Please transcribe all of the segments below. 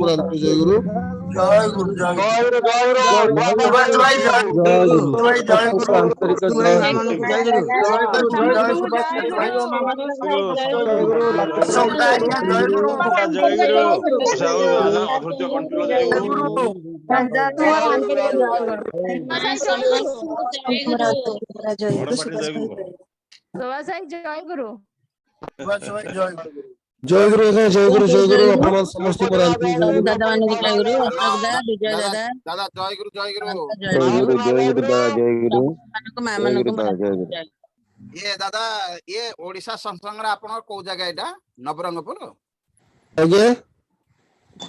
जय गुरु जय गुरु जय गुरु जय गुरु आंतरिक जय जय गुरु जय गुरु जय सुभाष जय जय गुरु जय गुरु जय गुरु अपन समस्त पर आंतरिक जय गुरु दादा मान जय गुरु अशोक दा विजय दादा दादा जय गुरु जय गुरु जय गुरु जय गुरु जय गुरु मां जय मन गुरु को जय गुरु ये दादा ये ओडिशा संसंग आपण को जगह एटा नवरंगपुर आगे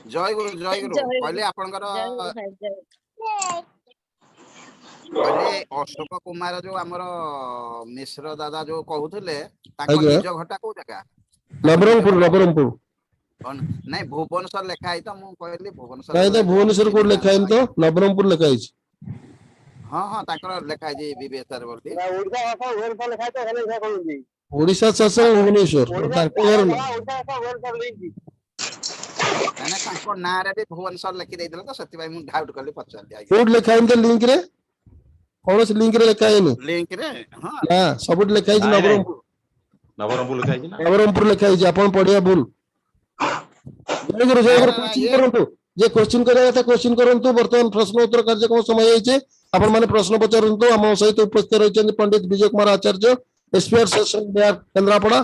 जय गुरु कहले आपनकर कहले अशोक कुमार जो हमर मिश्र दादा जो कहउथले ताको आगे निज घटा को जगह नवरंगपुर नवरंगपुर नहीं भुवनेश्वर लिखा है तो मु कहली भुवनेश्वर नहीं तो भुवनेश्वर कोड लिखा है तो नवरंगपुर लिखा है हां हां ताकर लिखा है जी बीबीएसआर बोलती ओडिशा शासन भुवनेश्वर ताको घर ना ना ताको ना रे भी भुवनेश्वर लिखि देइदला तो सत्य भाई मु डाउट करली पछाल दिया कोड लिखा है तो लिंक रे कौन से लिंक रे लिखा है लिंक रे हां ना सब लिखा है नवरंगपुर नवरंगपुर लिखा है ना नवरंगपुर लिखा है अपन पढ़िया भूल जय गुरु क्वेश्चन करंतु जे क्वेश्चन करे था क्वेश्चन करंतु वर्तमान प्रश्न उत्तर कार्यक्रम समय आइছে आपण माने प्रश्न पचारंतु हम सहित उपस्थित रहिछन पंडित विजय कुमार आचार्य एसपीआर सेशन बिहार केंद्रापड़ा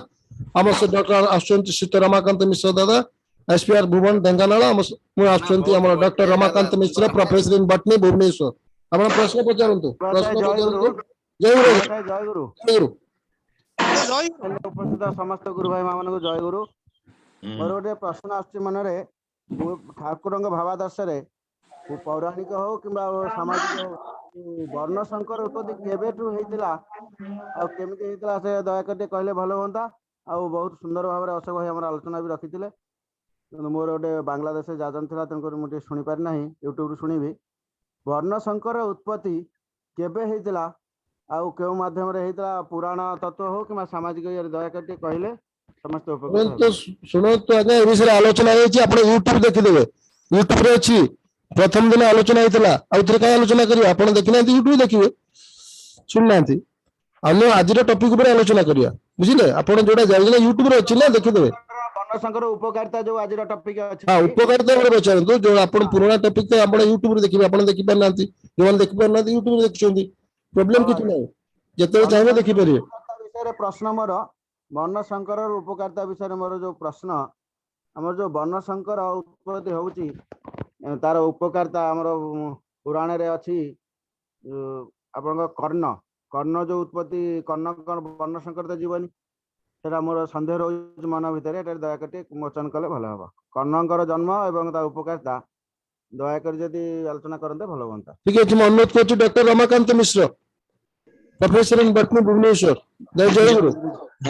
हम से डॉक्टर अश्वंत सीत रमाकांत मिश्र दादा एसपीआर भुवन ढेंकानाल हम अश्वंत हम doctor Ramakant Mishra professor in botany Bhubaneswar आपण प्रश्न पचारंतु प्रश्न पचारंतु जय गुरु जय गुरु उपस्थित समस्त गुरु भाई मान को जय गुरु मोर गोटे प्रश्न आसुची मन रे ठाकुर भावादर्श रे पौराणिक हो कि सामाजिक वर्ण संकर उत्पत्ति केबेठू होइतिला आ केमिति होइतिला से दया करते कहले भलो होंता आ बहुत सुंदर भाव रे अशोक भाई हमर आलोचना भी रखिथिले मोर गोटे बांग्लादेश जाजन थिला तनकर मुटे सुनि पार नाही यूट्यूब रू सुनिबी वर्ण संकर उत्पत्ति केबे होइतिला आ केउ माध्यम रे होइतिला पुराण तत्व हो कि सामाजिक दया करते कहले समस्त उपकृत तो सुनो तो आगे ए विषय आलोचना होची आपण YouTube देखि देबे YouTube रे अछि प्रथम दिन आलोचना हेतला आ उतरे काय आलोचना करियो आपण देखिना YouTube देखिबे सुननांती हम आज रो टॉपिक ऊपर आलोचना करिया बुझिले आपण जोडा जाइले YouTube रे अछि ना देखि देबे वर्ण संकर उपकारिता जो आज रो टॉपिक अछि हां उपकारिता रे बचारंतु जो आपण पुराना टॉपिक तो आपण YouTube रे देखिबे आपण देखि पारनांती जो देखि पारनांती YouTube रे देखछंती प्रॉब्लम किछ नै जते चाहे देखि परिबे विषय रे प्रश्न मोर वर्ण संकर उपकारिता विषय मोर जो प्रश्न हमर जो वर्ण संकर उत्पत्ति होउची तार उपकारिता हमर पुराण रे अछि आपन कर्ण कर्ण जो उत्पत्ति कर्ण वर्ण संकर तो जीवनी सेटा मोर संदेह रह मन भितर दया कर मोचन कले भल हम कर्णकर जन्म एवं तार उपकारिता दया कर जदि आलोचना करते भल होता ठीक है मैं अनुरोध कर doctor Ramakant Mishra professor in botany Bhubaneswar जय जय गुरु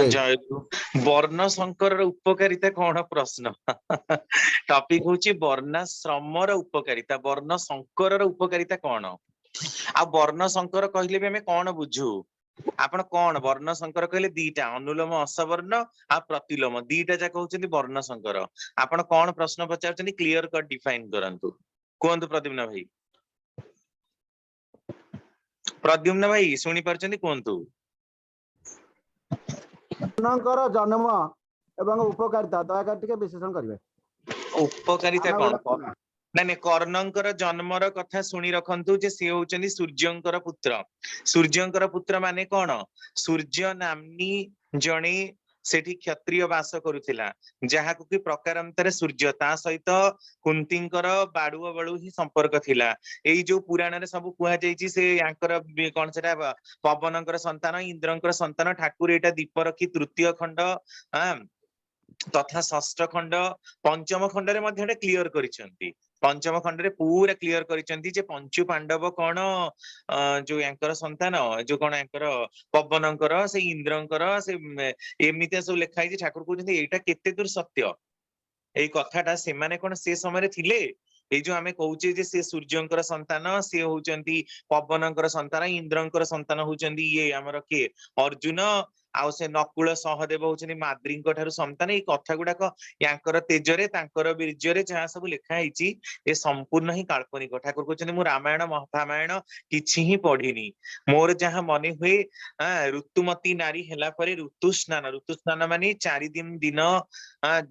जय गुरु वर्ण संकर उपकारिता कौन प्रश्न टॉपिक होची वर्णाश्रमर उपकारिता वर्ण संकर उपकारिता कौन आ वर्ण संकर कहले भी हमें कौन बुझू आपण कौन वर्ण संकर कहले दीटा अनुलोम असवर्ण आ प्रतिलोम दीटा जा कहउछन्ती वर्ण संकर आपण कौन प्रश्न पचारछन्ती क्लियर कट डिफाइन करंतु कोंतु प्रद्युम्न भाई सुनी पारछन्ती कोंतु कर्णकर जन्म एवं उपकारिता दया कर विश्लेषण करिवे उपकारिता कौन नहीं कर्णंकर जन्मर कथा शुणी रखु जे सी होचंदी सूर्यंकर पुत्र माने कौन सूर्य नामनी जणे सेठी क्षत्रिय वास करुथिला जहाकु कि प्रकारांतर सूर्य ता सहित कुंतींकर बाडुआ बळु ही संपर्क थिला एई जो पुराण रे सब कुहा जाईची से यांकर कोन सेटा पवनंकर संतान इंद्रंकर संतान ठाकुर एटा दीप रखी तृतीय खंड तथा षष्ठ खंड पंचम खंड रे मध्ये क्लियर करिसेंती पंचम खंड रे पूरा क्लियर करिसेंती जे पंचु पांडव कौन जो यांकर संतान जो कौन यांकर पवनंकर से इंद्रंकर से एमितिया सब लिखाई जे ठाकुर कहते एटा केते दूर सत्य एई कथाटा से माने कोन से समय रे थिले ए जो आमे कहूचे जे से सूर्यंकर संतान से होचंती पवनंकर संतान इंद्रंकर संतान होचंती ये हमर के अर्जुन ଆଉ ସେ ନକୁଳ ସହଦେବ ହଉଛନ୍ତି ମାଦ୍ରୀଙ୍କ ଠାରୁ ସନ୍ତାନ। ଏଇ କଥା ଗୁଡାକ ୟାଙ୍କର ତେଜରେ ତାଙ୍କର ବୀର୍ଯ୍ୟରେ ଯାହା ସବୁ ଲେଖା ହେଇଛି ଏ ସମ୍ପୂର୍ଣ୍ଣ ହିଁ କାଳ୍ପନିକ। ଠାକୁର କହୁଛନ୍ତି ମୁଁ ରାମାୟଣ ମହାରାମାୟଣ କିଛି ହିଁ ପଢିନି, ମୋର ଯାହା ମନେ ହୁଏ ଋତୁମତୀ ନାରୀ ହେଲା ପରେ ଋତୁ ସ୍ନାନ ମାନେ 4 ଦିନ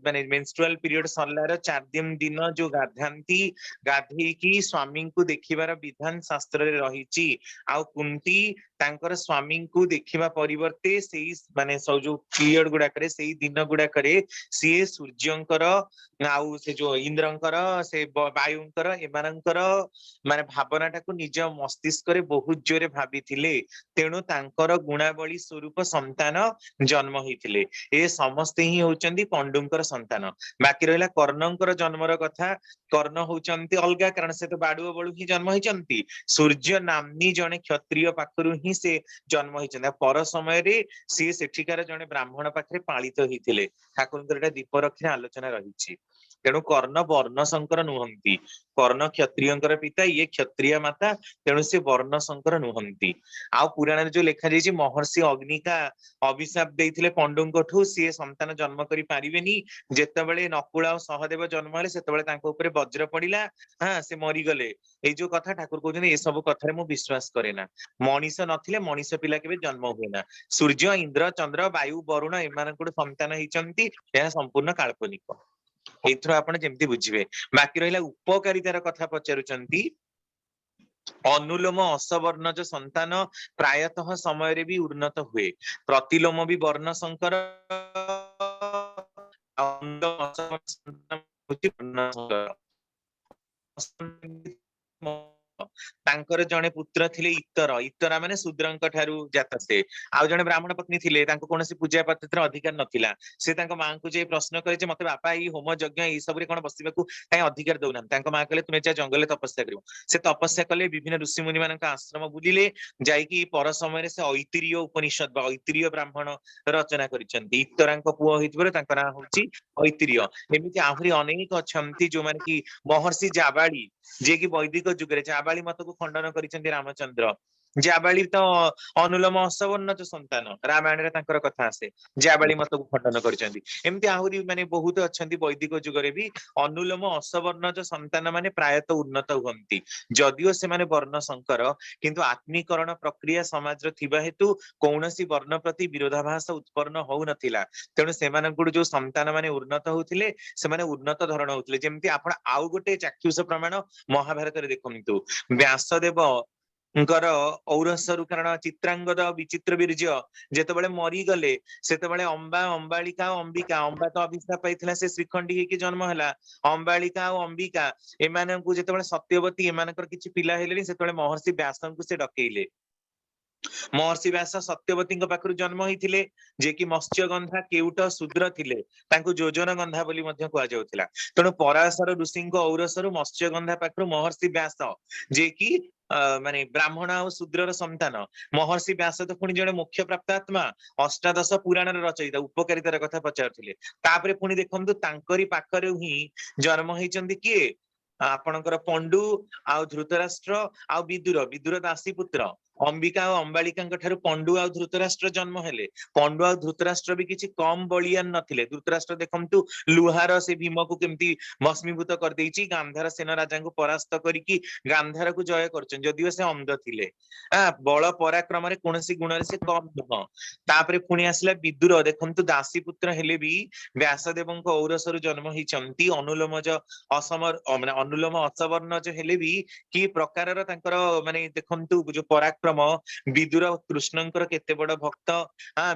ମାନେ ମେନଷ୍ଟ୍ରୁଆଲ ପିରିୟଡ ସରିଲାର 4 ଦିନ ଯୋଉ ଗାଧାନ୍ତି, ଗାଧେଇକି ସ୍ଵାମୀଙ୍କୁ ଦେଖିବାର ବିଧାନ ଶାସ୍ତ୍ରରେ ରହିଛି। ଆଉ କୁନ୍ତି ତାଙ୍କର ସ୍ଵାମୀଙ୍କୁ ଦେଖିବା ପରିବର୍ତ୍ତେ ସେଇ ମାନେ ଯୋଉ ପିରିୟଡ ଗୁଡାକରେ ସେଇ ଦିନ ଗୁଡାକରେ ସିଏ ସୂର୍ଯ୍ୟଙ୍କର ଆଉ ସେ ଯୋଉ ଇନ୍ଦ୍ରଙ୍କର ସେ ବାୟୁଙ୍କର ଏମାନଙ୍କର ମାନେ ଭାବନାଟାକୁ ନିଜ ମସ୍ତିଷ୍କରେ ବହୁତ ଜୋରେ ଭାବିଥିଲେ, ତେଣୁ ତାଙ୍କର ଗୁଣାବଳୀ ସ୍ୱରୂପ ସନ୍ତାନ ଜନ୍ମ ହେଇଥିଲେ। ଏ ସମସ୍ତେ ହିଁ ହଉଛନ୍ତି ପଣ୍ଡୁଙ୍କର ସନ୍ତାନ। ବାକି ରହିଲା କର୍ଣ୍ଣଙ୍କର ଜନ୍ମର କଥା। କର୍ଣ୍ଣ ହଉଛନ୍ତି ଅଲଗା, କାରଣ ସେ ତ ବାଡୁଅ ବେଳୁ ହିଁ ଜନ୍ମ ହେଇଛନ୍ତି। ସୂର୍ଯ୍ୟ ନାମ୍ନୀ ଜଣେ କ୍ଷତ୍ରିୟ ପାଖରୁ ହିଁ ସେ ଜନ୍ମ ହେଇଛନ୍ତି। ପର ସମୟରେ ସିଏ ସେଠିକାର ଜଣେ ବ୍ରାହ୍ମଣ ପାଖରେ ପାଳିତ ହେଇଥିଲେ। ଠାକୁରଙ୍କର ଏଟା ଦୀପ ରକ୍ଷରେ ଆଲୋଚନା ରହିଛି। ତେଣୁ କର୍ଣ୍ଣ ବର୍ଣ୍ଣ ଶଙ୍କର ନୁହନ୍ତି। କର୍ଣ୍ଣ କ୍ଷତ୍ରିୟଙ୍କର ପିତା, ଇଏ କ୍ଷତ୍ରିୟ ମାତା, ତେଣୁ ସେ ବର୍ଣ୍ଣ ଶଙ୍କର ନୁହନ୍ତି। ଆଉ ପୁରାଣରେ ଯୋଉ ଲେଖା ଯାଇଛି ମହର୍ଷି ଅଗ୍ନିକା ଅଭିଶାପ ଦେଇଥିଲେ ପଣ୍ଡୁଙ୍କଠୁ ସିଏ ସନ୍ତାନ ଜନ୍ମ କରି ପାରିବେନି। ଯେତେବେଳେ ନକୁଳ ଆଉ ସହଦେବ ଜନ୍ମ ହେଲେ ସେତେବେଳେ ତାଙ୍କ ଉପରେ ବଜ୍ର ପଡିଲା, ସେ ମରିଗଲେ। ଏଇ ଯୋଉ କଥା ଠାକୁର କହୁଛନ୍ତି ଏସବୁ କଥାରେ ମୁଁ ବିଶ୍ୱାସ କରେ ନା। ମଣିଷ ନଥିଲେ ମଣିଷ ପିଲା କେବେ ଜନ୍ମ ହୁଏ ନା। ସୂର୍ଯ୍ୟ, ଇନ୍ଦ୍ର, ଚନ୍ଦ୍ର, ବାୟୁ, ବରୁଣ ଏମାନଙ୍କଠୁ ସନ୍ତାନ ହେଇଛନ୍ତି, ଏହା ସମ୍ପୂର୍ଣ୍ଣ କାଳ୍ପନିକ। ଏଇଥିରୁ ଆପଣ ଯେମିତି ବୁଝିବେ। ବାକି ରହିଲା ଉପକାରିତାର କଥା ପଚାରୁଛନ୍ତି। ଅନୁଲୋମ ଅସବର୍ଣ୍ଣଜ ସନ୍ତାନ ପ୍ରାୟତଃ ସମୟରେ ବି ଉନ୍ନତ ହୁଏ। ପ୍ରତିଲୋମ ବି ବର୍ଣ୍ଣ ଶଙ୍କର ତାଙ୍କର ଜଣେ ପୁତ୍ର ଥିଲେ ଇତର। ଇତରା ମାନେ ଶୂଦ୍ରଙ୍କ ଠାରୁ ଜାତ ସେ। ଆଉ ଜଣେ ବ୍ରାହ୍ମଣ ପତ୍ନୀ ଥିଲେ, ତାଙ୍କୁ କୌଣସି ପୂଜା ପାତ୍ରରେ ଅଧିକାର ନଥିଲା। ସେ ତାଙ୍କ ମାଙ୍କୁ ଯାଇ ପ୍ରଶ୍ନ କରେ ଯେ ମତେ ବାପା ଏଇ ହୋମ ଯଜ୍ଞ ଏଇ ସବୁରେ କଣ ବସିବାକୁ କାହିଁ ଅଧିକାର ଦଉନାହାନ୍ତି। ତାଙ୍କ ମା କହିଲେ ତୁମେ ଯା ଜଙ୍ଗଲରେ ତପସ୍ୟା କରିବ। ସେ ତପସ୍ୟା କଲେ, ବିଭିନ୍ନ ଋଷିମୁନି ମାନଙ୍କ ଆଶ୍ରମ ବୁଲିଲେ, ଯାଇକି ପର ସମୟରେ ସେ ଐତିରୀୟ ଉପନିଷଦ ବା ଐତିରୀୟ ବ୍ରାହ୍ମଣ ରଚନା କରିଛନ୍ତି। ଇତରାଙ୍କ ପୁଅ ହେଇଥିବାରୁ ତାଙ୍କ ନାଁ ହଉଛି ଐତିରୀୟ। ଏମିତି ଆହୁରି ଅନେକ ଅଛନ୍ତି ଯୋଉମାନେ କି ମହର୍ଷି ଜାବାଳି, ଯିଏକି ବୈଦିକ ଯୁଗରେ ଜାବାଳି ମତକୁ ଖଣ୍ଡନ କରିଛନ୍ତି ରାମଚନ୍ଦ୍ର। ଜାବାଳି ତ ଅନୁଲୋମ ଅସବର୍ଣ୍ଣଜ ସନ୍ତାନ, ରାମାୟଣରେ ତାଙ୍କର କଥା ଆସେ। ଜାବାଳି ମତକୁ ଖଣ୍ଡନ କରିଛନ୍ତି। ଏମିତି ଆହୁରି ମାନେ ବହୁତ ଅଛନ୍ତି ବୈଦିକ ଯୁଗରେ ବି ଅନୁଲୋମ ଅସବର୍ଣ୍ଣଜ ସନ୍ତାନ ମାନେ ପ୍ରାୟତଃ ଉନ୍ନତ ହୁଅନ୍ତି। ଯଦିଓ ସେମାନେ ବର୍ଣ୍ଣ ଶଙ୍କର, କିନ୍ତୁ ଆତ୍ମୀକରଣ ପ୍ରକ୍ରିୟା ସମାଜରେ ଥିବା ହେତୁ କୌଣସି ବର୍ଣ୍ଣ ପ୍ରତି ବିରୋଧାଭାସ ଉତ୍ପନ୍ନ ହଉନଥିଲା। ତେଣୁ ସେମାନଙ୍କଠୁ ଯୋଉ ସନ୍ତାନ ମାନେ ଉନ୍ନତ ହଉଥିଲେ, ସେମାନେ ଉନ୍ନତ ଧରଣ ହଉଥିଲେ। ଯେମିତି ଆପଣ ଆଉ ଗୋଟେ ଚାକ୍ଷୁଷ ପ୍ରମାଣ ମହାଭାରତରେ ଦେଖନ୍ତୁ। ବ୍ୟାସଦେବ ଙ୍କର ଔରସରୁ, କାରଣ ଚିତ୍ରାଙ୍ଗଦ ବିଚିତ୍ର ବୀର୍ଯ୍ୟ ଯେତେବେଳେ ମରିଗଲେ, ସେତେବେଳେ ଅମ୍ବା, ଅମ୍ବାଳିକା ଆଉ ଅମ୍ବିକା, ଅମ୍ବା ତ ଅଭିଶାପ ପାଇଥିଲା, ସେ ଶ୍ରୀଖଣ୍ଡୀ ହେଇକି ଜନ୍ମ ହେଲା। ଅମ୍ବାଳିକା ଆଉ ଅମ୍ବିକା ଏମାନଙ୍କୁ ଯେତେବେଳେ ସତ୍ୟବତୀ ଏମାନଙ୍କର କିଛି ପିଲା ହେଲେଣି, ସେତେବେଳେ ମହର୍ଷି ବ୍ୟାସଙ୍କୁ ସେ ଡକେଇଲେ। ମହର୍ଷି ବ୍ୟାସ ସତ୍ୟବତୀଙ୍କ ପାଖରୁ ଜନ୍ମ ହେଇଥିଲେ, ଯିଏକି ମତ୍ସ୍ୟଗନ୍ଧା କେଉଟ ଶୂଦ୍ର ଥିଲେ। ତାଙ୍କୁ ଯୋଜନ ଗନ୍ଧା ବୋଲି ମଧ୍ୟ କୁହାଯାଉଥିଲା। ତେଣୁ ପରାଶର ଋଷିଙ୍କ ଔରସରୁ ମତ୍ସ୍ୟଗନ୍ଧା ପାଖରୁ ମହର୍ଷି ବ୍ୟାସ, ଯିଏକି ମାନେ ବ୍ରାହ୍ମଣ ଆଉ ଶୂଦ୍ରର ସନ୍ତାନ। ମହର୍ଷି ବ୍ୟାସ ତ ପୁଣି ଜଣେ ମୋକ୍ଷ ପ୍ରାପ୍ତ ଆତ୍ମା, ଅଷ୍ଟାଦଶ ପୁରାଣର ରଚୟିତା। ଉପକାରିତାର କଥା ପଚାରୁଥିଲେ। ତାପରେ ପୁଣି ଦେଖନ୍ତୁ ତାଙ୍କରି ପାଖରେ ହିଁ ଜନ୍ମ ହେଇଛନ୍ତି କିଏ? ଆପଣଙ୍କର ପଣ୍ଡୁ ଆଉ ଧୃତରାଷ୍ଟ୍ର ଆଉ ବିଦୁର, ବିଦୁର ଦାସୀ ପୁତ୍ର। ଅମ୍ବିକା ଆଉ ଅମ୍ବାଳିକାଙ୍କ ଠାରୁ ପଣ୍ଡୁ ଆଉ ଧୃତରାଷ୍ଟ୍ର ଜନ୍ମ ହେଲେ। ପଣ୍ଡୁ ଆଉ ଧୃତରାଷ୍ଟ୍ର ବି କିଛି କମ ବଳିଆନ ନଥିଲେ। ଧୃତରାଷ୍ଟ୍ର ଦେଖନ୍ତୁ ଲୁହାର ସେ ଭୀମକୁ କେମିତି ଭସ୍ମୀଭୂତ କରିଦେଇଛି, ଗାନ୍ଧାର ସେନ ରାଜାଙ୍କୁ ପରାସ୍ତ କରିକି ଗାନ୍ଧାରକୁ ଜୟ କରୁଛନ୍ତି, ଯଦିଓ ସେ ଅନ୍ଧ ଥିଲେ। ବଳ ପରାକ୍ରମରେ କୌଣସି ଗୁଣରେ ସେ କମ ନୁହଁ। ତାପରେ ପୁଣି ଆସିଲା ବିଦୁର, ଦେଖନ୍ତୁ ଦାସୀ ପୁତ୍ର ହେଲେ ବି ବ୍ୟାସଦେବଙ୍କ ଔରସରୁ ଜନ୍ମ ହେଇଛନ୍ତି। ଅନୁଲୋମଜ ମାନେ ଅନୁଲୋମ ଅସବର୍ଣ୍ଣଜ ହେଲେ ବି କି ପ୍ରକାରର ତାଙ୍କର ମାନେ ଦେଖନ୍ତୁ ଯୋଉ ପରାକ୍ରମ। ବିଦୁର କୃଷ୍ଣଙ୍କର କେତେ ବଡ ଭକ୍ତ।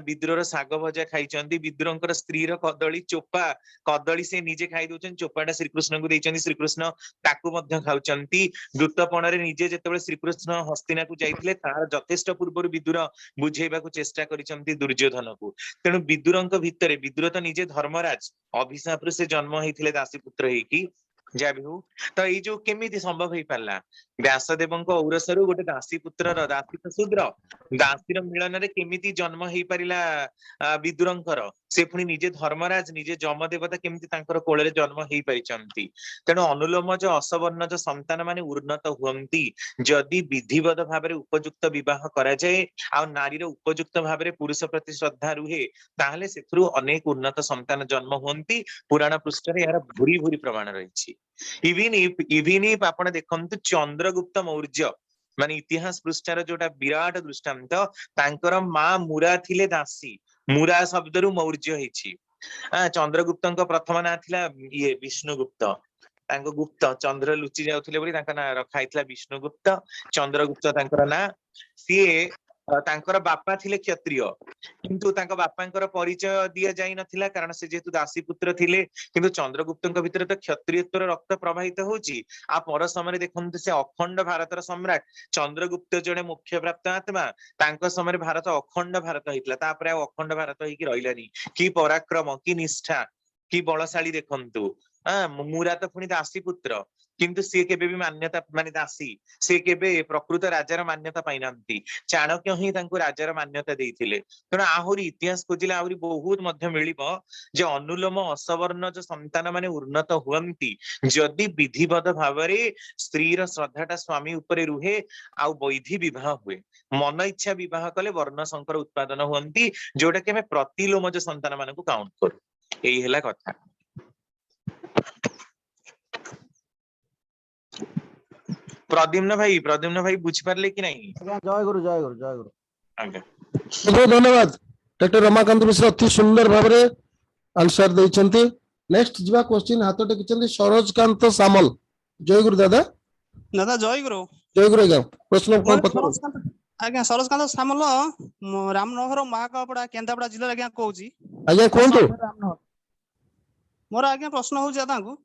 ବିଦୁରର ଶାଗ ଭଜା ଖାଇଛନ୍ତି। ବିଦୁରଙ୍କର ସ୍ତ୍ରୀର କଦଳୀ ଚୋପା, କଦଳୀ ସେ ନିଜେ ଖାଇ ଦଉଛନ୍ତି, ଚୋପାଟା ଶ୍ରୀକୃଷ୍ଣଙ୍କୁ ଦେଇଛନ୍ତି, ଶ୍ରୀକୃଷ୍ଣ ତାକୁ ମଧ୍ୟ ଖାଉଛନ୍ତି। ଦ୍ରୁତପଣରେ ନିଜେ ଯେତେବେଳେ ଶ୍ରୀକୃଷ୍ଣ ହସ୍ତିନାକୁ ଯାଇଥିଲେ, ତାର ଯଥେଷ୍ଟ ପୂର୍ବରୁ ବିଦୁର ବୁଝେଇବାକୁ ଚେଷ୍ଟା କରିଛନ୍ତି ଦୁର୍ଯ୍ୟୋଧନକୁ। ତେଣୁ ବିଦୁରଙ୍କ ଭିତରେ, ବିଦୁର ତ ନିଜେ ଧର୍ମରାଜ, ଅଭିଶାପରୁ ସେ ଜନ୍ମ ହେଇଥିଲେ ଦାସୀ ପୁତ୍ର ହେଇକି। जहाँ भी हो तो ये जो केमिति संभव हो पारा व्यासदेव औरसरू गोटे दासी पुत्र दासी तो शूद्र दासीर मिलन रे केमिति जन्म हो पारा विदुरंकर से पुणी निजे धर्मराज निजे जम देवता केमिति तांकर कोଳରେ जन्म हो पारिचंती तेणु अनुलोम जो असवर्ण जो संतान माने उन्नत हुअंती जदि विधिवत भाव उपयुक्त विवाह करा जाए आ नारीर उपयुक्त भाव पुरुष प्रति श्रद्धा रुहे ताहले सेथुरु अनेक उन्नत संतान जन्म हुअंती पुराण पृष्ठ रे यार भूरी भूरी प्रमाण रही इवन इफ आपण देखंतु चंद्रगुप्त मौर्य माने इतिहास पृष्ठार जोटा विराट दृष्टांत तांकर माँ मुरा थिले दासी मुरा शब्दरु मौर्य हेछि चंद्रगुप्त प्रथम ना थिला ये विष्णुगुप्त तांको गुप्त चंद्र लुचि जाउथिले बोली तांका ना रखा हैतला विष्णुगुप्त चंद्रगुप्त तांकर ना सीए तांकर बापा थिले क्षत्रिय किंतु तांका बापांकर परिचय दिया जाई नथिला कारण से जेतु दासी पुत्र थिले किंतु चंद्रगुप्तଙ୍କ भितर तो क्षत्रियत्वर रक्त प्रवाहित होची आ पर समय देखंतु से अखंड भारतर सम्राट चंद्रगुप्त जने मुख्य प्राप्त आत्मा तांको समय भारत अखंड भारत होइतला तापरे अखंड भारत होइकी रहिलानी की पराक्रम की निष्ठा की बलशाली देखंतु मुरा तो पुणी दासी पुत्र किंतु सी केबे भी मान्यता माने दासी से केबे प्रकृत राजार मान्यता पाइनांती चाणक्य ही तांको राजार मान्यता देइथिले तेणु आहुरी इतिहास खोजिले आहुरी बहुत मध्य मिलिबो जे अनुलोम असवर्ण जो संतान माने उन्नत हुअंती जदि विधिवत भावरे स्त्रीर श्रद्धाटा स्वामी उपरे रुहे आ वैधि विवाह हुए मन इच्छा विवाह कले वर्ण संकर उत्पादन हुअंती जोटा के प्रतिलोम जो संतान मानकु काउंट करू एई हला कथा प्रद्युम्न भाई बुझी पारले कि नहीं जय गुरु जय गुरु जय गुरु आज्ञा बहुत धन्यवाद डॉक्टर रमाकांत मिश्र अति सुंदर भाव आंसर देइछंती नेक्स्ट जीवा क्वेश्चन हाथ टेकिछंती सरोजकांत सामल जय गुरु दादा दादा जय गुरु आज्ञा प्रश्न कोन पत्र आज्ञा सरोजकांत सामल रामनगर महाकापड़ा केंद्रापड़ा जिला आज्ञा कहूची आज्ञा कोनतो मोर आज्ञा प्रश्न हो दादा को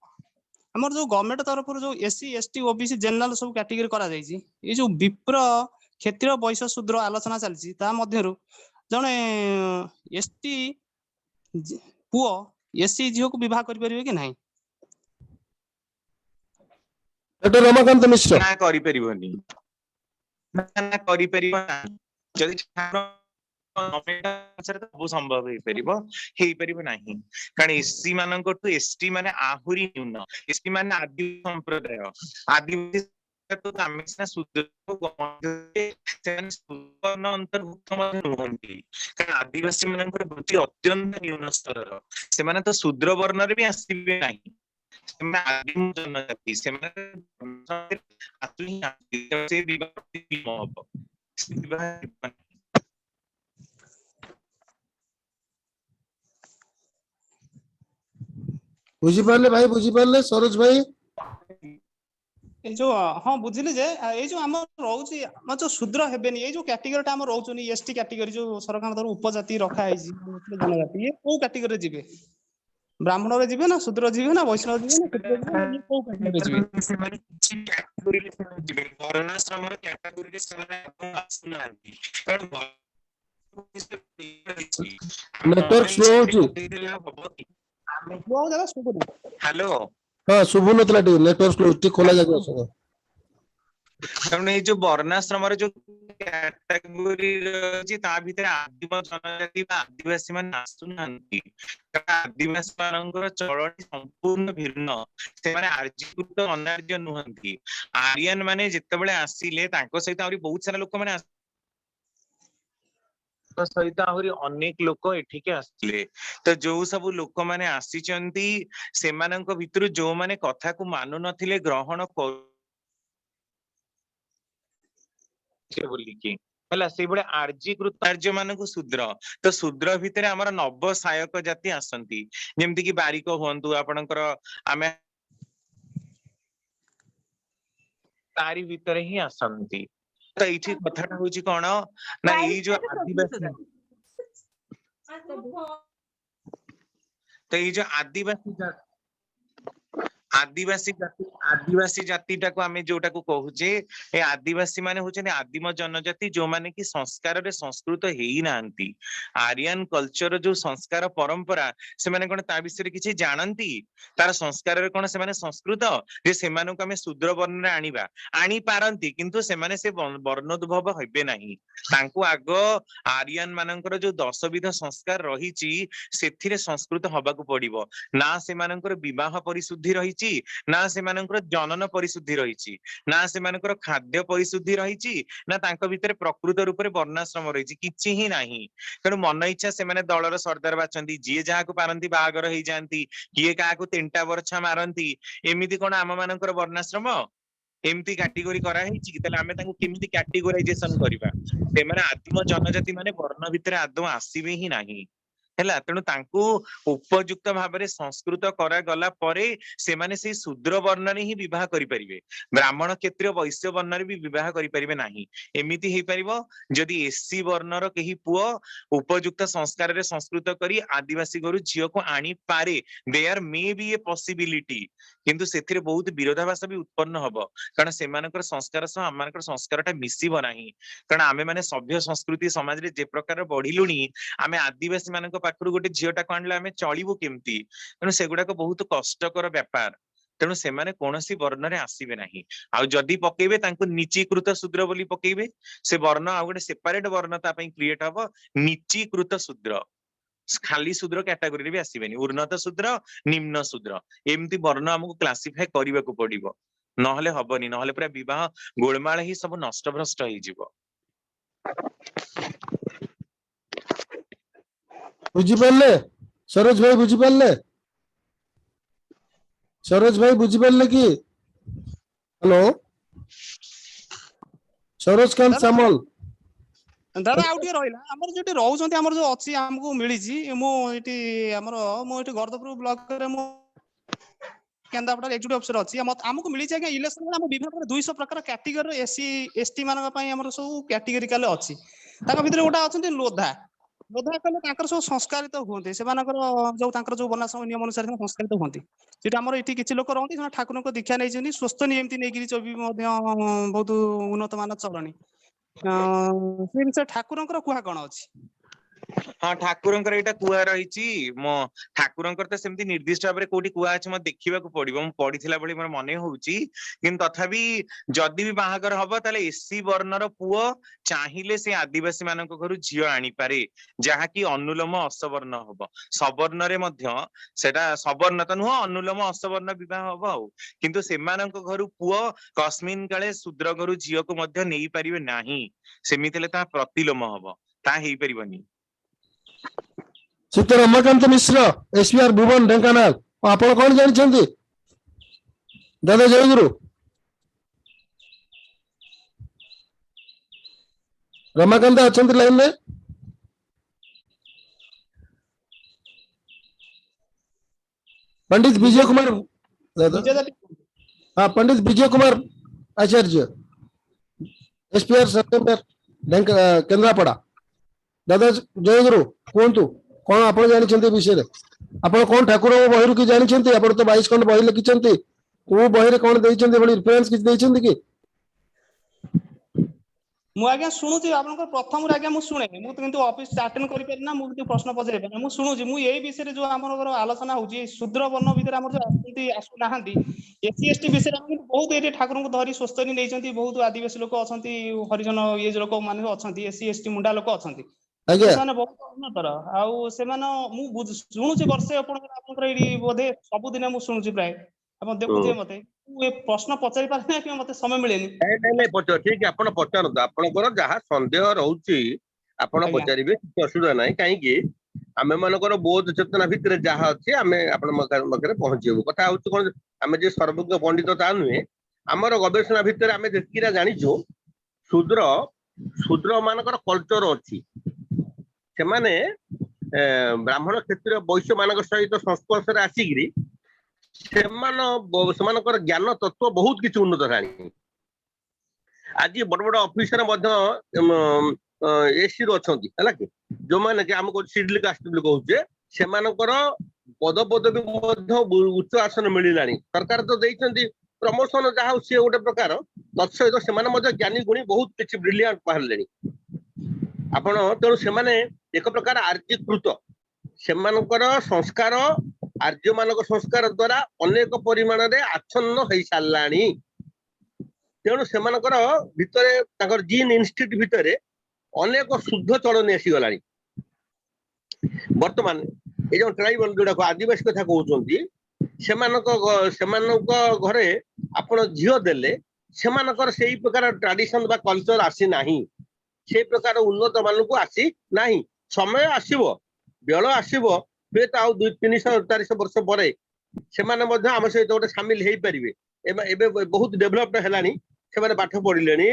हमर जो गवर्नमेंट तरफ जो एससी एसटी ओबीसी जनरल सब कैटेगरी करा जायछि ये जो विप्र क्षेत्रीय वैश्य शूद्र आलोचना चलछि ता मध्यरु जने एसटी पुओ एससी झियो को विवाह करि परिबे कि नाही डॉक्टर रमाकांत मिश्र ना करि परिबोनी ना करि परिबो जदि सब संभव हो पारिबो नाही कारण एससी मानक टू एसटी माने आहुरी न्यून एसटी माने आदि संप्रदाय आदिवासी तो आमे सिना शूद्र अंतर्भुक्त नुहंती कारण आदिवासी मानकर वृत्ति अत्यंत न्यून स्तर से माने तो शूद्र वर्ण रे भी आसीबे नाही से आदिम जनजाति से माने आतुही से विवाह बुझी पारले भाई बुझी पारले सरोज भाई ए जो हां बुझिले जे ए जो हम रहउची हम जो शूद्र हेबेनी ए जो कैटेगरी हम रहउचनी एसटी कैटेगरी जो सरकार द्वारा उपजाति रखा हैजी जनजाति ये को कैटेगरी रे जिवे ब्राह्मण रे जिवे ना शूद्र जिवे ना वैष्णव जिवे ना क्षत्रिय जिवे ना ये को कैटेगरी रे जिवे से माने किछि कैटेगरी रे जिवे वर्णाश्रम रे कैटेगरी रे से आसुनांती कारण नेटवर्क स्लो होची बहुत ज्यादा सुबह हेलो हां शुभ नतला टी नेटवर्क स्लो टी खोला जागे असो कारण ये जो वर्णाश्रम रे जो कैटेगरी रही ता भीतर आदिम जनजाति बा आदिवासी मान आसुनांती आदिवासी मानकर चलनी संपूर्ण भिन्न से माने आर्यकृत अनार्य नुहंती आर्यन माने जेतेबेले आसीले तांको सहित आउरी बहुत सारा लोक माने सहित आहुरी अनेक लोक एठिके आसले तो जो सब लोक माने आसीचंती सेमानक भितरु जो माने कथा को मानु नथिले ग्रहण बोली कि हला से बडे आर्यकृत आर्य मानक शूद्र तो शूद्र भितरे हमर नव सहायक जाति आसंती जेमति कि बारिक होंतु आपनकर आमे तारी भितरे ही आसंती तो इठी कथाटा होची कोन ना ई जो आदिवासी तो ई जो आदिवासी जातिटाକୁ ଆମେ ଯୋଉଟାକୁ କହୁଛେ ଏ ଆଦିବାସୀ ମାନେ ହଉଛନ୍ତି ଆଦିମ ଜନଜାତି ଯୋଉମାନେ କି ସଂସ୍କାରରେ ସଂସ୍କୃତ ହେଇନାହାନ୍ତି। ଆରିଆନ କଲଚର ଯୋଉ ସଂସ୍କାର ପରମ୍ପରା ସେମାନେ କଣ ତା ବିଷୟରେ କିଛି ଜାଣନ୍ତି? ତାର ସଂସ୍କାରରେ କଣ ସେମାନେ ସଂସ୍କୃତ ଯେ ସେମାନଙ୍କୁ ଆମେ ଶୂଦ୍ର ବର୍ଣ୍ଣରେ ଆଣିବା? ଆଣିପାରନ୍ତି କିନ୍ତୁ ସେମାନେ ସେ ବର୍ଣ୍ଣୋଦ୍ଭବ ହେବେ ନାହିଁ। ତାଙ୍କୁ ଆଗ ଆରିଆନ ମାନଙ୍କର ଯୋଉ 10 ବିଧ ସଂସ୍କାର ରହିଛି ସେଥିରେ ସଂସ୍କୃତ ହବାକୁ ପଡିବ। ନା ସେମାନଙ୍କର ବିବାହ ପରିଶୁଦ୍ଧି ରହିଛି, ନା ସେମାନଙ୍କର ଜନନ ପରିଶୁଦ୍ଧି ରହିଛି, ନା ସେମାନଙ୍କର ଖାଦ୍ୟ ପରିଶୁଦ୍ଧି ରହିଛି, ନା ତାଙ୍କ ଭିତରେ ପ୍ରକୃତ ରୂପରେ ବର୍ଣ୍ଣାଶ୍ରମ ରହିଛି, କିଛି ହିଁ ନାହିଁ। ତେଣୁ ମନ ଇଚ୍ଛା ସେମାନେ ଦଳର ସର୍ଦ୍ଦାର ବାଛନ୍ତି, ଯିଏ ଯାହାକୁ ପାରନ୍ତି ବାହାଘର ହେଇଯାଆନ୍ତି, କିଏ କାହାକୁ 3ଟା ବର୍ଛା ମାରନ୍ତି। ଏମିତି କଣ ଆମ ମାନଙ୍କର ବର୍ଣ୍ଣାଶ୍ରମ ଏମିତି କାଟେଗୋରୀ କରାହେଇଛି କି? ତାହେଲେ ଆମେ ତାଙ୍କୁ କେମିତି କ୍ୟାଟେଗୋରାଇଜେସନ କରିବା? ସେମାନେ ଆଦିମ ଜନଜାତି ମାନେ ବର୍ଣ୍ଣ ଭିତରେ ଆଦୌ ଆସିବେ ହିଁ ନାହିଁ ହେଲା। ତେଣୁ ତାଙ୍କୁ ଉପଯୁକ୍ତ ଭାବରେ ସଂସ୍କୃତ କରାଗଲା ପରେ ସେମାନେ ସେଇ ଶୂଦ୍ର ବର୍ଣ୍ଣରେ ହିଁ ବିବାହ କରିପାରିବେ। ବ୍ରାହ୍ମଣ କ୍ଷତ୍ରିୟ ବୈଶ୍ୟ ବର୍ଣ୍ଣରେ ବି ବିବାହ କରିପାରିବେ ନାହିଁ। ଏମିତି ହେଇପାରିବ ଯଦି ଏସସି ବର୍ଣ୍ଣର କେହି ପୁଅ ଉପଯୁକ୍ତ ସଂସ୍କାରରେ ସଂସ୍କୃତ କରି ଆଦିବାସୀ ଘରୁ ଝିଅକୁ ଆଣିପାରେ, there may be a possibility. କିନ୍ତୁ ସେଥିରେ ବହୁତ ବିରୋଧାଭାସ ବି ଉତ୍ପନ୍ନ ହବ, କାରଣ ସେମାନଙ୍କର ସଂସ୍କାର ସହ ଆମମାନଙ୍କର ସଂସ୍କାରଟା ମିଶିବ ନାହିଁ। କାରଣ ଆମେ ମାନେ ସଭ୍ୟ ସଂସ୍କୃତି ସମାଜରେ ଯେ ପ୍ରକାର ବଢିଲୁଣି, ଆମେ ଆଦିବାସୀ ମାନଙ୍କ ପାଖରୁ ଗୋଟେ ଝିଅଟାକୁ ଆଣିଲେ ଆମେ ଚଳିବୁ କେମିତି? ତେଣୁ ସେଗୁଡାକ ବହୁତ କଷ୍ଟକର ବ୍ୟାପାର। ତେଣୁ ସେମାନେ କୌଣସି ବର୍ଣ୍ଣରେ ଆସିବେ ନାହିଁ। ଆଉ ଯଦି ପକେଇବେ ତାଙ୍କୁ ନିଚୀକୃତ ଶୂଦ୍ର ବୋଲି ପକେଇବେ। ସେ ବର୍ଣ୍ଣ ଆଉ ଗୋଟେ ସେପାରେଟ ବର୍ଣ୍ଣ ତା ପାଇଁ କ୍ରିଏଟ ହବ, ନିଚୀକୃତ ଶୂଦ୍ର। ଖାଲି ଶୂଦ୍ର କ୍ୟାଟାଗୋରୀରେ ବି ଆସିବେନି, ଉନ୍ନତ ଶୂଦ୍ର, ନିମ୍ନ ଶୂଦ୍ର, ଏମିତି ବର୍ଣ୍ଣ ଆମକୁ କ୍ଲାସିଫାଏ କରିବାକୁ ପଡିବ। ନହେଲେ ହବନି, ନହେଲେ ପୁରା ବିବାହ ଗୋଳମାଳ ହିଁ ସବୁ ନଷ୍ଟଭ୍ରଷ୍ଟ ହେଇଯିବ। ବୁଝିପାରିଲେ ସରୋଜ ଭାଇ? ବୁଝିପାରିଲେ ସରୋଜ ଭାଇ? ବୁଝିପାରିଲେ କି? ହ୍ୟାଲୋ ସରୋଜ କାନ୍ତ ସାମଲ। ଦାଦା ଆଉ ଟିକେ ରହିଲା, ଆମର ଯୋଉଠି ରହୁଛନ୍ତି, ଆମର ଯୋଉ ଅଛି ଆମକୁ ମିଳିଛି, ମୁଁ ଏଠି ଗର୍ଦ୍ଦପୁର ବ୍ଲକରେ ମୁଁ କେନ୍ଦ୍ରାପଡ଼ା ଏକ୍ଜିକ୍ୟୁଟିଭ ଅଫିସର ଅଛି। ଆମକୁ ମିଳିଛି ଆଜ୍ଞା ଇଲେକ୍ସନ ଆମ ବିଭିନ୍ନ 200 ପ୍ରକାର କ୍ୟାଟେଗୋରୀର ଏସସି ଏସଟି ମାନଙ୍କ ପାଇଁ ଆମର ସବୁ କ୍ୟାଟେଗୋରିକାଲ ଅଛି। ତାଙ୍କ ଭିତରେ ଗୋଟେ ଅଛନ୍ତି ଲୋଧା। ଲୋଧା କଲେ ତାଙ୍କର ସବୁ ସଂସ୍କାରିତ ହୁଅନ୍ତି, ସେମାନଙ୍କର ଯୋଉ ତାଙ୍କର ଯୋଉ ବର୍ଣ୍ଣାଶ୍ରମ ନିୟମ ଅନୁସାରେ ସଂସ୍କାରିତ ହୁଅନ୍ତି। ସେଟା ଆମର ଏଠି କିଛି ଲୋକ ରହନ୍ତି, ସେମାନେ ଠାକୁରଙ୍କ ଦୀକ୍ଷା ନେଇଛନ୍ତି, ସ୍ୱସ୍ତନୀ ଏମିତି ନେଇକିରି ମଧ୍ୟ ବହୁତ ଉନ୍ନତ ମାନର ଚଳଣି। ସେ ବିଷୟରେ ଠାକୁରଙ୍କର କୁହା କଣ ଅଛି? ହଁ, ଠାକୁରଙ୍କର ଏଇଟା କୁହା ରହିଛି। ମୋ ଠାକୁରଙ୍କର ତ ସେମିତି ନିର୍ଦ୍ଦିଷ୍ଟ ଭାବରେ କୋଉଠି କୁହା ଅଛି ମତେ ଦେଖିବାକୁ ପଡିବ, ମୁଁ ପଢିଥିଲା ଭଳି ମୋର ମନେ ହଉଛି। କିନ୍ତୁ ତଥାପି ଯଦି ବି ବାହାଘର ହବ ତାହେଲେ ଏସସି ବର୍ଣ୍ଣର ପୁଅ ଚାହିଁଲେ ସେ ଆଦିବାସୀ ମାନଙ୍କ ଘରୁ ଝିଅ ଆଣିପାରେ, ଯାହାକି ଅନୁଲୋମ ଅସବର୍ଣ୍ଣ ହବ। ସବର୍ଣ୍ଣରେ ମଧ୍ୟ ସେଟା ସବର୍ଣ୍ଣ ତ ନୁହଁ, ଅନୁଲୋମ ଅସବର୍ଣ୍ଣ ବିବାହ ହବ ଆଉ। କିନ୍ତୁ ସେମାନଙ୍କ ଘରୁ ପୁଅ କସ୍ମିନ କାଳେ ଶୂଦ୍ର ଘରୁ ଝିଅକୁ ମଧ୍ୟ ନେଇପାରିବେ ନାହିଁ। ସେମିତି ହେଲେ ତାହା ପ୍ରତିଲୋମ ହବ, ତାହା ହେଇପାରିବନି। ଶ୍ରୀ ରମାକାନ୍ତ ମିଶ୍ର, ଏସପିଆର ଭୁବନ, ଢେଙ୍କାନାଳ। ଆପଣ କଣ ଜାଣିଛନ୍ତି ଦାଦା? ଜୟଗୁରୁ। ରମାକାନ୍ତ ଅଛନ୍ତି ଲାଇନରେ? पंडित विजय कुमार दादा। हाँ, पंडित विजय कुमार आचार्य, एसपीआर सेप्टेम्बर केन्द्रापड़ा। दादा जयगुरु कहतु कौन आप जानते विषय? आप कौन ठाकुर बही कि जानते? आप तो 22 खंड बही लिखिं, को बही कौन रेफरेंस किसी कि? ମୁଁ ଆଜ୍ଞା ଶୁଣୁଛି ଆପଣଙ୍କର ପ୍ରଥମରୁ ଆଜ୍ଞା ମୁଁ ଶୁଣେ, ମୁଁ କିନ୍ତୁ ଅଫିସ ଆଟେଣ୍ଡ କରିପାରି ନା, ମୁଁ କିନ୍ତୁ ପ୍ରଶ୍ନ ପଚାରି ପାରେ, ମୁଁ ଶୁଣୁଛି। ମୁଁ ଏଇ ବିଷୟରେ ଯୋଉ ଆମର ଆଲୋଚନା ହଉଛି ଶୂଦ୍ର ବର୍ଣ୍ଣ ଭିତରେ ଆମର ଯୋଉ ଆସୁନାହାନ୍ତି ଏସସି ଏସଟି ବିଷୟରେ ଆମେ ବହୁତ ଏଠି ଠାକୁରଙ୍କୁ ଧରି ସ୍ୱସ୍ତନୀ ନେଇଛନ୍ତି। ବହୁତ ଆଦିବାସୀ ଲୋକ ଅଛନ୍ତି, ହରିଜନ ଇଏ ଲୋକ ମାନେ ଅଛନ୍ତି, ଏସସି ଏସଟି ମୁଣ୍ଡା ଲୋକ ଅଛନ୍ତି, ସେମାନେ ବହୁତ ଉନ୍ନତର। ଆଉ ସେମାନେ ମୁଁ ଶୁଣୁଛି ବର୍ଷେ ଆପଣଙ୍କର ଏଇଠି ବୋଧେ ସବୁଦିନ ମୁଁ ଶୁଣୁଛି, ପ୍ରାୟ ଆପଣ ଦେଖୁଥିବେ ମତେ। ମୁଁ ଏ ପ୍ରଶ୍ନ ପଚାରି ପାରେ ନା, କିନ୍ତୁ ମତେ ସମୟ ମିଳେନି। ନାଇଁ ପଚାର, ଠିକ ଆପଣ ପଚାରନ୍ତୁ। ଆପଣଙ୍କର ଯାହା ସନ୍ଦେହ ରହୁଛି ଆପଣ ପଚାରିବେ, କିଛି ଅସୁବିଧା ନାହିଁ। କାହିଁକି ଆମେ ମାନଙ୍କର ବୋଧ ଚେତନା ଭିତରେ ଯାହା ଅଛି ଆମେ ଆପଣଙ୍କ ପାଖରେ ପହଞ୍ଚିବୁ। କଥା ହଉଛି କଣ, ଆମେ ଯେ ସର୍ବଜ୍ଞ ପଣ୍ଡିତ ତା ନୁହେଁ। ଆମର ଗବେଷଣା ଭିତରେ ଆମେ ଯେତିକିଟା ଜାଣିଛୁ, ଶୂଦ୍ର ମାନଙ୍କର କଲଚର ଅଛି। ସେମାନେ ବ୍ରାହ୍ମଣ କ୍ଷତ୍ରିୟ ବୈଶ୍ୟ ମାନଙ୍କ ସହିତ ସଂସ୍ପର୍ଶରେ ଆସିକିରି ସେମାନଙ୍କର ଜ୍ଞାନ ତତ୍ତ୍ୱ ବହୁତ କିଛି ଉନ୍ନତ ହେଲାଣି। ଆଜି ବଡ ବଡ ଅଫିସର ମଧ୍ୟ ଏସସି ରୁ ଅଛନ୍ତି, ହେଲା କି, ଯୋଉମାନେ କି ଆମକୁ ସିଡିଲ କାଷ୍ଟ ବୋଲି କହୁଛେ, ସେମାନଙ୍କର ପଦପଦବୀ ମଧ୍ୟ ଉଚ୍ଚ ଆସନ ମିଳିଲାଣି। ସରକାର ତ ଦେଇଛନ୍ତି ପ୍ରମୋସନ, ଯାହା ହଉ ସିଏ ଗୋଟେ ପ୍ରକାର। ତତ୍ସହିତ ସେମାନେ ମଧ୍ୟ ଜ୍ଞାନୀ ଗୁଣୀ ବହୁତ କିଛି ବ୍ରିଲିଆଣ୍ଟ ବାହାରିଲେଣି। ଆପଣ ତେଣୁ ସେମାନେ ଏକ ପ୍ରକାର ଆର୍ଯ୍ୟୀକୃତ, ସେମାନଙ୍କର ସଂସ୍କାର ଆର୍ଯ୍ୟ ମାନଙ୍କ ସଂସ୍କାର ଦ୍ଵାରା ଅନେକ ପରିମାଣରେ ଆଚ୍ଛନ୍ନ ହେଇ ସାରିଲାଣି। ତେଣୁ ସେମାନଙ୍କର ଭିତରେ ତାଙ୍କର ଜିନ୍ ଇନଷ୍ଟିଟ୍ୟୁଟ ଭିତରେ ଅନେକ ଶୁଦ୍ଧ ଚଳନି ଆସିଗଲାଣି। ବର୍ତ୍ତମାନ ଏଇ ଯୋଉ ଟ୍ରାଇବାଲ ଯୋଉଟାକୁ ଆଦିବାସୀ କଥା କହୁଛନ୍ତି, ସେମାନଙ୍କ ଘରେ ଆପଣ ଝିଅ ଦେଲେ ସେମାନଙ୍କର ସେଇ ପ୍ରକାର ଟ୍ରାଡିସନ ବା କଲଚର ଆସିନାହିଁ, ସେଇ ପ୍ରକାର ଉନ୍ନତ ମାନଙ୍କୁ ଆସି ନାହିଁ। ସମୟ ଆସିବ, ବେଳ ଆସିବ, ହୁଏତ ଆଉ 200-300-400 ବର୍ଷ ପରେ ସେମାନେ ମଧ୍ୟ ଆମ ସହିତ ଗୋଟେ ସାମିଲ ହେଇପାରିବେ। ଏବେ ବହୁତ ଡେଭଲପଡ ହେଲାଣି, ସେମାନେ ପାଠ ପଢିଲେଣି,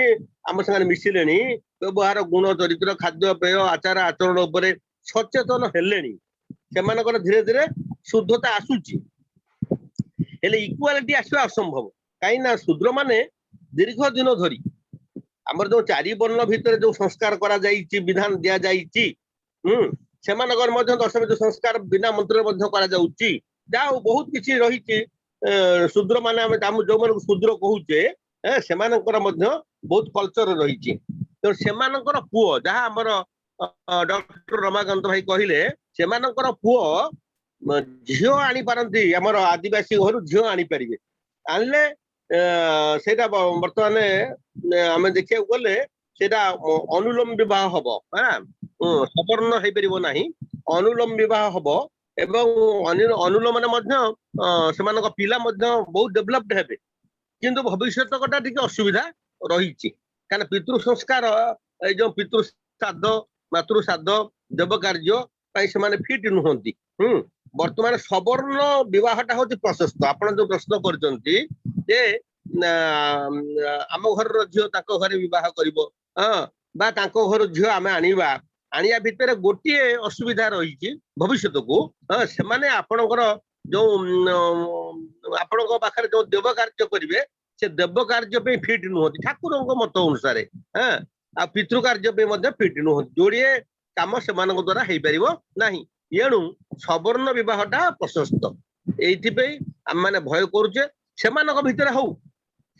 ଆମ ସାଙ୍ଗରେ ମିଶିଲେଣି, ବ୍ୟବହାର, ଗୁଣ, ଚରିତ୍ର, ଖାଦ୍ୟ ପେୟ, ଆଚାର ଆଚରଣ ଉପରେ ସଚେତନ ହେଲେଣି। ସେମାନଙ୍କର ଧୀରେ ଧୀରେ ଶୁଦ୍ଧତା ଆସୁଛି, ହେଲେ ଇକ୍ୱାଲିଟି ଆସିବା ଅସମ୍ଭବ। କାହିଁକି ନା ଶୂଦ୍ର ମାନେ ଦୀର୍ଘ ଦିନ ଧରି ଆମର ଯୋଉ 4 ବର୍ଣ୍ଣ ଭିତରେ ଯୋଉ ସଂସ୍କାର କରାଯାଇଛି, ବିଧାନ ଦିଆଯାଇଛି, ସେମାନଙ୍କର ମଧ୍ୟ 10 ବିଧ ସଂସ୍କାର ବିନା ମନ୍ତ୍ରରେ ମଧ୍ୟ କରାଯାଉଛି। ଯାହା ହଉ ବହୁତ କିଛି ରହିଛି। ଶୂଦ୍ର ମାନେ ଆମେ ଯୋଉମାନଙ୍କୁ ଶୂଦ୍ର କହୁଛେ, ସେମାନଙ୍କର ମଧ୍ୟ ବହୁତ କଲଚର ରହିଛି। ତେଣୁ ସେମାନଙ୍କର ପୁଅ, ଯାହା ଆମର ଡକ୍ଟର ରମାକାନ୍ତ ଭାଇ କହିଲେ, ସେମାନଙ୍କର ପୁଅ ଝିଅ ଆଣିପାରନ୍ତି, ଆମର ଆଦିବାସୀ ଘରୁ ଝିଅ ଆଣିପାରିବେ। ଆଣିଲେ ସେଇଟା ବର୍ତ୍ତମାନ ଆମେ ଦେଖିବାକୁ ଗଲେ ସେଇଟା ଅନୁଲୋମ ବିବାହ ହବ, ସବର୍ଣ୍ଣ ହେଇପାରିବ ନାହିଁ, ଅନୁଲୋମ ବିବାହ ହବ। ଏବଂ ଅନୁଲୋମରେ ମଧ୍ୟ ସେମାନଙ୍କ ପିଲା ମଧ୍ୟ ବହୁତ ଡେଭଲପଡ ହେବେ। କିନ୍ତୁ ଭବିଷ୍ୟତ କଥା ଟିକେ ଅସୁବିଧା ରହିଛି, କାରଣ ପିତୃ ସଂସ୍କାର, ଏଇ ଯୋଉ ପିତୃ ଶ୍ରାଦ୍ଧ, ମାତୃ ଶ୍ରାଦ୍ଧ, ଦେବ କାର୍ଯ୍ୟ ପାଇଁ ସେମାନେ ଫିଟ୍ ନୁହନ୍ତି। ବର୍ତ୍ତମାନ ସବର୍ଣ୍ଣ ବିବାହଟା ହଉଛି ପ୍ରଶସ୍ତ। ଆପଣ ଯୋଉ ପ୍ରଶ୍ନ କରିଛନ୍ତି ଯେ ଆମ ଘରର ଝିଅ ତାଙ୍କ ଘରେ ବିବାହ କରିବ, ବା ତାଙ୍କ ଘର ଝିଅ ଆମେ ଆଣିବା ଭିତରେ ଗୋଟିଏ ଅସୁବିଧା ରହିଛି ଭବିଷ୍ୟତକୁ। ସେମାନେ ଆପଣଙ୍କର ଯୋଉ ଆପଣଙ୍କ ପାଖରେ ଯୋଉ ଦେବ କାର୍ଯ୍ୟ କରିବେ, ସେ ଦେବ କାର୍ଯ୍ୟ ପାଇଁ ଫିଟ୍ ନୁହନ୍ତି ଠାକୁରଙ୍କ ମତ ଅନୁସାରେ। ଆଉ ପିତୃ କାର୍ଯ୍ୟ ପାଇଁ ମଧ୍ୟ ଫିଟ୍ ନୁହନ୍ତି। ଯୋଡ଼ିଏ କାମ ସେମାନଙ୍କ ଦ୍ଵାରା ହେଇପାରିବ ନାହିଁ। ଏଣୁ ସବର୍ଣ୍ଣ ବିବାହଟା ପ୍ରଶସ୍ତ। ଏଇଥିପାଇଁ ଆମେ ମାନେ ଭୟ କରୁଛେ ସେମାନଙ୍କ ଭିତରେ ହଉ,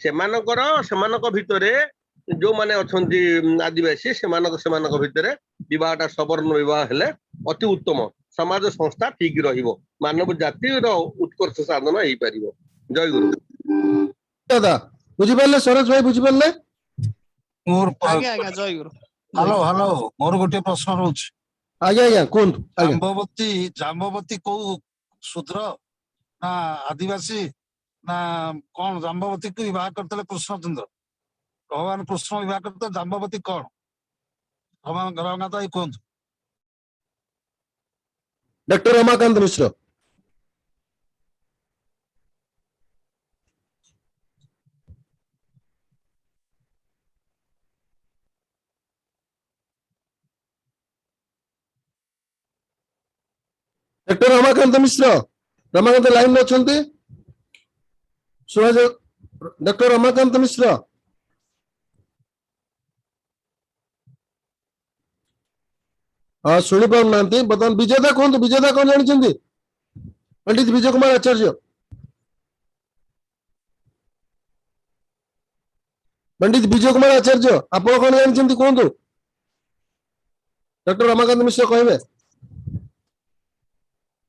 ସେମାନଙ୍କ ଭିତରେ ଯୋଉମାନେ ଅଛନ୍ତି ଆଦିବାସୀ, ସେମାନଙ୍କ ଭିତରେ ବିବାହଟା ସବର୍ଣ୍ଣ ବିବାହ ହେଲେ ଅତି ଉତ୍ତମ। ସମାଜ ସଂସ୍ଥା ଠିକ ରହିବ, ମାନବ ଜାତିର ଉତ୍କର୍ଷ ସାଧନ ହେଇପାରିବ। ଜୟ ଗୁରୁ। ଦାଦା ବୁଝିପାରିଲେ? ସରୋଜ ଭାଇ ବୁଝିପାରିଲେ? ଆଜ୍ଞା ଆଜ୍ଞା, ଜୟ ଗୁରୁ। ହ୍ୟାଲୋ, ମୋର ଗୋଟିଏ ପ୍ରଶ୍ନ ରହୁଛି। ଆଜ୍ଞା ଆଜ୍ଞା, କୁହନ୍ତୁ। ଆଜ୍ଞା, ଜାମ୍ବବତୀ କୋଉ ଶୂଦ୍ର ନା ଆଦିବାସୀ ନା କଣ? ଜାମ୍ବବତୀକୁ ବିବାହ କରିଥିଲେ କୃଷ୍ଣଚନ୍ଦ୍ର, ଭଗବାନ କୃଷ୍ଣ ବିବାହ କରିଥିଲେ। ଜାମ୍ବବତୀ କଣ? ରମାକାନ୍ତ ଭାଇ କୁହନ୍ତୁ। ଡକ୍ଟର ରମାକାନ୍ତ ମିଶ୍ର। ଡକ୍ଟର ରମାକାନ୍ତ ମିଶ୍ର, ରମାକାନ୍ତ ଲାଇନରେ ଅଛନ୍ତି? ଡକ୍ଟର ରମାକାନ୍ତ ମିଶ୍ର। ହଁ, ଶୁଣି ପାରୁନାହାନ୍ତି। ବର୍ତ୍ତମାନ ବିଜେତା କୁହନ୍ତୁ, ବିଜେତା କଣ ଜାଣିଛନ୍ତି? ପଣ୍ଡିତ ବିଜୟ କୁମାର ଆଚାର୍ଯ୍ୟ। ପଣ୍ଡିତ ବିଜୟ କୁମାର ଆଚାର୍ଯ୍ୟ, ଆପଣ କଣ ଜାଣିଛନ୍ତି କୁହନ୍ତୁ? ଡକ୍ଟର ରମାକାନ୍ତ ମିଶ୍ର କହିବେ।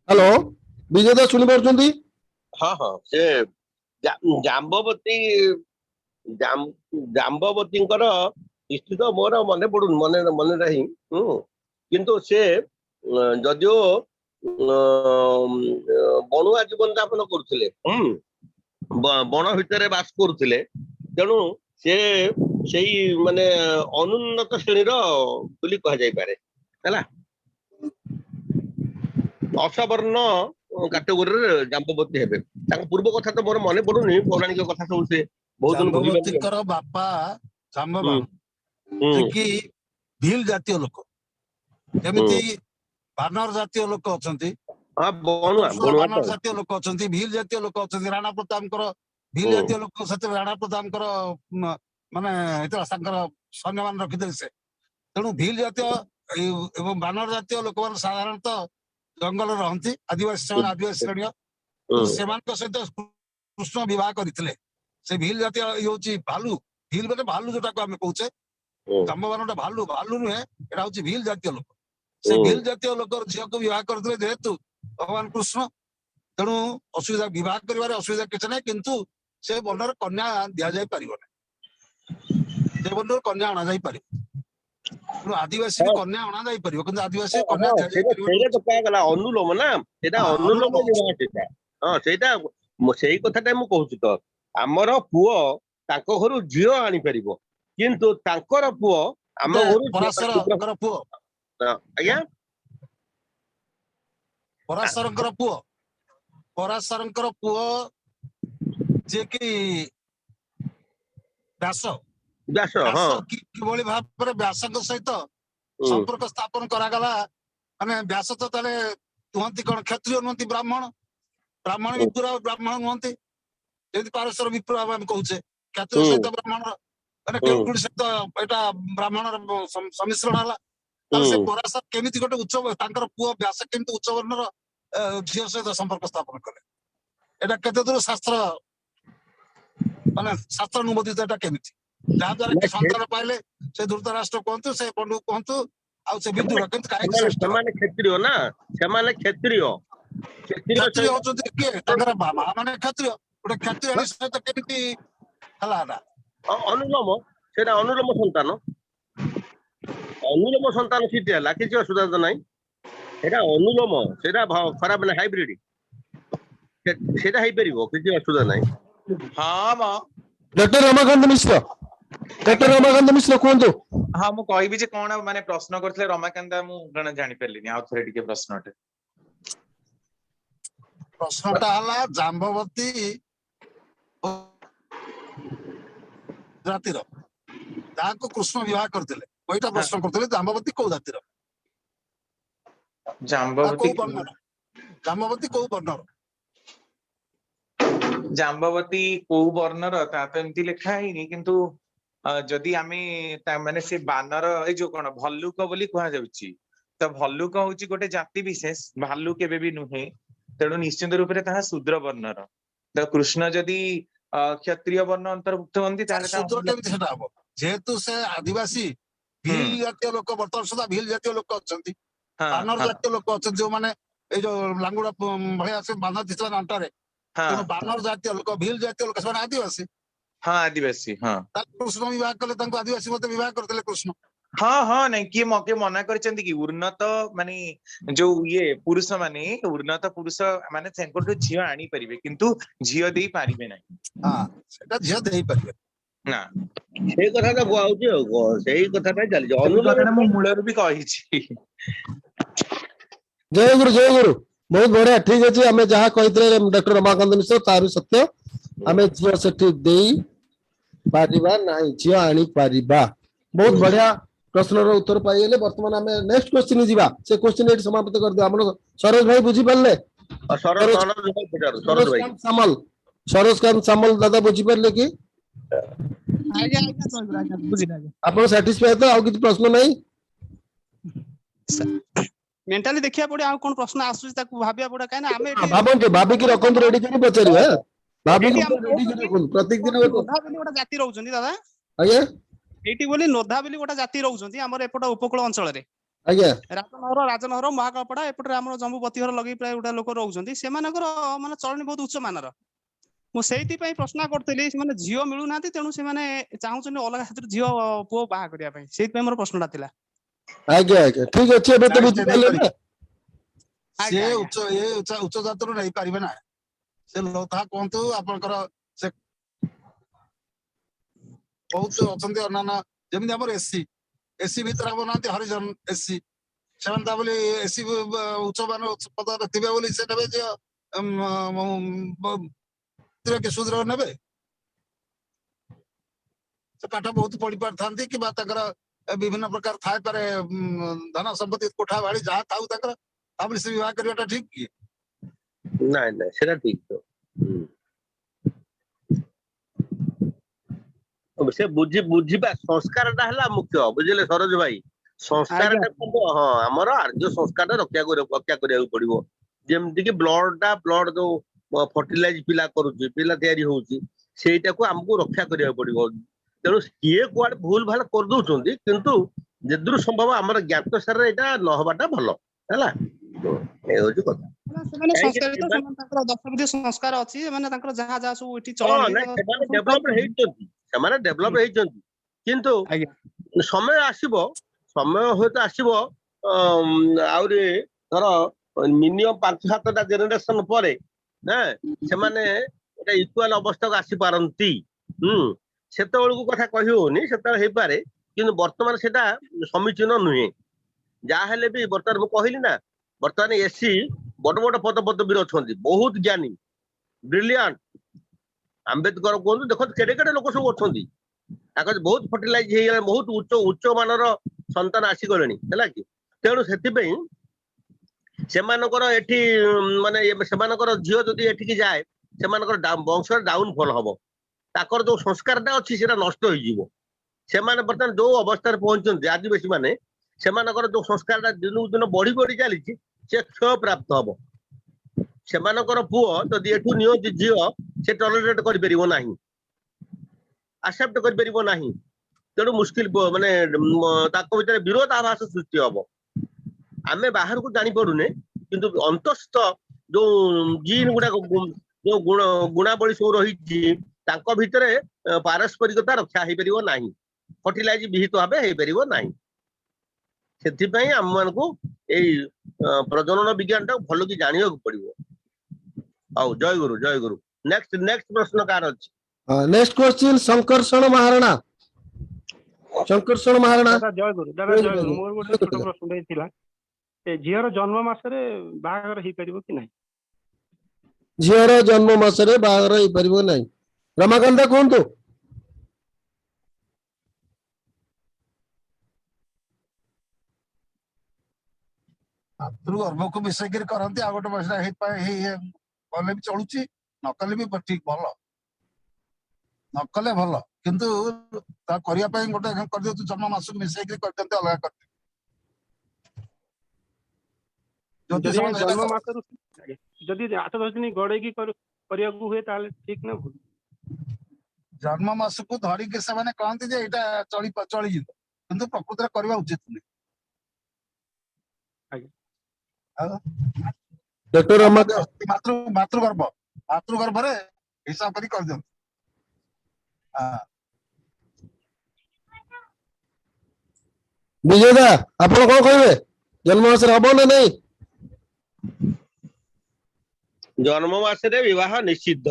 ହ୍ୟାଲୋ, ବିଜେତା ଶୁଣି ପାରୁଛନ୍ତି? ହଁ, ସେ ଜାମ୍ବବତୀଙ୍କର ନିଶ୍ଚିତ ମୋର ମନେ ପଡୁନି, ମନେ ନାହିଁ। କିନ୍ତୁ ସେ ଯଦିଓ ବଣୁଆ ଜୀବନ ଯାପନ କରୁଥିଲେ, ବଣ ଭିତରେ ବାସ କରୁଥିଲେ, ତେଣୁ ସେ ସେଇ ମାନେ ଅନୁନ୍ନତ ଶ୍ରେଣୀର ବୋଲି କୁହାଯାଇପାରେ। ହେଲା, ଅସବର୍ଣ୍ଣ କାଟେଗୋରୀରେ ଜାମ୍ବବତୀ ହେବେ। ତାଙ୍କ ପୂର୍ବ କଥା ତ ମୋର ମନେ ପଡୁନି, ପୌରାଣିକ କଥା ସବୁ ସେ ବହୁତ ଦିନ ଭୁଲିଗଲେ। ଜାମ୍ବବତୀଙ୍କର ବାପା ଜାମ୍ବବାନ, କି ଭିଲ୍ ଜାତୀୟ ଲୋକ। ଯେମିତି ବାନର ଜାତୀୟ ଲୋକ ଅଛନ୍ତି, ବାନର ଜାତୀୟ ଲୋକ ଅଛନ୍ତି, ଭିଲ୍ ଜାତୀୟ ଲୋକ ଅଛନ୍ତି। ରାଣା ପ୍ରତାପଙ୍କର ଭିଲ୍ ଜାତୀୟ ଲୋକ, ସେଥିରେ ରାଣା ପ୍ରତାପଙ୍କର ମାନେ ହେଇଥିଲା, ତାଙ୍କର ସୈନ୍ୟମାନ ରଖିଥିଲେ ସେ। ତେଣୁ ଭିଲ୍ ଜାତୀୟ ଏବଂ ବାନର ଜାତୀୟ ଲୋକମାନେ ସାଧାରଣତଃ ଜଙ୍ଗଲ ରହନ୍ତି ଆଦିବାସୀ ସେମାନେ ଆଦିବାସୀ ଶ୍ରେଣୀୟ ସେମାନଙ୍କ ସହିତ କୃଷ୍ଣ ବିବାହ କରିଥିଲେ। ସେ ଭିଲ୍ ଜାତୀୟ ଇଏ ହଉଛି ଭାଲୁ, ଭିଲ୍ ମାନେ ଭାଲୁ ଯୋଉଟାକୁ ଆମେ କହୁଛେ, ଜାମ୍ବବାନଟା ଭାଲୁ, ଭାଲୁ ନୁହେଁ, ଏଟା ହଉଛି ଭିଲ୍ ଜାତୀୟ ଲୋକ। ସେ ଭିଲ୍ ଜାତୀୟ ଲୋକର ଝିଅକୁ ବିବାହ କରିଥିଲେ ଯେହେତୁ ଭଗବାନ କୃଷ୍ଣ, ତେଣୁ ଅସୁବିଧା ବିବାହ କରିବାରେ ଅସୁବିଧା କିଛି ନାହିଁ, କିନ୍ତୁ ସେ ବର୍ଣ୍ଣରେ କନ୍ୟା ଦିଆଯାଇ ପାରିବ ନାହିଁ, ସେ ବର୍ଣ୍ଣରୁ କନ୍ୟା ଅଣାଯାଇ ପାରିବ। ତେଣୁ ଆଦିବାସୀ କନ୍ୟା ଅଣାଯାଇ ପାରିବ, କିନ୍ତୁ ଆଦିବାସୀ କନ୍ୟା ଦିଆଯାଇ ପାରିବ। ସେଇଟା ତ କୁହାଗଲା ଅନୁଲୋମ ନା, ସେଇଟା ଅନୁଲୋମ ବିବାହ ସେଇଟା। ହଁ ସେଇଟା ସେଇ କଥାଟା ମୁଁ କହୁଛି ତ, ଆମର ପୁଅ ତାଙ୍କ ଘରୁ ଝିଅ ଆଣିପାରିବ, କିନ୍ତୁ ତାଙ୍କର ପୁଅ ଆମ ଘରୁ ପରାଶରଙ୍କର ପୁଅ, ଆଜ୍ଞା ପରାଶରଙ୍କର ପୁଅ, ପରାଶରଙ୍କର ପୁଅ ଯିଏକି ବ୍ୟାସ, ବ୍ୟାସ, ବ୍ୟାସ ହଁ କିଭଳି ଭାବରେ ବ୍ୟାସଙ୍କ ସହିତ ସମ୍ପର୍କ ସ୍ଥାପନ କରାଗଲା। ମାନେ ବ୍ୟାସ ତ ତାହେଲେ କୁହନ୍ତି କଣ କ୍ଷତ୍ରିୟ ନୁହନ୍ତି, ବ୍ରାହ୍ମଣ, ବ୍ରାହ୍ମଣ ବିପୁର ଆଉ ବ୍ରାହ୍ମଣ ନୁହନ୍ତି। ଯେମିତି ପାରସ୍ପର ବିପୁର ଆମେ କହୁଛେ, କ୍ଷତ୍ରିୟ ସହିତ ବ୍ରାହ୍ମଣର ମାନେ କେଉଁଠି ସହିତ ଏଇଟା ବ୍ରାହ୍ମଣର ସମ୍ମିଶ୍ରଣ ହେଲା। ତାହେଲେ ସେ ପରାଶର କେମିତି ଗୋଟେ ଉଚ୍ଚ, ତାଙ୍କର ପୁଅ ବ୍ୟାସ କେମିତି ଉଚ୍ଚ ବର୍ଣ୍ଣର ଝିଅ ସହିତ ସମ୍ପର୍କ ସ୍ଥାପନ କଲେ? ଏଟା କେତେ ଦୂର ଶାସ୍ତ୍ର, ମାନେ ଶାସ୍ତ୍ର ଅନୁମୋଦିତ ଏଟା କେମିତି? ଯାହା ଦ୍ୱାରା କି ସନ୍ତାନ ପାଇଲେ ସେ ଧୃତରାଷ୍ଟ୍ର କୁହନ୍ତୁ, ସେ ବଣ୍ଡୁ କୁହନ୍ତୁ, ଆଉ ସେ ବିଦୁର, କିନ୍ତୁ କାହିଁକି ଶ୍ରେଷ୍ଠ? ସେମାନେ କ୍ଷତ୍ରିୟ ନା, ସେମାନେ କ୍ଷତ୍ରିୟ, କ୍ଷତ୍ରିୟ ହଉଛନ୍ତି କିଏ? ତାଙ୍କର ମା ମାନେ କ୍ଷତ୍ରିୟ, ଗୋଟେ କ୍ଷତ୍ରିୟ ସହିତ କେମିତି ହେଲା ଏଟା? ଅନୁଲୋମ, ସେଇଟା ଅନୁଲୋମ ସନ୍ତାନ, ଅନୁଲୋମ ସନ୍ତାନ ସିଟି ହେଲା, କିଛି ଅସୁବିଧା ତ ନାହିଁ। ସେଇଟା ଅନୁଲୋମ, ସେଇଟା ଖରାପ ନାହିଁ, ହାଇବ୍ରିଡ, ସେଇଟା ହେଇପାରିବ, କିଛି ଅସୁବିଧା ନାହିଁ। ହଁ ମ ଡକ୍ଟର ରମାକାନ୍ତ ମିଶ୍ର, ଡକ୍ଟର ରମାକାନ୍ତ ମିଶ୍ର କୁହନ୍ତୁ। ହଁ ମୁଁ କହିବି ଯେ କଣ ମାନେ ପ୍ରଶ୍ନ କରିଥିଲେ ରମାକାନ୍ତ, ମୁଁ ଜାଣିପାରିଲିନି, ଆଉ ଥରେ ଟିକେ ପ୍ରଶ୍ନଟେ। ପ୍ରଶ୍ନଟା ହେଲା ଜାମ୍ବବତୀ ଜାତିର, ଯାହାକୁ କୃଷ୍ଣ ବିବାହ କରିଥିଲେ, ଏଇଟା ପ୍ରଶ୍ନ କରୁଥିଲେ, ଜାମ୍ବବତୀ କୋଉ ଜାତିର, ଜାମ୍ବବତୀ, କୋଉ ବର୍ଣ୍ଣର? ଜାମ୍ବବତୀ କୋଉ ବର୍ଣ୍ଣର? ଜାମ୍ବବତୀ କୋଉ ବର୍ଣ୍ଣର ତା ତ ଏମିତି ଲେଖା ହେଇନି, କିନ୍ତୁ ଯଦି ଆମେ ମାନେ ସେ ବାନର, ଏଇ ଯୋଉ କଣ ଭଲ୍ଲୁକ ବୋଲି କୁହାଯାଉଛି, ତ ଭଲ୍ଲୁକ ହଉଛି ଗୋଟେ ଜାତି ବିଶେଷ, ଭାଲୁ କେବେ ବି ନୁହେଁ, ତେଣୁ ନିଶ୍ଚିତ ରୂପରେ ତାହା ଶୂଦ୍ର ବର୍ଣ୍ଣର। ତ କୃଷ୍ଣ ଯଦି କ୍ଷତ୍ରିୟ ବର୍ଣ୍ଣ ଅନ୍ତର୍ଭୁକ୍ତ ହୁଅନ୍ତି, ତାହେଲେ ଶୂଦ୍ର କେମିତି ସେଟା ହବ? ଯେହେତୁ ସେ ଆଦିବାସୀ ଭିଲ୍ ଜାତୀୟ ଲୋକ, ବର୍ତ୍ତମାନ ସୁଦ୍ଧା ଭିଲ୍ ଜାତୀୟ ଲୋକ ଅଛନ୍ତି, ବାନର ଜାତୀୟ ଲୋକ ଅଛନ୍ତି, ଯୋଉମାନେ ଏଇ ଯୋଉ ଲାଙ୍ଗୁଡା ଭଳିଆ ସେ ବାନ୍ଧନ୍ତି ସେମାନେ ଅଣ୍ଟାରେ, ତେଣୁ ବାନର ଜାତୀୟ ଲୋକ, ଭିଲ୍ ଜାତୀୟ ଲୋକ, ସେମାନେ ଆଦିବାସୀ। ହଁ ଆଦିବାସୀ, ହଁ। କୃଷ୍ଣ ବିବାହ କଲେ, ତାଙ୍କୁ ଆଦିବାସୀ ମତେ ବିବାହ କରିଥିଲେ କୃଷ୍ଣ। ହଁ ହଁ, ନାଇଁ କିଏ ମନା କରିଛନ୍ତି କି? ଉନ୍ନତ ମାନେ ଯୋଉ ପୁରୁଷ ମାନେ, ଉନ୍ନତ ପୁରୁଷ ମାନେ ତାଙ୍କଠୁ ଝିଅ ଆଣିପାରିବେ, କିନ୍ତୁ ଝିଅ ଦେଇ ପାରିବେ ନାହିଁ। ହଁ, ସେଟା ଝିଅ ଦେଇପାରିବେ ନା, ସେଇ କଥାଟା କୁହା ହଉଛି, ଆଉ ସେଇ କଥାଟା ଚାଲିଛି। ସେଇ ଅନୁଲୋମ କଥାଟା ମୁଁ ମୂଳରୁ ବି କହିଛି। ଜୟ ଗୁରୁ, ଜୟ ଗୁରୁ, ବହୁତ ବଢିଆ, ଠିକ ଅଛି। ଆମେ ଯାହା କହିଥିଲେ ଡକ୍ଟର ରମାକାନ୍ତ ମିଶ୍ର, ତାର ସତ୍ୟ, ଆମେ ଝିଅ ସେଠି ଦେଇ ପାରିବା ନାହିଁ, ଝିଅ ଆଣିପାରିବା। ବହୁତ ବଢିଆ ପ୍ରଶ୍ନର ଉତ୍ତର ପାଇଗଲେ। ବର୍ତ୍ତମାନ ଆମେ ନେକ୍ସଟ କ୍ୱେଶ୍ଚିନ ଯିବା, ସେ କ୍ୱେଶ୍ଚିନ ଏଠି ସମାପ୍ତ କରିଦେବା। ଆମର ସରୋଜ ଭାଇ ବୁଝିପାରିଲେ? ସରୋଜ ଭାଇ, ସାମଲ, ସରୋଜ କାନ୍ତ ସାମଲ ଦାଦା ବୁଝିପାରିଲେ କି? ଆଜ୍ଞା ଆଜ୍ଞା ଜୟଗୁରୁ, ଆଜ୍ଞା ବୁଝିଲି ଆଜ୍ଞା। ଆପଣ ସାଟିସ୍ଫାଏ ତ? ଆଉ କିଛି ପ୍ରଶ୍ନ ନାହିଁ? ମେଣ୍ଟାଲି ଦେଖିବାକୁ ପଡିବ, ଆଉ କଣ ପ୍ରଶ୍ନ ଆସୁଛି ତାକୁ ଭାବିବାକୁ ପଡିବ, କାହିଁକି ନା ଆମେ ଏଠି ଭାବନ୍ତୁ, ଭାବିକି ରଖନ୍ତୁ, ରେଡି କରି ପଚାରିବେ। ଭାବିକି ଏଇଠି ଆମେ ରେଡି କରି ରଖନ୍ତୁ, ପ୍ରତ୍ୟେକ ଦିନ ନୋଧା ବୋଲି ଗୋଟେ ଜାତି ରହୁଛନ୍ତି ଦାଦା, ଆଜ୍ଞା ଏଇଠି ବୋଲି ନୋଧା ବୋଲି ଗୋଟେ ଜାତି ରହୁଛନ୍ତି ଆମର ଏପଟ ଉପକୂଳ ଅଞ୍ଚଳରେ। ଆଜ୍ଞା ରାଜନଗର, ମହାକାଳପଡା, ଏପଟରେ ଆମର ଜମ୍ବୁପତି ଘର ଲଗେଇ ପ୍ରାୟ ଗୋଟେ ଲୋକ ରହୁଛନ୍ତି। ସେମାନଙ୍କର ମାନେ ଚଳଣି ବହୁତ ଉଚ୍ଚ ମାନର। ମୁଁ ସେଇଥିପାଇଁ ପ୍ରଶ୍ନ କରୁଥିଲି, ସେମାନେ ଝିଅ ମିଳୁନାହାନ୍ତି, ତେଣୁ ସେମାନେ ଚାହୁଁଛନ୍ତି ଅଲଗା ଜାତିର ଝିଅ ପୁଅ ବାହା କରିବା ପାଇଁ, ସେଇଥିପାଇଁ ମୋର ପ୍ରଶ୍ନଟା ଥିଲା। ଆଜ୍ଞା ଆଜ୍ଞା, ଠିକ ଅଛି, ଏବେ ତ ବୁଝିପାରିଲେ ନା? ସେ ଉଚ୍ଚ ଜାତିରୁ ନେଇପାରିବେ ନା, ସେ ଲୋଥା କୁହନ୍ତୁ, ଆପଣଙ୍କର ସେ ବହୁତ ଅଛନ୍ତି ଅନ୍ୟାନ୍ୟ, ଯେମିତି ଆମର ଏସି ଭିତରେ ଆମର ନାହାନ୍ତି ହରିଜନ ଏସି, ସେମାନେ ତା ବୋଲି ଏସି ଉଚ୍ଚ ମାନ ପଦରେ ଥିବେ ବୋଲି ସେ ନେବେ ଯେ ଶୂଦ୍ର ନେବେ? ସେ ପାଠ ବହୁତ ପଢି ପାରିଥାନ୍ତି, କିମ୍ବା ତାଙ୍କର ବିଭିନ୍ନ ପ୍ରକାର ଥାଇପାରେ ଧନ ସମ୍ପତ୍ତି, କୋଠା ବାଡି ଯାହା ଥାଉ ତାଙ୍କର, ତା ବୋଲି ସେ ବିବାହ କରିବାଟା ଠିକ କି? ନାଇଁ ନାଇଁ, ସେଟା ଠିକ ତ। ସେ ବୁଝିବା ସଂସ୍କାରଟା ହେଲା ମୁଖ୍ୟ, ବୁଝିଲେ ସରୋଜ ଭାଇ? ସଂସ୍କାର ହଁ ଆମର ଆର୍ଯ୍ୟ ସଂସ୍କାର ରକ୍ଷା କରିବାକୁ ପଡିବ। ଯେମିତି କି ବ୍ଲଡ ଯୋଉ ଫର୍ଟିଲାଇଜ ପିଲା କରୁଛି, ପିଲା ତିଆରି ହଉଛି, ସେଇଟାକୁ ଆମକୁ ରକ୍ଷା କରିବାକୁ ପଡିବ। ତେଣୁ କିଏ କୁଆଡେ ଭୁଲ ଭାଲ କରିଦଉଛନ୍ତି, କିନ୍ତୁ ଯେଦୂର ସମ୍ଭବ ଆମର ଜ୍ଞାତ ସାରରେ ଏଇଟା ନହବାଟା ଭଲ ହେଲା। ଏ ହଉଛି କଥା। ସେମାନେ କାହିଁକି ସଂସ୍କାରିତ, ସେମାନେ ତାଙ୍କର ଦଶବିଧ ସଂସ୍କାର ଅଛି, ମାନେ ତାଙ୍କର ଯାହା ଯାହା ସବୁ ଏଠି ହଁ ଚଳଣି ନାଇଁ ସେମାନେ ଡେଭଲପ ହେଇଛନ୍ତି, ସେମାନେ ଡେଭଲପ ହେଇଛନ୍ତି, କିନ୍ତୁ ଆଜ୍ଞା ସମୟ ଆସିବ, ସମୟ ହୁଏତ ଆସିବ ଆହୁରି ଧର ମିନିମମ୍ 5-7ଟା ଜେନେରେସନ ପରେ ସେମାନେ ଗୋଟେ ଇକ୍ୱାଲ ଅବସ୍ଥାକୁ ଆସିପାରନ୍ତି। ସେତେବେଳକୁ କଥା କହି ହଉନି, ସେତେବେଳେ ହେଇପାରେ, କିନ୍ତୁ ବର୍ତ୍ତମାନ ସେଟା ସମୀଚୀନ ନୁହେଁ। ଯାହା ହେଲେ ବି ବର୍ତ୍ତମାନ ମୁଁ କହିଲି ନା, ବର୍ତ୍ତମାନ ଏସି ବଡ ବଡ ପଦବୀରେ ଅଛନ୍ତି, ବହୁତ ଜ୍ଞାନୀ, ବ୍ରିଲିଆଣ୍ଟ। ଆମ୍ବେଦକର କୁହନ୍ତୁ, ଦେଖନ୍ତୁ କେଡେ କେଡେ ଲୋକ ସବୁ ଅଛନ୍ତି, ତାଙ୍କର ବହୁତ ଫର୍ଟିଲାଇଜ ହେଇଗଲାଣି, ବହୁତ ଉଚ୍ଚ ମାନର ସନ୍ତାନ ଆସିଗଲେଣି ହେଲା କି। ତେଣୁ ସେଥିପାଇଁ ସେମାନଙ୍କର ଏଠି ମାନେ ସେମାନଙ୍କର ଝିଅ ଯଦି ଏଠିକି ଯାଏ, ସେମାନଙ୍କର ବଂଶର ଡାଉନ ଫଲ ହବ, ତାଙ୍କର ଯୋଉ ସଂସ୍କାରଟା ଅଛି ସେଟା ନଷ୍ଟ ହେଇଯିବ। ସେମାନେ ବର୍ତ୍ତମାନ ଯୋଉ ଅବସ୍ଥାରେ ପହଞ୍ଚିଛନ୍ତି ଆଦିବାସୀ ମାନେ, ସେମାନଙ୍କର ଯୋଉ ସଂସ୍କାରଟା ଦିନକୁ ଦିନ ବଢି ବଢି ଚାଲିଛି, ସେ କ୍ଷୟ ପ୍ରାପ୍ତ ହବ। ସେମାନଙ୍କର ପୁଅ ଯଦି ଏଠୁ ନିଅନ୍ତି ଝିଅ, ସେ ଟଲରେଟ କରିପାରିବ ନାହିଁ, ଆକ୍ସେପ୍ଟ କରିପାରିବ ନାହିଁ। ତେଣୁ ମୁସ୍କିଲ, ମାନେ ତାଙ୍କ ଭିତରେ ବିରୋଧାଭାସ ସୃଷ୍ଟି ହବ। ଆମେ ବାହାରକୁ ଜାଣିପାରୁନେ, କିନ୍ତୁ ଅନ୍ତସ୍ଥ ଯୋଉ ଜିନ୍ ଗୁଡାକ, ଯୋଉ ଗୁଣାବଳୀ ସବୁ ରହିଛି, ତାଙ୍କ ଭିତରେ ପାରସ୍ପରିକତା ରକ୍ଷା ହେଇପାରିବ ନାହିଁ, ଫର୍ଟିଲାଇଜ ବିହିତ ଭାବେ ହେଇପାରିବ ନାହିଁ। ସେଥିପାଇଁ ଆମ ମାନଙ୍କୁ ଏଇ ପ୍ରଜନନ ବିଜ୍ଞାନ ଟାକୁ ଭଲ କି ଜାଣିବାକୁ ପଡିବ। ହଉ, ଜୟଗୁରୁ ଜୟଗୁରୁ। ନେକ୍ସଟ ପ୍ରଶ୍ନ କାହାର ଅଛି? Next question Sankarshan Maharana. ଶଙ୍କର୍ଷଣ ମହାରଣା। ଦାଦା ଜୟଗୁରୁ, ମୋର ଗୋଟେ ଛୋଟ ପ୍ରଶ୍ନଟେ ଥିଲା, ଏ ଝିଅର ଜନ୍ମ ମାସରେ ବାହାଘର ହେଇପାରିବ କି ନାହିଁ? ଝିଅର ଜନ୍ମ ମାସରେ ବାହାଘର ହେଇପାରିବ ନାହିଁ। ରମାକାନ୍ତ କୁହନ୍ତୁ। ମାତୃଗର୍ଭକୁ ମିଶେଇକିରି କରନ୍ତି, ଆଉ ଗୋଟେ ବୟସ କଲେ ବି ଚଳୁଛି, ନ କଲେ ବି ଠିକ, ଭଲ, ନ କଲେ ଭଲ, କିନ୍ତୁ ତା କରିବା ପାଇଁ ଗୋଟେ କରିଦିଅନ୍ତୁ, ଜନ୍ମ ମାସକୁ ମିଶେଇକିରି କରିଦିଅନ୍ତି, ଅଲଗା କରିଦିଅନ୍ତି। ଯଦି ଜନ୍ମ ମାସରୁ ଯଦି 8-10 ଦିନ ଗଡେଇକି କରିବାକୁ ହୁଏ, ତାହେଲେ ଠିକ ନା ଭୁଲ? ଜନ୍ମ ମାସକୁ ଧରିକି ସେମାନେ କହନ୍ତି ଯେ ଏଇଟା ଚଳିଯିବ, କିନ୍ତୁ ପ୍ରକୃତରେ କରିବା ଉଚିତ ନୁହେଁ। ମାତୃଗର୍ଭରେ ହିସାବ କରି କରିଦିଅନ୍ତି। ବିଜୟ ଦା, ଆପଣ କଣ କହିବେ? ଜନ୍ମ ମାସରେ ହବ ନା ନାଇଁ? ଜନ୍ମ ମାସରେ ବିବାହ ନିଷିଦ୍ଧ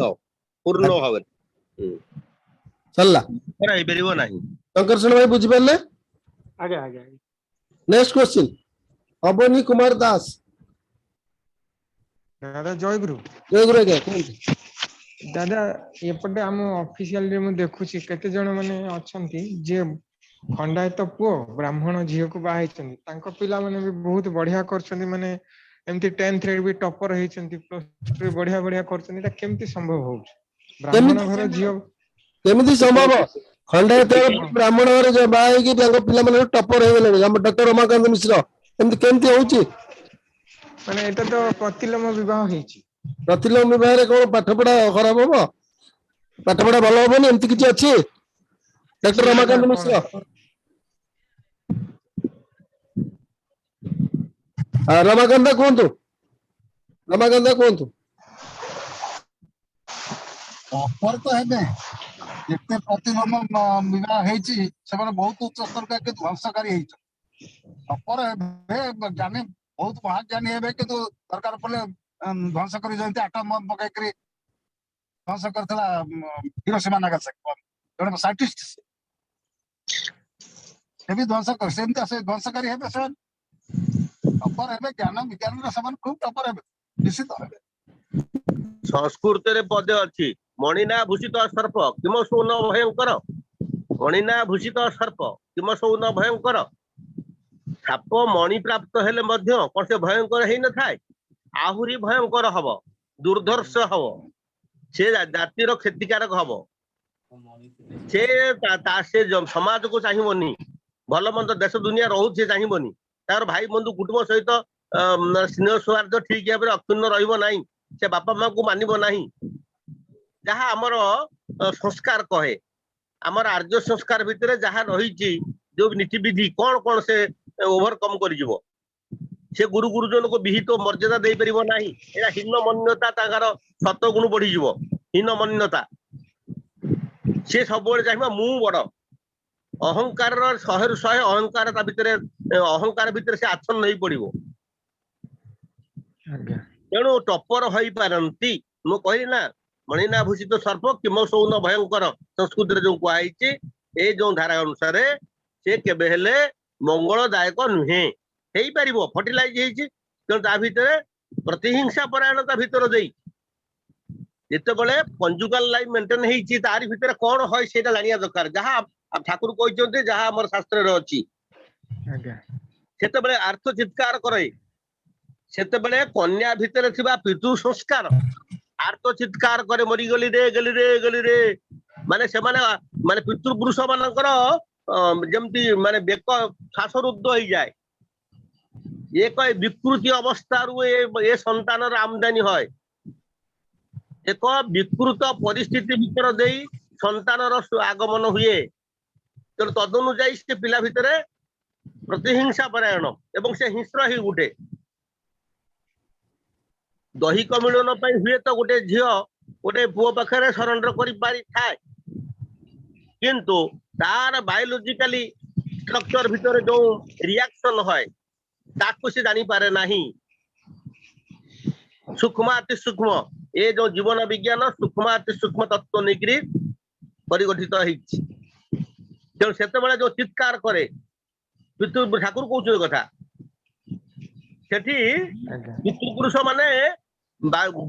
ପୂର୍ଣ୍ଣ ଭାବରେ ଚାଲିଲା, ହେଇପାରିବ ନାହିଁ। ଶଙ୍କର୍ଷଣ ଭାଇ ବୁଝିପାରିଲେ? ଆଜ୍ଞା ଆଜ୍ଞା। Next question Abani Kumar Das. ଦାଦା ଜୟଗୁରୁ। ଜୟଗୁରୁ ଆଜ୍ଞା କୁହନ୍ତୁ। ଦାଦା ଏପଟେ ଆମ ଅଫିସିଆଲରେ ମୁଁ ଦେଖୁଛି କେତେ ଜଣ ମାନେ ଅଛନ୍ତି ଯିଏ ଖଣ୍ଡାୟତ ପୁଅ ବ୍ରାହ୍ମଣ ଝିଅକୁ ବାହା ହେଇଛନ୍ତି, ତାଙ୍କ ପିଲାମାନେ ବି ବହୁତ ବଢିଆ କରୁଛନ୍ତି, ମାନେ ଏମିତି 10th ରେ ବି ଟପର ହେଇଛନ୍ତି, +2 ରେ ବଢିଆ ବଢିଆ କରୁଛନ୍ତି। ଏଟା କେମିତି ସମ୍ଭବ ହଉଛି? ବ୍ରାହ୍ମଣ ଘର ଝିଅ କେମିତି ସମ୍ଭବ? ଖଣ୍ଡାୟତ ବ୍ରାହ୍ମଣ ଘରେ ବାହା ହେଇକି ତାଙ୍କ ପିଲାମାନେ ଟପର ହେଇଗଲେଣି, ଆମ ଡକ୍ଟର ରମାକାନ୍ତ ମିଶ୍ର। ଏମିତି କେମିତି ହଉଛି? ମାନେ ଏଟା ତ ପ୍ରତିଲୋମ ବିବାହ ହେଇଛି। ପ୍ରତିଲୋମ ବିବାହରେ କଣ ପାଠ ପଢା ଖରାପ ହବ? ପାଠ ପଢା ଭଲ ହବନି, ଏମିତି କିଛି ଅଛି? ଡକ୍ଟର ରମାକାନ୍ତ ମିଶ୍ର। ରମାକାନ୍ତ କୁହନ୍ତୁ, ରମାକାନ୍ତ କୁହନ୍ତୁ। ଟପର ତ ହେବେ, ଯେତେ ପ୍ରତିଲୋମ ବିବାହ ହେଇଛି, ସେମାନେ ବହୁତ ଉଚ୍ଚ ସ୍ତରକୁ ଧ୍ୱଂସକାରୀ ହେଇଛନ୍ତି। ଟପର ହେବେ, ଜ୍ଞାନୀ, ବହୁତ ମହାଜ୍ଞାନୀ ହେବେ, କିନ୍ତୁ ଦରକାର ପଡିଲେ ଧ୍ୱଂସ କରି ଯେମିତି ଆଟମ ବମ୍ ପକେଇକିରି ଧ୍ୱଂସ କରିଥିଲା ହିରୋସୀମା ନାଗାସାକି, ଜଣେ ସାଇଣ୍ଟିଷ୍ଟ, ସେ ବି ଧ୍ୱଂସ କରି, ସେମିତି ଧ୍ୱଂସକାରୀ ହେବେ ସେମାନେ। ଟପର ହେବେ, ଜ୍ଞାନ ବିଜ୍ଞାନରେ ସେମାନେ ଖୁବ ଟପର ହେବେ, ନିଶ୍ଚିତ ହେବେ। ସଂସ୍କୃତରେ ପଦ୍ୟ ଅଛି, ମଣିନା ଭୂଷିତ ସର୍ପ କିମ ସୌନ ଭୟଙ୍କର। ମଣିନା ଭୂଷିତ ସର୍ପ କିମ ସୌନ ଭୟଙ୍କର। ସାପ ମଣି ପ୍ରାପ୍ତ ହେଲେ ମଧ୍ୟ କଣ ସେ ଭୟଙ୍କର ହେଇନଥାଏ? ଆହୁରି ଭୟଙ୍କର ହବ, ଦୁର୍ଦ୍ଧର୍ଷ ହବ, ସେ ଜାତିର କ୍ଷତିକାରକ ହବ। ସେ ସମାଜକୁ ଚାହିଁବନି, ଭଲ ମନ୍ଦ ଦେଶ ଦୁନିଆ ରହୁଛି ସେ ଚାହିଁବନି ତାର ଭାଇ ବନ୍ଧୁ କୁଟୁମ୍ବ ସହିତ ସ୍ନେହ ସୌହାର୍ଦ୍ଦ୍ୟ ଠିକ ଭାବରେ ଅକ୍ଷୁଣ୍ଣ ରହିବ ନାହିଁ ସେ ବାପା ମାଙ୍କୁ ମାନିବ ନାହିଁ ଯାହା ଆମର ସଂସ୍କାର କହେ ଆମର ଆର୍ଯ୍ୟ ସଂସ୍କାର ଭିତରେ ଯାହା ରହିଛି ଯୋଉ ନୀତିବିଧି କଣ କଣ ସେ ଓଭରକମ କରିଯିବ ସେ ଗୁରୁ ଗୁରୁଜନକୁ ବିହିତ ମର୍ଯ୍ୟାଦା ଦେଇପାରିବ ନାହିଁ ଏଇଟା ହୀନ ମନ୍ୟତା ତାଙ୍କର ସତ୍ୱଗୁଣ ବଢିଯିବ ହୀନ ମନ୍ୟତା ସେ ସବୁବେଳେ ଚାହିଁବ ମୁଁ ବଡ ଅହଙ୍କାରର 100ରୁ 100 ଅହଙ୍କାର ତା ଭିତରେ ଅହଙ୍କାର ଭିତରେ ସେ ଆଚ୍ଛନ୍ନ ହେଇ ପଡିବ ତେଣୁ ଟପର ହୋଇପାରନ୍ତି ମୁଁ କହିଲି ନା ମଣିନା ଭୂଷିତ ସର୍ପ କିମ ସୌନ ଭୟଙ୍କର ସଂସ୍କୃତିରେ ଯୋଉ କୁହାଯାଇଛି ଏଇ ଯୋଉ ଧାରା ଅନୁସାରେ ସେ କେବେ ହେଲେ ମଙ୍ଗଳଦାୟକ ନୁହେଁ ହେଇପାରିବ ଫର୍ଟିଲାଇଜ ହେଇଛି ତେଣୁ ତା ଭିତରେ ପ୍ରତିହିଂସା ପରାୟଣତା ଭିତରେ ଦେଇ ଯେତେବେଳେ କଞ୍ଜୁଗାଲ ଲାଇଫ ମେଣ୍ଟେନ ହେଇଛି ତାରି ଭିତରେ କଣ হয় ସେଇଟା ଜାଣିବା ଦରକାର ଯାହା ଠାକୁର କହିଛନ୍ତି ଯାହା ଆମର ଶାସ୍ତ୍ରରେ ଅଛି ସେତେବେଳେ ଆର୍ଥ ଚିତ୍କାର କରେ ସେତେବେଳେ କନ୍ୟା ଭିତରେ ଥିବା ପିତୃ ସଂସ୍କାର ଆର୍ଥ ଚିତ୍କାର କରେ ମରିଗଲି ରେ ମାନେ ସେମାନେ ମାନେ ପିତୃପୁରୁଷ ମାନଙ୍କର ଯେମିତି ମାନେ ବେକ ଶ୍ୱାସରୁଦ୍ଧ ହେଇଯାଏ ଏକ ବିକୃତି ଅବସ୍ଥାରୁ ଏ ସନ୍ତାନର ଆମଦାନୀ হয় ଏକ ବିକୃତ ପରିସ୍ଥିତି ଭିତର ଦେଇ ସନ୍ତାନର ଆଗମନ ହୁଏ ତେଣୁ ତଦନୁଯାୟୀ ସେ ପିଲା ଭିତରେ ପ୍ରତିହିଂସା ପରାୟଣ ଏବଂ ସେ ହିଂସ୍ର ହେଇ ଉଠେ ଦୈହିକ ମିଳନ ପାଇଁ ହୁଏ ତ ଗୋଟେ ଝିଅ ଗୋଟେ ପୁଅ ପାଖରେ ସରେଣ୍ଡର କରିପାରିଥାଏ କିନ୍ତୁ ତାର ବାୟୋଲୋଜିକାଲି ଷ୍ଟ୍ରକ୍ଚର ଭିତରେ ଯୋଉ ରିଆକ୍ସନ হয় ତାକୁ ସେ ଜାଣିପାରେ ନାହିଁ ସୂକ୍ଷ୍ମ ଅତି ସୂକ୍ଷ୍ମ ଏ ଯୋଉ ଜୀବନ ବିଜ୍ଞାନ ସୂକ୍ଷ୍ମ ଅତି ସୂକ୍ଷ୍ମ ତତ୍ତ୍ୱ ନେଇକିରି ପରିଗଠିତ ହେଇଛି ତେଣୁ ସେତେବେଳେ ଯୋଉ ଚିତ୍କାର କରେ ଠାକୁର କହୁଛନ୍ତି କଥା ସେଠି ପିତୃପୁରୁଷ ମାନେ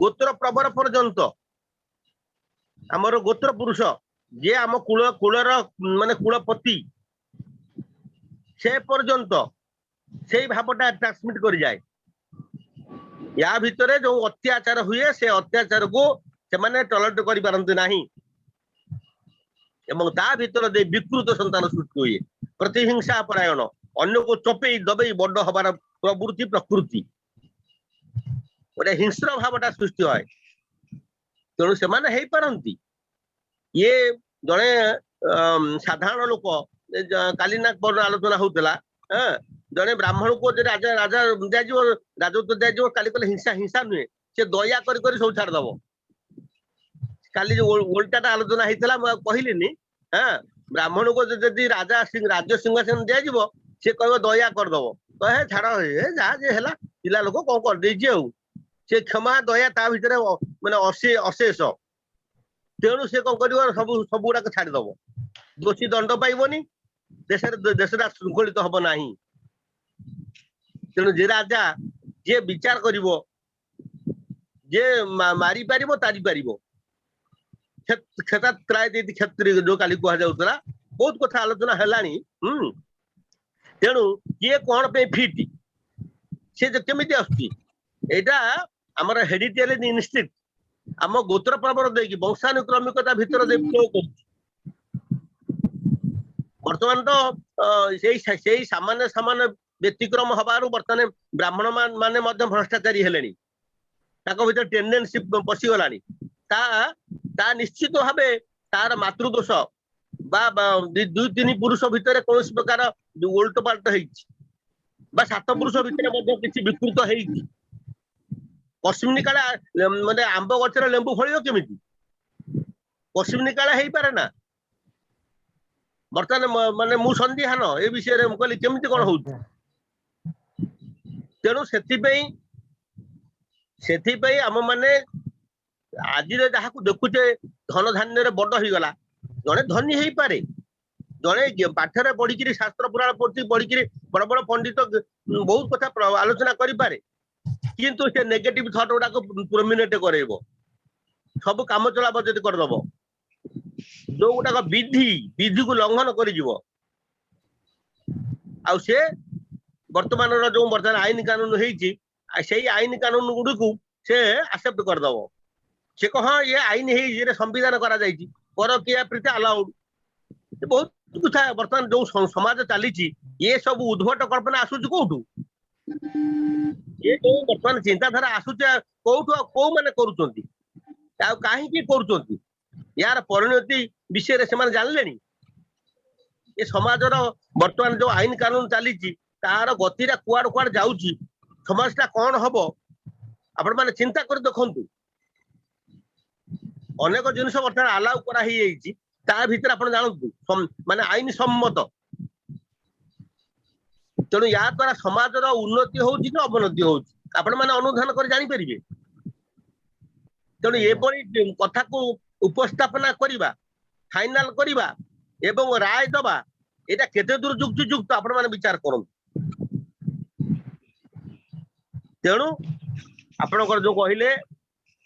ଗୋତ୍ର ପ୍ରବର ପର୍ଯ୍ୟନ୍ତ ଆମର ଗୋତ୍ର ପୁରୁଷ ଯିଏ ଆମ କୁଳର ମାନେ କୁଳପତି ସେ ପର୍ଯ୍ୟନ୍ତ ସେଇ ଭାବଟା ଟ୍ରାନ୍ସମିଟ କରିଯାଏ ୟା ଭିତରେ ଯୋଉ ଅତ୍ୟାଚାର ହୁଏ ସେ ଅତ୍ୟାଚାରକୁ ସେମାନେ ଟଲରେଟ୍ କରିପାରନ୍ତି ନାହିଁ ଏବଂ ତା ଭିତରେ ଦେଇ ବିକୃତ ସନ୍ତାନ ସୃଷ୍ଟି ହୁଏ ପ୍ରତିହିଂସା ପରାୟଣ ଅନ୍ୟକୁ ଚପେଇ ଦବେଇ ବଡ ହବାର ପ୍ରବୃତ୍ତି ପ୍ରକୃତି ଗୋଟେ ହିଂସ୍ର ଭାବଟା ସୃଷ୍ଟି হয় ତେଣୁ ସେମାନେ ହେଇପାରନ୍ତି ଇଏ ଜଣେ ସାଧାରଣ ଲୋକ କାଲିନା ଆଲୋଚନା ହଉଥିଲା ଜଣେ ବ୍ରାହ୍ମଣକୁ ଯଦି ରାଜା ଦିଆଯିବ ରାଜତ୍ୱ ଦିଆଯିବ କାଲି କହିଲେ ହିଂସା ହିଂସା ନୁହେଁ ସେ ଦୟା କରି କରି ସବୁ ଛାଡିଦବ କାଲି ଯୋଉ ଓଲଟାଟା ଆଲୋଚନା ହେଇଥିଲା ମୁଁ କହିଲିନି ବ୍ରାହ୍ମଣକୁ ଯଦି ରାଜ୍ୟ ସିଂହାସନ ଦିଆଯିବ ସେ କହିବ ଦୟା କରିଦବ କହେ ଛାଡ ଯାହା ଯେ ହେଲା ପିଲା ଲୋକ କଣ କରିଦେଇଛି ଆଉ ସେ କ୍ଷମା ଦୟା ତା ଭିତରେ ମାନେ ଅଶେଷ ତେଣୁ ସେ କଣ କରିବ ସବୁ ଗୁଡାକ ଛାଡିଦବ ଦୋଷୀ ଦଣ୍ଡ ପାଇବନି ଦେଶଟା ଶୃଙ୍ଖଳିତ ହବ ନାହିଁ ତେଣୁ ଯେ ରାଜା ଯିଏ ବିଚାର କରିବ ଯିଏ ମାରିପାରିବ ତାରି ପାରିବ କ୍ଷେତ୍ରୀ ଯୋଉ କାଲି କୁହାଯାଉଥିଲା ବହୁତ କଥା ଆଲୋଚନା ହେଲାଣି ତେଣୁ କିଏ କଣ ପାଇଁ ଫିଟ୍ ସେ କେମିତି ଆସୁଛି ଏଇଟା ଆମର ହେରିଟେଜ ଇନଷ୍ଟିଟ୍ ଆମ ଗୋତ୍ର ପ୍ରବର ଦେଇକି ବଂଶାନୁକ୍ରମିକତା ଭିତରେ ଦେଇ ପ୍ରୟୋଗ କରୁଛି ବର୍ତ୍ତମାନ ତ ସେଇ ସାମାନ୍ୟ ବ୍ୟତିକ୍ରମ ହବାରୁ ବର୍ତ୍ତମାନ ବ୍ରାହ୍ମଣ ମାନେ ମଧ୍ୟ ଭ୍ରଷ୍ଟାଚାରୀ ହେଲେଣି ତାଙ୍କ ଭିତରେ ଟେଣ୍ଡେନ୍ସି ପଶିଗଲାଣି ତା ନିଶ୍ଚିତ ଭାବେ ତାର ମାତୃଦୋଷ ବା 2-3 ପୁରୁଷ ଭିତରେ କୌଣସି ପ୍ରକାର ଓଲଟ ପାଲଟ ହେଇଛି ବା 7 ପୁରୁଷ ଭିତରେ ମଧ୍ୟ କିଛି ବିକୃତ ହେଇଛି ପଶ୍ଚିମୀ କାଳେ ମାନେ ଆମ୍ବ ଗଛରେ ଲେମ୍ବୁ ଫଳିବ କେମିତି ପଶ୍ଚିମୀ କାଳେ ହେଇପାରେ ନା ବର୍ତ୍ତମାନ ମାନେ ମୁଁ ସନ୍ଦିହାନ ଏ ବିଷୟରେ ମୁଁ କହିଲି କେମିତି କଣ ହଉଛି ତେଣୁ ସେଥିପାଇଁ ଆମ ମାନେ ଆଜିର ଯାହାକୁ ଦେଖୁଛେ ଧନ ଧାନ୍ୟରେ ବଡ ହେଇଗଲା ଜଣେ ଧନୀ ହେଇପାରେ ଜଣେ ପାଠରେ ପଢିକିରି ଶାସ୍ତ୍ର ପୁରାଣ ପଢିକିରି ବଡ ବଡ ପଣ୍ଡିତ ବହୁତ କଥା ଆଲୋଚନା କରିପାରେ କିନ୍ତୁ ସେ ନେଗେଟିଭ ଥଟ ଗୁଡାକ ପ୍ରୋମିନେଟ କରେଇବ ସବୁ କାମ ଚଳା ବଜେଟ କରିଦବ ଯୋଉ ଗୁଡାକ ବିଧିକୁ ଲଙ୍ଘନ କରିଯିବ ଆଉ ସେ ବର୍ତ୍ତମାନର ଯୋଉ ବର୍ତ୍ତମାନ ଆଇନ କାନୁନ ହେଇଛି ସେଇ ଆଇନ କାନୁନ ଗୁଡିକୁ ସେ ଆକ୍ସେପ୍ଟ କରିଦବ ସେ କହ ଇଏ ଆଇନ ହେଇଛି ସମ୍ବିଧାନ କରାଯାଇଛି ପରକୀୟା ପ୍ରୀତି ଆଲାଉଡ ବହୁତ ବର୍ତ୍ତମାନ ଯୋଉ ସମାଜ ଚାଲିଛି ଏ ସବୁ ଉଦ୍ଭଟ କଳ୍ପନା ଆସୁଛି କୋଉଠୁ? ଏ ଯୋଉ ବର୍ତ୍ତମାନ ଚିନ୍ତାଧାରା ଆସୁଛି କୋଉଠୁ ଆଉ କୋଉମାନେ କରୁଛନ୍ତି ଆଉ କାହିଁକି କରୁଛନ୍ତି? ୟାର ପରିଣତି ବିଷୟରେ ସେମାନେ ଜାଣିଲେଣି? ଏ ସମାଜର ବର୍ତ୍ତମାନ ଯୋଉ ଆଇନ କାନୁନ ଚାଲିଛି ତାର ଗତିଟା କୁଆଡେ କୁଆଡେ ଯାଉଛି, ସମାଜଟା କଣ ହବ ଆପଣ ମାନେ ଚିନ୍ତା କରି ଦେଖନ୍ତୁ। ଅନେକ ଜିନିଷ ବର୍ତ୍ତମାନ ଆଲାଉ କରା ହେଇଯାଇଛି, ତା ଭିତରେ ଆପଣ ଜାଣନ୍ତୁ ମାନେ ଆଇନ ସମ୍ମତ। ତେଣୁ ୟା ଦ୍ୱାରା ସମାଜର ଉନ୍ନତି ହଉଛି କି ଅବନତି ହଉଛି ଆପଣ ମାନେ ଅନୁଧ୍ୟାନ କରି ଜାଣିପାରିବେ। ତେଣୁ ଏଭଳି କଥାକୁ ଉପସ୍ଥାପନା କରିବା, ଫାଇନାଲ କରିବା ଏବଂ ରାୟ ଦବା, ଏଇଟା କେତେ ଦୂର ଯୁକ୍ତିଯୁକ୍ତ ଆପଣ ମାନେ ବିଚାର କରନ୍ତୁ। ତେଣୁ ଆପଣଙ୍କର ଯୋଉ କହିଲେ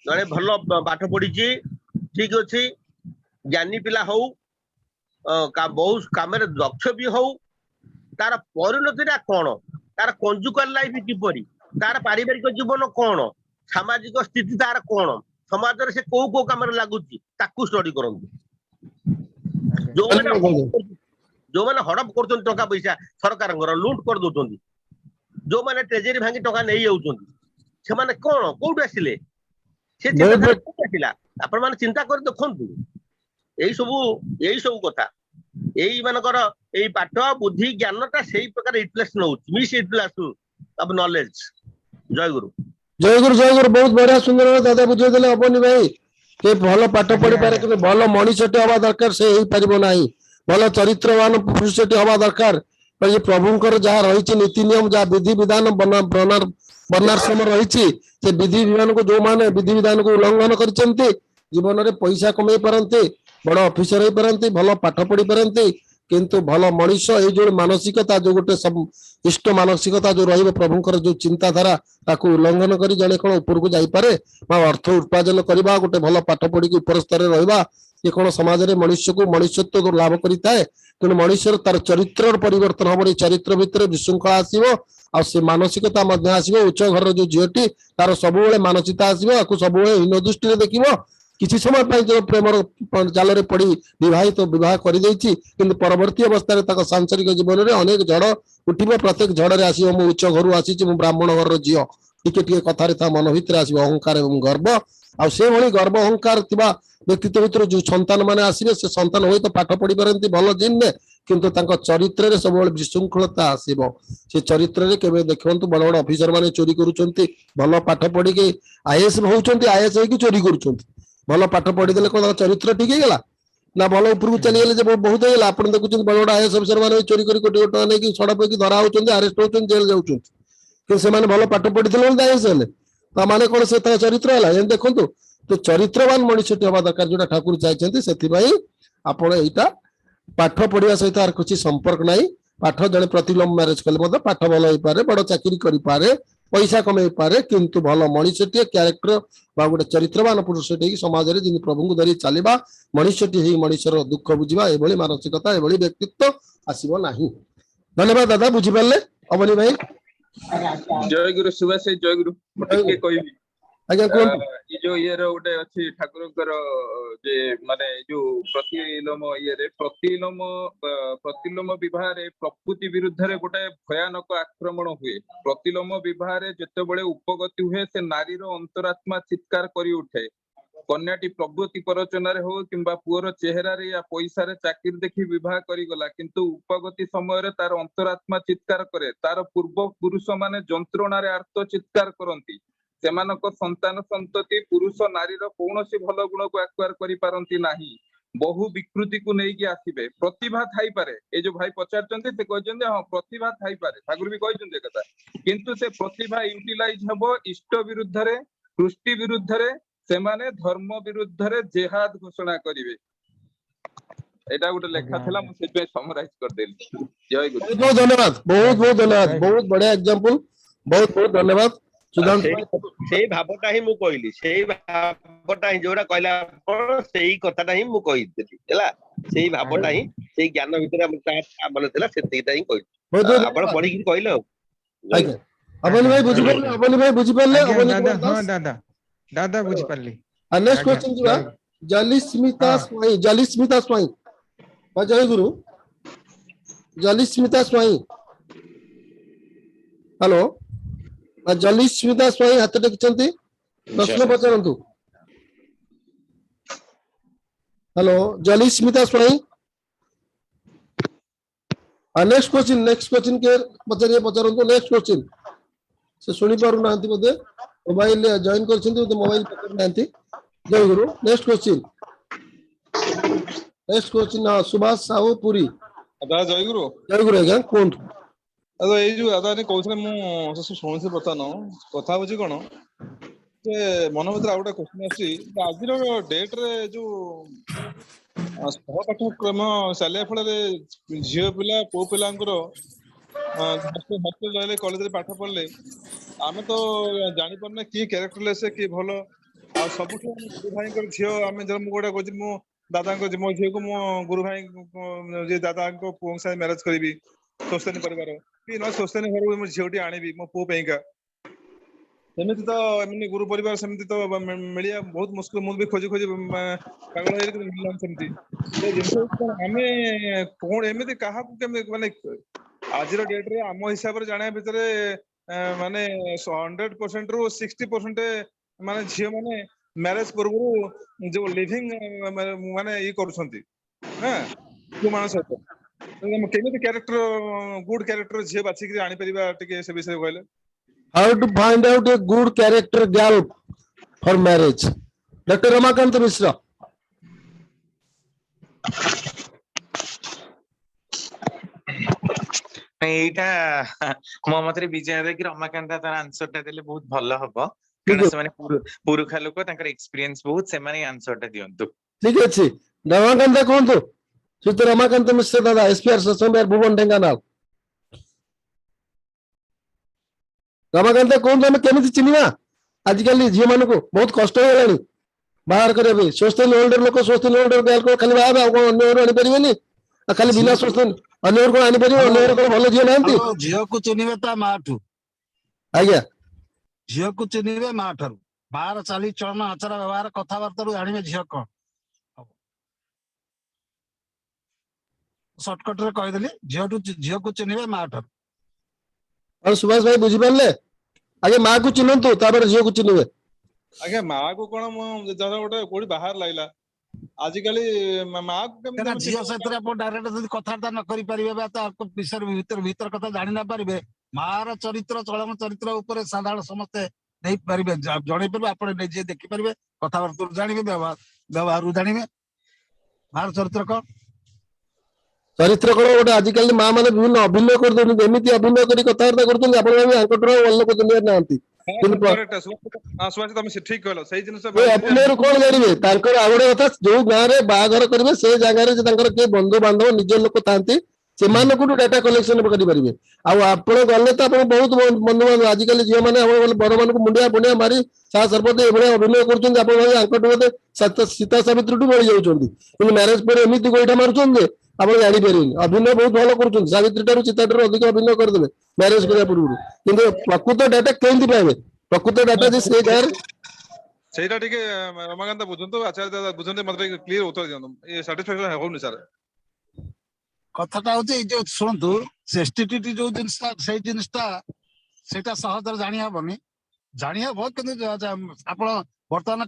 ଜଣେ ଭଲ ପାଠ ପଢିଛି, ଠିକ ଅଛି, ଜ୍ଞାନୀ ପିଲା ହଉ, ବହୁତ କାମରେ ଦକ୍ଷ ବି ହଉ, ତାର ପରିଣତିଟା କଣ, ତାର କଞ୍ଜୁଗାଲ ଲାଇଫ କିପରି, ତାର ପାରିବାରିକ ଜୀବନ କଣ, ସାମାଜିକ ସ୍ଥିତି ତାର କଣ, ସମାଜରେ ସେ କୋଉ କୋଉ କାମରେ ଲାଗୁଛି ତାକୁ ଷ୍ଟଡି କରନ୍ତୁ। ଯୋଉମାନେ ହଡପ କରୁଛନ୍ତି ଟଙ୍କା ପଇସା ସରକାରଙ୍କର, ଲୁଟ କରିଦଉଛନ୍ତି, ଯୋଉମାନେ ଟ୍ରେଜେରୀ ଭାଙ୍ଗି ଟଙ୍କା ନେଇ ଯାଉଛନ୍ତି, ସେମାନେ କଣ କୋଉଠୁ ଆସିଲେ? ସେ ଚିନ୍ତାଧାରା କୋଉଠୁ ଆସିଲା ଆପଣ ମାନେ ଚିନ୍ତା କରି ଦେଖନ୍ତୁ। ଏଇ ସବୁ କଥା, ଏଇ ମାନଙ୍କର ଏଇ ପାଠ ବୁଦ୍ଧି ଜ୍ଞାନଟା ସେଇ ପ୍ରକାର ୟୁଟିଲାଇଜ ନଉଛି, ମିସ୍ ୟୁଟିଲାଇଜ ଅଫ ନଲେଜ। ଜୟ ଗୁରୁ। ଜୟ ଗୁରୁ, ଜୟ ଗୁରୁ। ବହୁତ ବଢିଆ ସୁନ୍ଦର ଦାଦା ବୁଝେଇଦେଲେ। ହବନି ଭାଇ, ସେ ଭଲ ପାଠ ପଢିପାରେ କିନ୍ତୁ ଭଲ ମଣିଷଟେ ହବା ଦରକାର, ସେ ହେଇପାରିବ ନାହିଁ। ଭଲ ଚରିତ୍ରବାନ ପୁରୁଷଟି ହବା ଦରକାର। ପ୍ରଭୁଙ୍କର ଯାହା ରହିଛି ନୀତି ନିୟମ, ଯାହା ବିଧି ବିଧାନ ବର୍ଣ୍ଣାଶ୍ରମ ରହିଛି, ସେ ବିଧି ବିଧାନକୁ ଯୋଉମାନେ ବିଧି ବିଧାନକୁ ଉଲ୍ଲଂଘନ କରିଛନ୍ତି ଜୀବନରେ ପଇସା କମେଇ ପାରନ୍ତି, ବଡ ଅଫିସର ହେଇପାରନ୍ତି, ଭଲ ପାଠ ପଢି ପାରନ୍ତି, କିନ୍ତୁ ଭଲ ମଣିଷ ଏଇ ଯୋଉ ମାନସିକତା, ଯୋଉ ଗୋଟେ ଇଷ୍ଟ ମାନସିକତା ଯୋଉ ରହିବ, ପ୍ରଭୁଙ୍କର ଯୋଉ ଚିନ୍ତାଧାରା ତାକୁ ଉଲ୍ଲଂଘନ କରି ଜଣେ କଣ ଉପରକୁ ଯାଇପାରେ ବା ଅର୍ଥ ଉପାର୍ଜନ କରିବା, ଗୋଟେ ଭଲ ପାଠ ପଢିକି ଉପର ସ୍ତରରେ ରହିବା, ସେ କଣ ସମାଜରେ ମଣିଷକୁ ମଣିଷତ୍ୱ ଲାଭ କରିଥାଏ? ତେଣୁ ମଣିଷର ତାର ଚରିତ୍ରର ପରିବର୍ତ୍ତନ ହବ, ଚରିତ୍ର ଭିତରେ ବିଶୃଙ୍ଖଳା ଆସିବ, ଆଉ ସେ ମାନସିକତା ମଧ୍ୟ ଆସିବ। ଉଚ୍ଚ ଘରର ଯୋଉ ଝିଅଟି ତାର ସବୁବେଳେ ମାନସିକତା ଆସିବ, ଆକୁ ସବୁବେଳେ ହୀନ ଦୃଷ୍ଟିରେ ଦେଖିବ। କିଛି ସମୟ ପାଇଁ ଯୋଉ ପ୍ରେମର ଜାଲରେ ପଡି ବିବାହ କରିଦେଇଛି, କିନ୍ତୁ ପରବର୍ତ୍ତୀ ଅବସ୍ଥାରେ ତାଙ୍କ ସାଂସାରିକ ଜୀବନରେ ଅନେକ ଝଡ ଉଠିବ। ପ୍ରତ୍ୟେକ ଝଡରେ ଆସିବ ମୁଁ ଉଚ୍ଚ ଘରୁ ଆସିଛି, ମୁଁ ବ୍ରାହ୍ମଣ ଘରର ଝିଅ, ଟିକେ ଟିକେ କଥାରେ ତା ମନ ଭିତରେ ଆସିବ ଅହଙ୍କାର ଏବଂ ଗର୍ବ। ଆଉ ସେଭଳି ଗର୍ବ ଅହଙ୍କାର ଥିବା ବ୍ୟକ୍ତିତ୍ୱ ଭିତରୁ ଯୋଉ ସନ୍ତାନ ମାନେ ଆସିବେ, ସେ ସନ୍ତାନ ହୁଏତ ପାଠ ପଢି ପାରନ୍ତି ଭଲ ଜିନରେ, କିନ୍ତୁ ତାଙ୍କ ଚରିତ୍ରରେ ସବୁବେଳେ ବିଶୃଙ୍ଖଳତା ଆସିବ। ସେ ଚରିତ୍ରରେ କେବେ ଦେଖନ୍ତୁ, ବଡ ବଡ ଅଫିସର ମାନେ ଚୋରି କରୁଛନ୍ତି, ଭଲ ପାଠ ପଢିକି ଆଇଏଏସ୍ ହଉଛନ୍ତି, ଆଇଏଏସ୍ ହେଇକି ଚୋରି କରୁଛନ୍ତି। ଭଲ ପାଠ ପଢିଦେଲେ କଣ ତାଙ୍କ ଚରିତ୍ର ଠିକ ହେଇଗଲା ନା ଭଲ ଉପରକୁ ଚାଲିଗଲେ ଯେ ବହୁତ ହେଇଗଲା? ଆପଣ ଦେଖୁଛନ୍ତି ବଡ ବଡ ଆଇଏଏସ୍ ଅଫିସର ମାନେ ଚୋରି କରି କୋଟି କୋଟି ଟଙ୍କା ନେଇକି ସଡ଼କ ହେଇକି ଧରା ହଉଛନ୍ତି, ଆରେଷ୍ଟ ହଉଛନ୍ତି, ଜେଲ ଯାଉଛନ୍ତି, କିନ୍ତୁ ସେମାନେ ଭଲ ପାଠ ପଢିଥିଲେ ବୋଲି ଆଇଏଏସ୍ ହେଲେ। ତାମାନେ କଣ ସେ ତାଙ୍କ ଚରିତ୍ର ହେଲା? ଏମିତି ଦେଖନ୍ତୁ, ତ ଚରିତ୍ରବାନ ମଣିଷଟି ହବା ଦରକାର, ଯୋଉଟା ଠାକୁର ଚାହିଁଛନ୍ତି। ସେଥିପାଇଁ ଆପଣ ଏଇଟା ପାଠ ପଢିବା ସହିତ ଆର କିଛି ସମ୍ପର୍କ ନାହିଁ। ପାଠ ଜଣେ ପ୍ରତିଲୋମ ମ୍ୟାରେଜ କଲେ ମଧ୍ୟ ପାଠ ଭଲ ହେଇପାରେ, ବଡ ଚାକିରି କରିପାରେ, ପଇସା କମେଇ ପାରେ, କିନ୍ତୁ ଭଲ ମଣିଷଟିଏ, କ୍ୟାରେକ୍ଟର ବା ଗୋଟେ ଚରିତ୍ରବାନ ପୁରୁଷଟି ହେଇକି ସମାଜରେ ଯେମିତି ପ୍ରଭୁଙ୍କୁ ଧରି ଚାଲିବା, ମଣିଷଟି ହେଇ ମଣିଷର ଦୁଃଖ ବୁଝିବା, ଏଭଳି ମାନସିକତା, ଏଭଳି ବ୍ୟକ୍ତିତ୍ୱ ଆସିବ ନାହିଁ। ଧନ୍ୟବାଦ ଦାଦା, ବୁଝିପାରିଲେ? ଅବନୀ ଭାଇ ଜୟ ଗୁରୁ ସୁଭାଷ, ଜୟ ଗୁରୁ। ମୁଁ ଟିକେ କହିବି, ଆଜ୍ଞା କୁହନ୍ତୁ। ଏ ଯୋଉ ଇଏର ଗୋଟେ ଅଛି ଠାକୁରଙ୍କର, ଯେ ମାନେ ଯୋଉ ପ୍ରତିଲୋମ ଇଏରେ ପ୍ରତିଲୋମ ବିବାହରେ ପ୍ରକୃତି ବିରୁଦ୍ଧରେ ଗୋଟେ ଭୟାନକ ଆକ୍ରମଣ ହୁଏ। ପ୍ରତିଲୋମ ବିବାହରେ ଯେତେବେଳେ ଉପଗତି ହୁଏ, ସେ ନାରୀର ଅନ୍ତରାତ୍ମା ଚିତ୍କାର କରି ଉଠେ। କନ୍ୟାଟି ପ୍ରଗତି ପରଚନାରେ ହଉ କିମ୍ବା ପୁଅର ଚେହେରାରେ ୟା ପଇସାରେ ଚାକିରି ଦେଖି ବିବାହ କରିଗଲା, କିନ୍ତୁ ଉପଗତି ସମୟରେ ତାର ଅନ୍ତରାତ୍ମା ଚିତ୍କାର କରେ। ତାର ପୂର୍ବ ପୁରୁଷ ମାନେ ଯନ୍ତ୍ରଣାରେ ଆର୍ତ ଚିତ୍କାର କରନ୍ତି। ସେମାନଙ୍କ ସନ୍ତାନ ସନ୍ତତି ପୁରୁଷ ନାରୀର କୌଣସି ଭଲ ଗୁଣକୁ ଆକ୍ୱାର କରିପାରନ୍ତି ନାହିଁ, ବହୁ ବିକୃତିକୁ ନେଇକି ଆସିବେ। ପ୍ରତିଭା ଥାଇପାରେ, ଏ ଯୋଉ ଭାଇ ପଚାରୁଛନ୍ତି, ସେ କହିଛନ୍ତି ହଁ ପ୍ରତିଭା ଥାଇପାରେ, ଠାକୁର ବି କହିଛନ୍ତି ଏ କଥା, କିନ୍ତୁ ସେ ପ୍ରତିଭା ୟୁଟିଲାଇଜ ହବ ଇଷ୍ଟ ବିରୁଦ୍ଧରେ, କୃଷ୍ଟି ବିରୁଦ୍ଧରେ। ସେମାନେ ଧର୍ମ ବିରୁଦ୍ଧରେ ଜେହାଦ ଘୋଷଣା କରିବେ। ଏଇଟା ଗୋଟେ ଲେଖା ଥିଲା, ମୁଁ ସେଥିପାଇଁ ସମରାଇଜ କରିଦେଲି। ଜୟ ଗୁରୁ। ବହୁତ ବହୁତ ଧନ୍ୟବାଦ, ବହୁତ ବହୁତ ଧନ୍ୟବାଦ, ବହୁତ ବଢିଆ ଏକ୍ସାମ୍ପଲ, ବହୁତ ବହୁତ ଧନ୍ୟବାଦ। ସେଇ ଭାବଟା ହିଁ ମୁଁ କହିଲି, ସେଇ ଭାବଟା ହିଁ ଯୋଉଟା କହିଲା ଆପଣ, ସେଇ କଥାଟା ହିଁ ମୁଁ କହିଥିଲି ହେଲା। ସେଇ ଭାବଟା ହିଁ, ସେଇ ଜ୍ଞାନ ଭିତରେ ଆମର ଥିଲା, ସେତିକିଟା ହିଁ କହିଲି। ଆପଣ ପଢିକି କହିଲେ ଆଉ। ଆଜ୍ଞା ଅବନୀ ଭାଇ ବୁଝିପାରିଲେ? ଅବନୀ ଭାଇ ବୁଝିପାରିଲେ? ଅବନୀ କୁମାର ଦାସ, ଦାଦା ବୁଝିପାରିଲି। ନେକ୍ସଟ କ୍ୱେଶ୍ଚନ ଯିବା। ଜଲିସ୍ମିତା ସ୍ୱାଇଁ, ଜଲିସ୍ମିତା ସ୍ୱାଇଁ। ଜୟ ଗୁରୁ। ଜଲିସ୍ମିତା ସ୍ୱାଇଁ ହ୍ୟାଲୋ ଜଲିସ୍ମିତା ସ୍ୱାଇଁ ହାତ ଟେକିଛନ୍ତି ପ୍ରଶ୍ନ ପଚାରନ୍ତୁ ହ୍ୟାଲୋ ଜଲିସ୍ମିତା ସ୍ୱାଇଁ नेक्स्ट क्वेश्चन के पचारिए पचारंतु नेक्स्ट क्वेश्चन से सुनी पारु नांती बोधे मोबाइल जॉइन करछिंती तो मोबाइल पकड़ नांती जय गुरु नेक्स्ट क्वेश्चन सुभाष साहू पुरी दादा जय गुरु आज्ञा कोन दादा ए जो दादा ने कहउछले मु से सुनछि बतानो कथा बुझी कोन जे मन भीतर आ गोटे क्वेश्चन आछि आजिर डेट रे जो सहपाठ्यक्रम चलिया फल झील पिला पु पिला हस्टेल रही कॉलेज पाठ पढ़ले आम तो जानी पारे कि क्यारेक्टरलेस कि भल आ सब गुरु भाई झी आम गोटे कहूँ मो दादा मो झी को मो गुरु भाई दादा पुओ साथ मैरेज करी स्वस्तिनी परिवार कि ना स्वस्तिनी घर मो झीटी आनी मो पुओ सेमती तो एमनी गुरु परिवार सेमती तो मिलिया बहुत मुश्किल मुझे भी खोजी खोजी पागल मिलना सेमती आम कौन एमती क्या माने आज डेट रे आम हिसाब से जाना भितर माने 100% रु 60% माने झील माने मैरेज पूर्व जो लिविंग माने ये करुछंती हां जो मानस केमिति कैरेक्टर गुड कैरेक्टर झील बाछी आनी परिबा टिके से विषय कहले how to find out a good character girl for marriage Dr. Ramakant Mishra ଏଇଟା ମୋ ମତରେ ବିଜୟ ଦେଖି ରମାକାନ୍ତ ତାର ଆନ୍ସର ଟା ଦେଲେ ବହୁତ ଭଲ ହବ କାରଣ ସେମାନେ ପୁରୁଖା ଲୋକ ତାଙ୍କର ଏକ୍ସପିରିଏନ୍ସ ବହୁତ ସେମାନେ ଆନ୍ସର ଟା ଦିଅନ୍ତୁ ठीक अछि रमाकांत कोनतो सुत रमाकांत मिश्र दादा एसपीआर ससंबर भुवन ढेंगानाल रमाकांत कोन हम केमिति चिनिया आजिकल झील मान को बहुत कष्ट हो बाहर करे स्वस्तिन होल्डर लोक स्वस्तिन होल्डर गाल को खाली बाहर अन्य आनी परिबेनी खाली बिना स्वस्तिन अन्य को आनी परिबे अन्य को भलो झील नांती झील को चिनिबे ता माठू आज्ञा झील को चिनिबे माठरू बाहर चाली चलन आचार व्यवहार कथाबार्ता रु जानिबे झील कोन शॉर्टकट रे कहि देली झील को चिनिबे माठरू और सुभाष भाई बुझी पारले आगे मां को चिन्हंतु तापर झील को चिन्हबे आगे मां को कोन जरा गोटे कोडी बाहर लाइला आजिकली मां को केना झील सहित अपन डायरेक्ट जदी कथार्ता न करि परिबे बा त आपको विषय भीतर कथा जानि ना परिबे मार चरित्र चलन चरित्र ऊपर साधारण समस्त नहीं परिबे जणे परिबे आपण जे देखि परिबे कथाबार्ता जानिबे व्यवहार जानिबे मार चरित्र को चरित्र कोन गोटे आजिकल मां माने विभिन्न अभिनय कर दोनी एमिति अभिनय करी कथार्ता करतन आपण भी आंकटर वल्ल को दुनिया नांती सुभाष तुम ठीक कहलो सही जिनस अभिनय कोन जानिबे तांकर आवडे कथा जो गां रे बागर करबे से जगह रे तांकर के बंधु बांधव निज लोक तांती सेमानकु डाटा कलेक्शन करि परिबे आ आपण गले त आपण बहुत बंधु बांधव आजिकल झियो माने आपण बड़ मानकु मुंडिया बुंडिया मारी सा सर्वते एबळे अभिनय करछन आपण भाई आंकटर बोते सीता सावित्री टु बळी जाउछन्ती कि मैरिज पर एमिति गोइठा मारुछन जे आपण जानि परिबेनी अभिनय बहुत भलो करछन सावित्री टारु सीता टारु अधिक अभिनय कर देबे मैरिज करिया पूर्व किंतु प्रकृत डाटा केंति पाइबे प्रकृत डाटा जे से घर सेटा टिके रमाकांत बुझंतो आचार्य दादा बुझंते मते क्लियर उत्तर दियंतो ए सैटिस्फैक्शन होउनी सर कथाटा होचे जो सुनतु सेस्टिटिटी जो जिनसा से जिनसा सेटा सहजर जानि हबनी जानि हबो किंतु आपण वर्तमान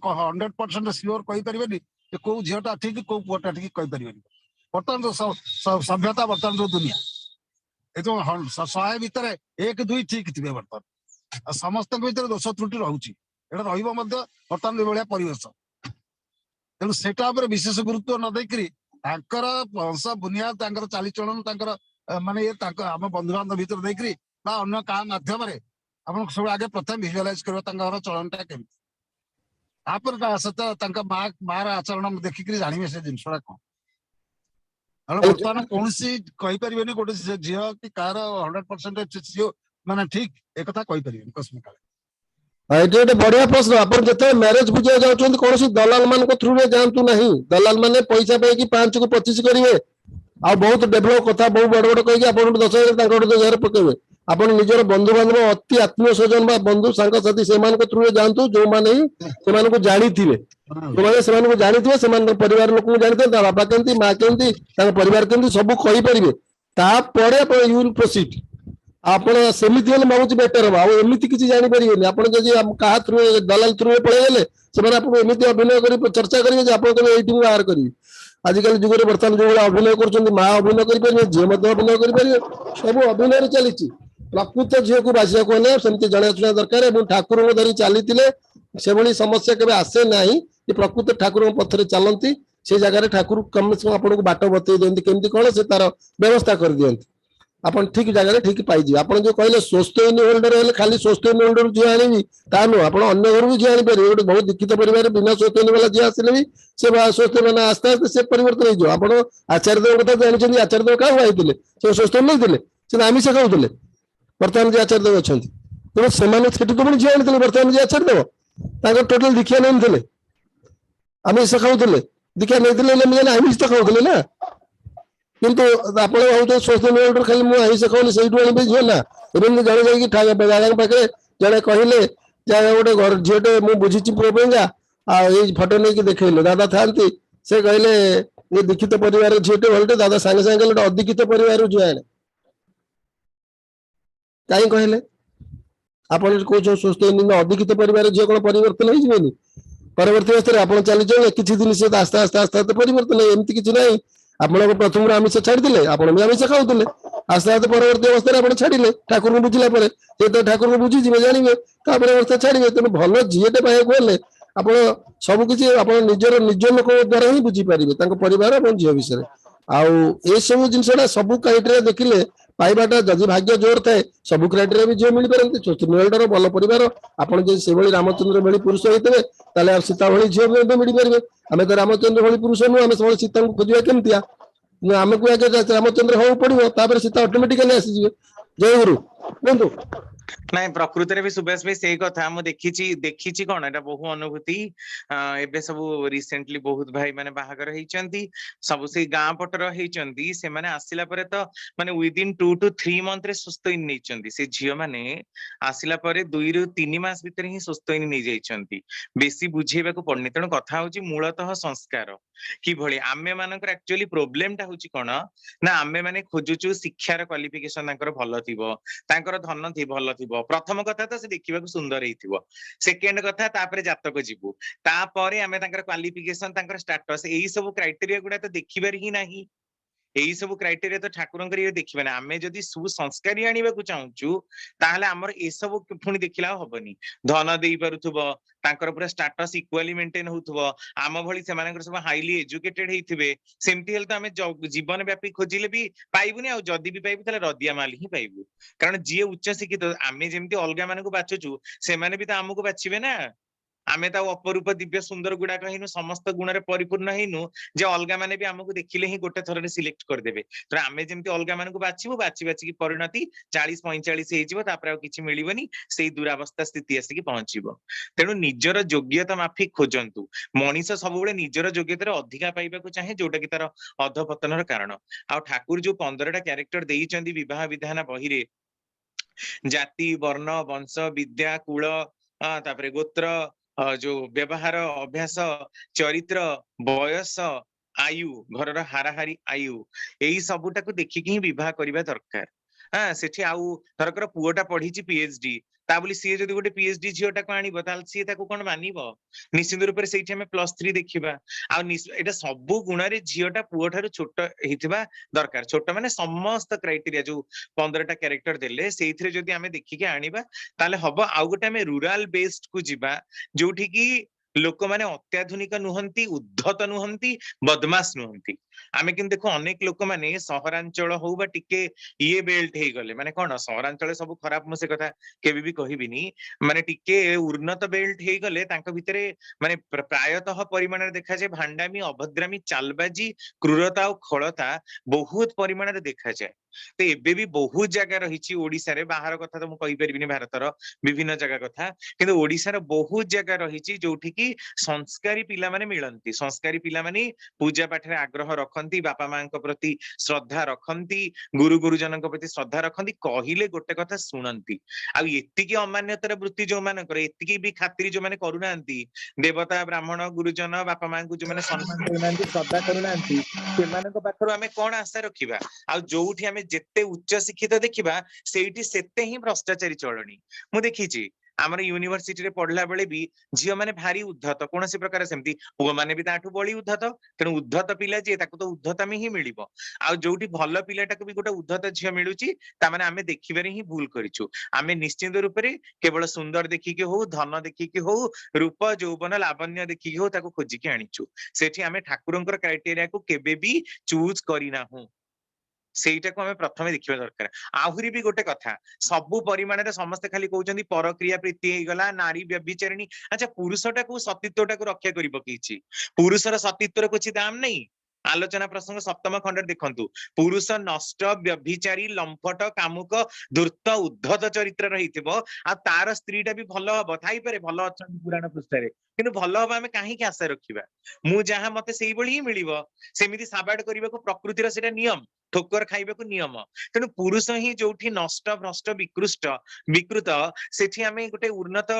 100% श्योर कहि परिबेनी जे को झियोटा ठीक को पुओटा ठीक कहि परिबेनी वर्तमान जो सभ्यता वर्तमान जो दुनिया ए जो 100 भीतर 1 2 ठीक थिबे वर्तमान समस्त भीतर दोष त्रुटि रहउची एटा रहिबो मध्ये वर्तमान बेभलिया परिवेश तेणु सेटा पर विशेष गुरुत्व न देकरी तांकर वंश बुनियाद तांकर चालीचलन तांकर माने ये तांकर हम बंधु बांधव भीतर देकरी बा अन्य का माध्यम रे आपण सब आगे प्रथम विजुअलाइज करबो तांकर चलनटा केम तापर का सत तांका मार आचरण देखिकरी जानिबे से जिनसडा कोन हलो वर्तमान कोनसी कहि परिबेनी गोटे झियो कि कार 100% झियो माने ठीक ए कथा कहि परिबेनी कस्मिक एटे बढ़िया प्रश्न आपण जते मैरिज बुझा जाउछन कोनसी दलाल मान को थ्रू रे जानतु नहीं दलाल माने पैसा पे कि 5 को 25 करिवे आ बहुत डेवलप कथा बहुत बड़ बड़ कहि कि आपण 10,000 तांको 10,000 पकेबे आपण निजर बंधु बांधव अति आत्मीय स्वजन बा बंधु संग साथी से मान को थ्रू रे जानतु जो माने से मान को जानि थिबे जो माने से मान को जानि थिबे से मान परिवार लोक को जानि थे बाबा केंती मां केंती तांको परिवार केंती सब कहि परिबे तापर आपण यू विल प्रोसीड आपण सेमिति हेले मागुची बेटर हो आ एमिति किछि जानि परिबेनी आपण जदि कहा थ्रू दलाल थ्रू पळे गेले से आपण एमिति अभिनय करी चर्चा करिवे जे आपण केबे एठी बाहर करिवे आजिकल जुगरे बर्तमान जो अभिनय कर माँ अभिनय करें झील अभिनय करें सब अभिनय चली प्रकृत झील को बाजिया कहले सेमती जन दरकार ठाकुर धरी चली से समस्या केबे आसे ना प्रकृत ठाकुर पथरे चलती से जगह ठाकुर कम से कम आपको बाट बतई दिखती केमती कौन से तार व्यवस्था कर दिखती आप ठीक जगह ठीक पाइबे आप जो कहले स्वस्थ इन होल्डर है खाली स्वस्थ इन होल्डर झी आनी ता नुह आप अन्य घर भी झी आनी पारे गोटे बहुत दीक्षित परिवार बिना स्वस्थ इन वाला झी आसिले भी से स्वस्थ मैंने आस्ते आस्ते से परिवर्तन हो आप आचार्यदेव कथा जानते आचार्यदेव क्या हुई से स्वस्थ नहीं से आमिष खाऊले बर्तमान जो आचार्यदेव अच्छा तेज से तो झी आनी बर्तमान जो आचार्यदेव टोटाल दीक्षा नहीं थे आमिष खाऊले दीक्षा नहीं आमिष तो खाऊले ना किंतु आप स्वस्थ होल्डर खाली मुझे आइस कहूनी से झील ना एवं जड़े जाए पाखे जड़े कहले गोटे घर झीटे मुझे बुझी पुआ फोटो नहीं देखले दादा था से कहले ये दीक्षित परिवार झीटे भलटे दादा सांगे सांगे गोटे अदीक्षित परिवार झी आने कहीं कहले आप स्वस्थ अदीक्षित परिवार झील कौन परिवर्तन हो परवर्ती अवस्था आप चली किसी दिन से आस्ते आस्ते आस्ते आस्ते परिवर्तन एमती किसी ना आप प्रथम आमिष छाड़े आप आमिष खाऊले आस्ते आस्ते परवर्ती अवस्था आप छाड़े ठाकुर को बुझला तो ठाकुर को बुझी जानवे अवस्था छाड़े तेना भल झीटे पाइबा आप सबकि आप निजर निज लोक द्वारा ही बुझीपारे परिवार और झील विषय आउ सब जिनसा सब क्राइटेरिया देखिले पाइबाटा जदि भाग्य जोर थाए सब क्राइटेरिया भी झील मिल पारे भल परिवार आपड़ से रामचंद्र भली पुरुष होते सीता भली झील मिल पारे आम तो रामचंद्र भली पुरुष नुह आम सब सीता को खोजा केमतिया आम को आगे रामचंद्र हो पड़ो सीता ऑटोमेटिकली आसीजे जय गुरु कहतु नाई प्रकृत भी सुभाष भाई से कथा मु देखी कौन एटा बहु अनुभूति एबे सब रिसेंटली बहुत भाई माने बाहागर हेचंती सब से गां पटर हेचंती से माने आसिला परे तो माने विदिन 2 to 3 मंथ रे सुस्त इन नेचंती से झियो माने आसिला परे 2 ରୁ 3 मास भीतर ही सुस्त इन नै जाइचंती बेसी बुझेबा को पड़नी तेणु कथा होची मूलतः संस्कार कि भली आमे मानकर एक्चुअली प्रॉब्लम टा होची कोन ना आमे माने खोजुचु शिक्षार क्वालिफिकेशन तांकर भलो थिबो तांकर धन थी भलो थिबो प्रथम कथा तो से देखिबा को सुंदर हेतिबो सेकंड कथा तापरे जातक जीवु तापरे आमे तांकर क्वालिफिकेशन तांकर स्टेटस एही सब क्राइटेरिया गुडा तो देखिबार ही नाही एही सब क्राइटेरिया तो ठाकुरंकर ये देखिबे ना आमे जदी सुसंस्कारी आनिबा को चाहूचु ताहले हमर ए सब पुणी देखिला हबनी धन देई पारुथबो तांकर पूरा स्टेटस इक्वाली मेंटेन होथबो आम भली से मानकर सब हाईली एजुकेटेड हेथिबे सेमती हेल तो आमे जीवन व्यापी खोजिले भी पाइबुनी आ जदी भी पाइबु ताले रदिया माल ही पाइबु कारण जे उच्च शिक्षित आमे जेमती अलगा माने को बाचुचु से माने भी त हमको बाचिबे ना आमे ता अपरूप दिव्य सुंदर गुडा कहिनु समस्त गुण रे परिपूर्ण हेनु जे अलगा माने भी हमको देखिले ही गोटे थर रे सिलेक्ट कर देबे तो आमे जेमती अलगा माने को बाचिबु बाची बाची की परिणति 40 45 हेजिबो तापर आ किछि मिलिबनी सेही दुरावस्था स्थिति आसी की पहुंचीबो तेनु निजर योग्यता माफिक खोजंतु मनीष सब बेले निजर योग्यता रे अधिका पाइबा को चाहे जोटा की तार अधपतनर कारण आ ठाकुर जो 15टा कैरेक्टर देइचंदी विवाह विधान बही रे जाति वर्ण वंश विद्या कुल तापर गोत्र जो व्यवहार अभ्यास चरित्र बयस आयु घर हाराहारी आयु यही सबुटा को देखिकी ही विवाह करबा दरकार हाँ सेठी आउ थरकर पुओटा पढ़ी पीएचडी ता बोली सी जदि गोटे पीएचडी झीटा को आनिबो ताल सी ताको कोन मानिबो निश्चित रूप से सेठी हमें +3 देखिबा आ एटा सब गुण रे झीटा पुओ ठारू छोट हिथिबा दरकार छोट माने समस्त क्राइटेरिया जो 15टा कैरेक्टर देले सेइथरे जदि हमें देखिके आनिबा ताले हबो आउ गोटे हमें रूरल बेस्ड को जिबा जोठी की लोक माने अत्याधुनिक नुहंती उद्धत नुहंती बदमाश नुहंती आमे किन देखो अनेक लोक माने सहरांचल हो बा टिके ये बेल्ट हे गले माने कोन सहरांचल सब खराब म से कथा केबे भी कहिबिनी माने टिके उन्नत बेल्ट हे गले तांका भितरे माने प्रायतः परिमाण रे देखा जाय भांडामी अभद्रामी चालबाजी क्रूरता और खळता बहुत परिमाण रे देखा जाय तो एबे भी बहुत जगह रही ओडिसा रे बाहर कथा तो मु कहि परिबिनी भारतर विभिन्न जगह कथा किंतु ओडिसा रे बहुत जगह रही जोठी की संस्कारी पिला माने मिलंती संस्कारी पिला माने पूजा पाठ रे आग्रह रखंती बापा मां को प्रति श्रद्धा रखंती गुरु गुरुजन को प्रति श्रद्धा रखंती कहिले गोटे कथा सुनंती आ एति की अमान्यतर वृत्ति जो माने करे एति की भी खातिर जो माने करूनांती देवता ब्राह्मण गुरुजन बापा मां को जो माने सम्मान करूनांती श्रद्धा करूनांती से माने को पाखरो हमें कोन आशा रखिबा आ जोठी आमे जेते उच्च शिक्षित देखिबा सेठी सेते ही भ्रष्टाचारी चलणी मु देखिछि आमर यूनिवर्सिटी रे पढ़ला बेले भी झील मैंने भारी उद्धत कौन प्रकार सेमती पुओ माने भी ताठू बड़ी उद्धत तेणु उद्धत पिला जी ताको तो उद्धतामी ही मिलिबो आ जोठी भल पिलाटाको भी गोटे उद्धत झील मिलुची ता माने आमे देखिबारे ही भूल करिछु आमे निश्चित रूप रे केवल सुंदर देखिके हो धन देखिके हो रूप यौवन लावण्य देखिके हो ताको खोजिके आनिछु सेठी आमे ठाकुरंकर क्राइटेरिया को केबे भी चूज करिना हूं ସେଇଟା को आमे प्रथमे देखिबा दरकार आहुरी भी गोटे कथा सबु परिमाण रे समस्त खाली कहउचंदी परक्रिया प्रीति हे गला नारी व्यभिचारिणी अच्छा पुरुषटा को सतीत्वटा को रक्षा करि पकीछि पुरुषर सतीत्वर कुछ दाम नहीं आलोचना प्रसंग सप्तम खंड देखंतु पुरुष नष्ट व्यभिचारी लंपट कामुक धूर्त उद्धत चरित्र रहिथिबो आ तार स्त्रीटा भी भलो हबो थाई पारे भलो अछन पुराण पृष्ठ रे किंतु भलो हबो आमे काहे के आशा रखिबा मु जहां मते सेही बळी ही मिलिबो सेमिति साबाड करिबाको प्रकृतिर सेटा नियम ठोकर खाइबाको नियम तेणु पुरुष ही जोठी नष्ट भ्रष्ट विकृष्ट विकृत सेठी आमे गोटे उन्नत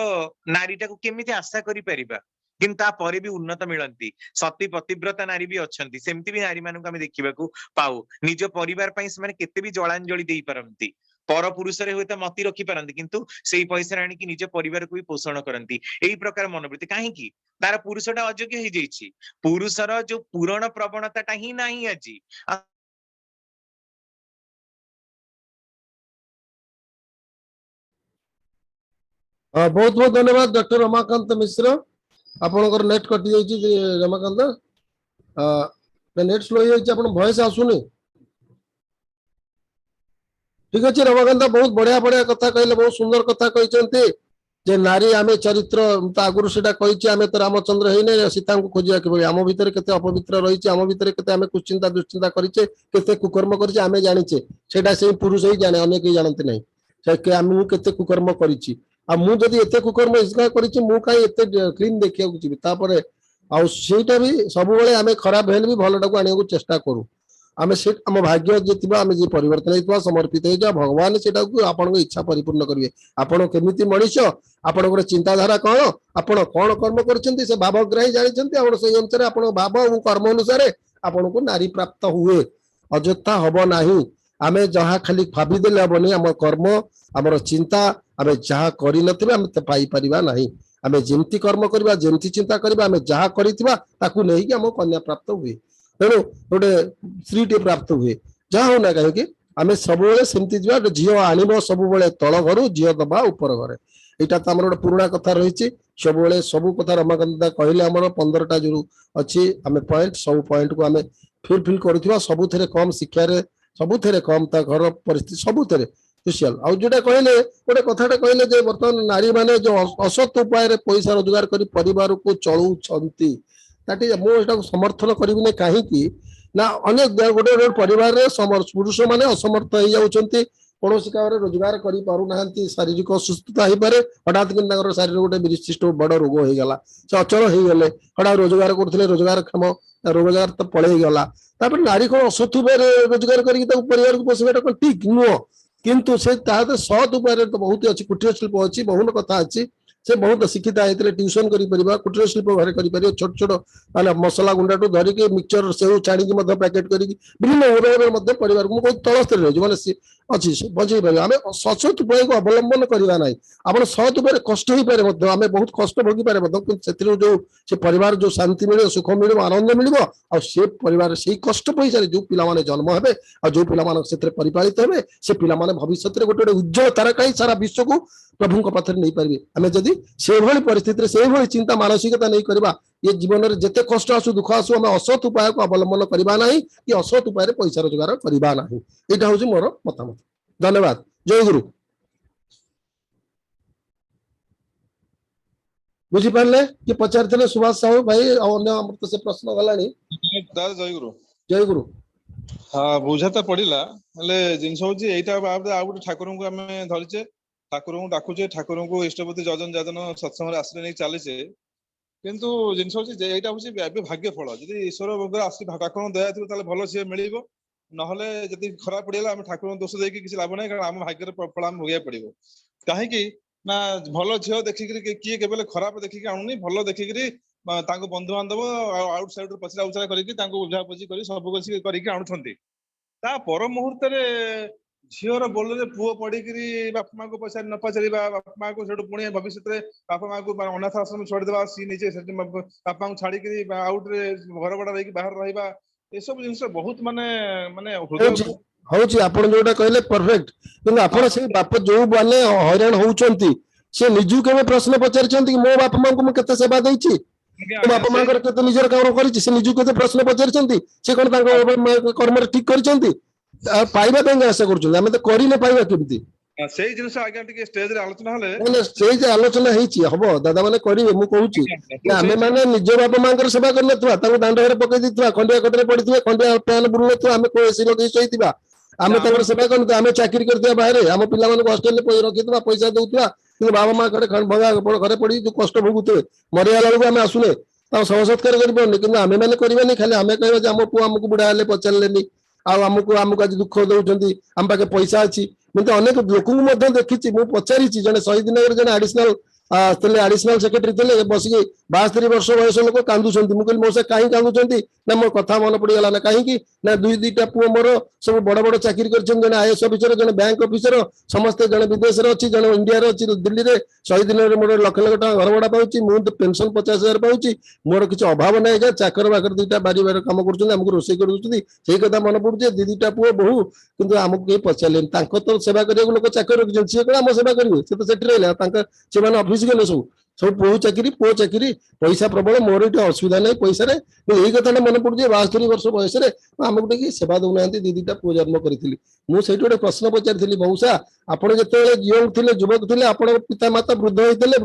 नारीटा को केमिति आशा करि परिबा किंतु तापर भी उन्नत मिलती सती पतिव्रता नारी भी अच्छी सेमती भी नारी मानक आमे देखिबाकू पाऊ निज परिवार पई से माने केते भी जलांजलि देई परंती पर पुरुष रे होता मती रखी पारंती किंतु सेही पैसा आनी कि निज परिवार को भी पोषण करंती एही प्रकार मनोवृत्ति काहे कि तार पुरुषटा अयोग्य हो जाइछि पुरुषर जो पूरण प्रवणताटा ही नाही आज बहुत बहुत धन्यवाद डॉक्टर रमाकांत मिश्र आपनकर नेट कटि जाइछि रमाकांत नेट स्लो हो जाइछि आपन वॉइस आसुनी ठीक अछि रमाकांत बहुत बढ़िया बढ़िया कथा कहले बहुत सुंदर कथा कहिसंती जे नारी आमे चरित्र आगुरु सेटा कहिछि आमे तो रामचंद्र हेने सीता को खोजिया के आम भीतर केते अपवित्र रहिछि आम भीतर केते आमे कुचिंता दुश्चिंता करिछे केते कुकर्म करिछे आमे जानिछे सेटा सेही पुरुष ही जाने अन्य केही जानते नहीं से के आमे केते कुकर्म करिछि आ मु जदि एते कुकर्म इसका करिछि मु काई एते क्लीन देखिया को जिबि तापरे आ सेटा भी सब बेले आमे खराब हेल भी भलटा को आनिया को चेष्टा करू आमे से हम भाग्य जे तिबा आमे जे परिवर्तन हेतबा समर्पित हे जा भगवान सेटा को आपन को इच्छा परिपूर्ण करिवे आपन केमिति मनीष आपन को चिंताधारा कोन आपन कोन कर्म करछन्ती से भावग्राही जानिछन्ती आपन सही अनुसार आपन भाव और कर्म अनुसार आपन को नारी प्राप्त हुए अजथा हबो नाही आमे जहा खाली भाबी देले हबनी हम कर्म हमर चिंता आमे जहा करि नथिबा हम त पाई परिबा नाही आमे जेमति कर्म करबा जेमति चिंता करबा आमे जहा करिथिबा ताकू नै कि हम कन्या प्राप्त हुए तेणु गोटे स्त्रीटे प्राप्त हुए जहा हो ना कहीं आमे सब बेले सेमति जिबा झियो आनिबो सब बेले तळ घरु झियो दबा ऊपर घरे एटा त हमर गोटे पुराना कथा रहिछि सब बेले सब कथा रमाकांत कहले हमर 15टा जो अछि आमे पॉइंट सब पॉइंट को आमे फिल करथिबा सब थरे कम शिक्षा रे सब थरे कम ता घर परिस्थिति सब थरे स्पेशल आ जेटा कहले गोटे कथाटा कहले जे वर्तमान नारी माने जो असत उपाय रे पैसा रोजगार करी परिवार को चलू छंती ताटी मो एटा समर्थन करिबि ने काहे कि ना अनेक गोटे परिवार रे पुरुष माने असमर्थ हो जाउछंती कौनसी कार्य रोजगार करि पारु नाहंती शारीरिक असुस्थता हो पारे हठात कि शरीर गोटे विशिष्ट बड़ रोग हो गला से अचल हो गले हठात रोजगार करथिले रोजगार क्षम रोजगार तो पळे गला तापर नारी को असत उपाय रोजगार करी परिवार को पोषिबाटा कोन ठीक नुह किंतु से ताहा सत उपाय तो बहुत अच्छी कुटीर शिल्प अच्छी बहुत कथा अच्छी से बहुत शिक्षित आइतले ट्यूशन करि परिबा कुटीर शिल्प घरे करि परिबा छोट छोट माने मसला गुंडाटू धरि के मिक्सचर सेउ छाणी के मध्य पैकेट करि विभिन्न उपाय मध्य परिवार को बहुत तल स्तर रे माने अच्छी बजै परिबा हमें सचोट उपाय को अवलंबन करिवा नाही आपण सत उपाय कष्ट ही पारे मध्य हमें बहुत कष्ट भोगी पारे मध्य किंतु सेतिर जो से परिवार जो शांति मिले सुख मिले आनंद मिलिबो आ से परिवार से कष्ट पैसा जो पिला माने जन्म हेबे आ जो पिला माने सेतिर परिपालित हेबे से पिला माने भविष्य रे गोटे उज्जवल तारकाई सारा विश्व को प्रभु को पाथर नहीं पारिबे हमें जदी से भली परिस्थिति रे से भली चिंता मानसिकता नहीं करबा ये जीवन रे जते कष्ट आसु दुख आसु हमें असत उपाय को अवलंबन करबा नाही कि असत उपाय रे पैसा रोजगार करबा नाही एटा होची मोर मतामत धन्यवाद जय गुरु बुझी पारले कि पचारथिले सुभाष साहू भाई अन्य अमृत से प्रश्न गलानी दादा जय गुरु हाँ बुझा तो पड़िला हेले जिनस होची एटा आ गोटे ठाकुर को आमे धरिचे ठाकुर को डाकुचे ठाकुर को इष्टपति जजन जाजन सत्संग आश्रय नहीं चलीचे किंतु जिनस होची एटा होची भाग्य फल जदि ईश्वर बगर आसी ठाकुर दया थी ताले भलो से मिलिबो नहले जदि खराब पड़िला हम ठाकुर दोष देकी किसी लाभ नहीं कारण आम भाग्य फल आम भोगिया पड़िबो काहेकि ना भलो झियो देखिकरी किए केबेले खराब देखिक आनुनी भलो देखिकरी तांको बंधु बांधव आउट साइड पचरा उचरा करिकि तांको बुझा बुझी करी सब कुछ करिकि आनुथंती ତା ପର ମୁହୂର୍ତ୍ତରେ ଝିଅର ବୋଲରେ ପୁଅ ପଢିକିରି ବାପା ମାଙ୍କୁ ପଚାରି ନ ପଚାରିବା, ବାପା ମାଙ୍କୁ ସେଠୁ ପୁଣି ଭବିଷ୍ୟତରେ ବାପା ମାଙ୍କୁ ଅନାଥ ଆଶ୍ରମ ଛାଡିଦେବା, ସିଏ ନିଜେ ସେଠି ବାପାଙ୍କୁ ଛାଡିକିରି ଆଉଟରେ ଘର ଭଡା ଦେଇକି ବାହାରେ ରହିବା, ଏସବୁ ଜିନିଷ ବହୁତ ମାନେ ମାନେ ହୃଦୟ ହଉଛି ଆପଣ ଯୋଉଟା କହିଲେ ପରଫେକ୍ଟ, କିନ୍ତୁ ଆପଣ ସେଇ ବାପ ଯୋଉ ମାନେ ହଇରାଣ ହଉଛନ୍ତି ସେ ନିଜକୁ କେବେ ପ୍ରଶ୍ନ ପଚାରିଛନ୍ତି କି ମୋ ବାପା ମାଙ୍କୁ ମୁଁ କେତେ ସେବା ଦେଇଛି, ମୋ ବାପା ମାଙ୍କର କେତେ ନିଜର କାମ କରିଛି, ସେ ନିଜକୁ କେତେ ପ୍ରଶ୍ନ ପଚାରିଛନ୍ତି, ସେ କଣ ତାଙ୍କ କର୍ମରେ ଠିକ କରିଛନ୍ତି? ଆଉ ପାଇବା ପାଇଁ ଆଶା କରୁଛନ୍ତି, ଆମେ ତ କରିଲେ ପାଇବା କେମିତି? ସେଇ ଜିନିଷ ଆଜ୍ଞା ଟିକେ ଷ୍ଟେଜରେ ଆଲୋଚନା ହେଲେ ସେଇ ଯେ ଆଲୋଚନା ହେଇଛି ହବ, ଦାଦା ମାନେ କରିବେ, ମୁଁ କହୁଛି ଆମେ ମାନେ ନିଜ ବାପା ମାଙ୍କର ସେବା କରିନଥିବା, ତାଙ୍କୁ ଦାଣ୍ଡ ଘରେ ପକେଇ ଦେଇଥିବା, ଖଣ୍ଡିଆ କଟରେ ପଡିଥିବା, ଖଣ୍ଡିଆ ଫ୍ୟାନ ବୁଲୁନଥିବା, ଆମେ କୋଉ ଏସି ଲଗେଇ ଶୋଇଥିବା, ଆମେ ତାଙ୍କର ସେବା କରୁଥିବା, ଆମେ ଚାକିରି କରିଥିବା ବାହାରେ, ଆମ ପିଲାମାନଙ୍କୁ ହଷ୍ଟେଲରେ ରଖିଥିବା, ପଇସା ଦଉଥିବା, କିନ୍ତୁ ବାବା ମା ଘରେ ପଡି ଯୋଉ କଷ୍ଟ ଭୋଗୁଥିବେ, ମରିଗଲା ବେଳକୁ ଆମେ ଆସୁନେ, ତାଙ୍କୁ ଶବ ସତ୍କାର କରିପାରୁନି, କିନ୍ତୁ ଆମେ ମାନେ କରିବାନି, ଖାଲି ଆମେ କହିବା ଯେ ଆମ ପୁଅ ଆମକୁ ବୁଢା ହେଲେ ପଚାରିଲେନି, ଆଉ ଆମକୁ ଆଜି ଦୁଃଖ ଦଉଛନ୍ତି, ଆମ ପାଖେ ପଇସା ଅଛି। ମୁଁ ତ ଅନେକ ଲୋକଙ୍କୁ ମଧ୍ୟ ଦେଖିଛି, ମୁଁ ପଚାରିଛି, ଜଣେ ଶହୀଦ ନଗରରେ ଜଣେ ଆଡିସନାଲ ସେକ୍ରେଟାରୀ ଥିଲେ, ବସିକି 72 ବର୍ଷ ବୟସ ଲୋକ କାନ୍ଦୁଛନ୍ତି। ମୁଁ କହିଲି ମଉସା କାହିଁ କାନ୍ଦୁଛନ୍ତି? ନା ମୋ କଥା ମନେ ପଡିଗଲା। ନା କାହିଁକି? ନା ଦୁଇଟା ପୁଅ ମୋର ସବୁ ବଡ ବଡ ଚାକିରି କରିଛନ୍ତି, ଜଣେ IAS ଅଫିସର, ଜଣେ ବ୍ୟାଙ୍କ ଅଫିସର, ସମସ୍ତେ, ଜଣେ ବିଦେଶରେ ଅଛି, ଜଣେ ଇଣ୍ଡିଆରେ ଅଛି, ଦିଲ୍ଲୀରେ। ଶହୀଦ ନଗରରେ ମୋର ଲକ୍ଷ ଲକ୍ଷ ଟଙ୍କା ଘର ଭଡା ପାଉଛି, ମୁଁ ତ ପେନସନ 50,000 ପାଉଛି, ମୋର କିଛି ଅଭାବ ନାହିଁ ଆଜ୍ଞା, ଚାକର ବାକର ଦିଟା ବାରି କାମ କରୁଛନ୍ତି, ଆମକୁ ରୋଷେଇ କରି ଦଉଛନ୍ତି, ସେଇ କଥା ମନେ ପଡୁଛି, ଦିଟା ପୁଅ ବୋହୁ, କିନ୍ତୁ ଆମକୁ କେହି ପଚାରିଲେନି। ତାଙ୍କ ତ ସେବା କରିବାକୁ ଲୋକ ଚାକର ରଖିଛନ୍ତି, ସିଏ କଣ ଆମ ସେବା କରିବେ? ସେ ତ ସେଠି ରହିଲେ, ତାଙ୍କ ସେମାନେ ଅଫିସ ଗଲେ ସବୁ ପୁଅ ଚାକିରି, ପଇସା ପ୍ରବଳ, ମୋର ଏଠି ଅସୁବିଧା ନାହିଁ ପଇସାରେ। ଏଇ କଥାଟା ମନେ ପଡୁଛି, 72 ବର୍ଷ ବୟସରେ ଆମକୁ ଟିକେ ସେବା ଦଉନାହାନ୍ତି, ଦିଟା ପୁଅ ଜନ୍ମ କରିଥିଲି। ମୁଁ ସେଇଠି ଗୋଟେ ପ୍ରଶ୍ନ ପଚାରିଥିଲି, ମଉସା ଆପଣ ଯେତେବେଳେ ୟଙ୍ଗ ଥିଲେ, ଯୁବକ ଥିଲେ, ଆପଣଙ୍କ ପିତା ମାତା ବୃଦ୍ଧ ହେଇଥିଲେ,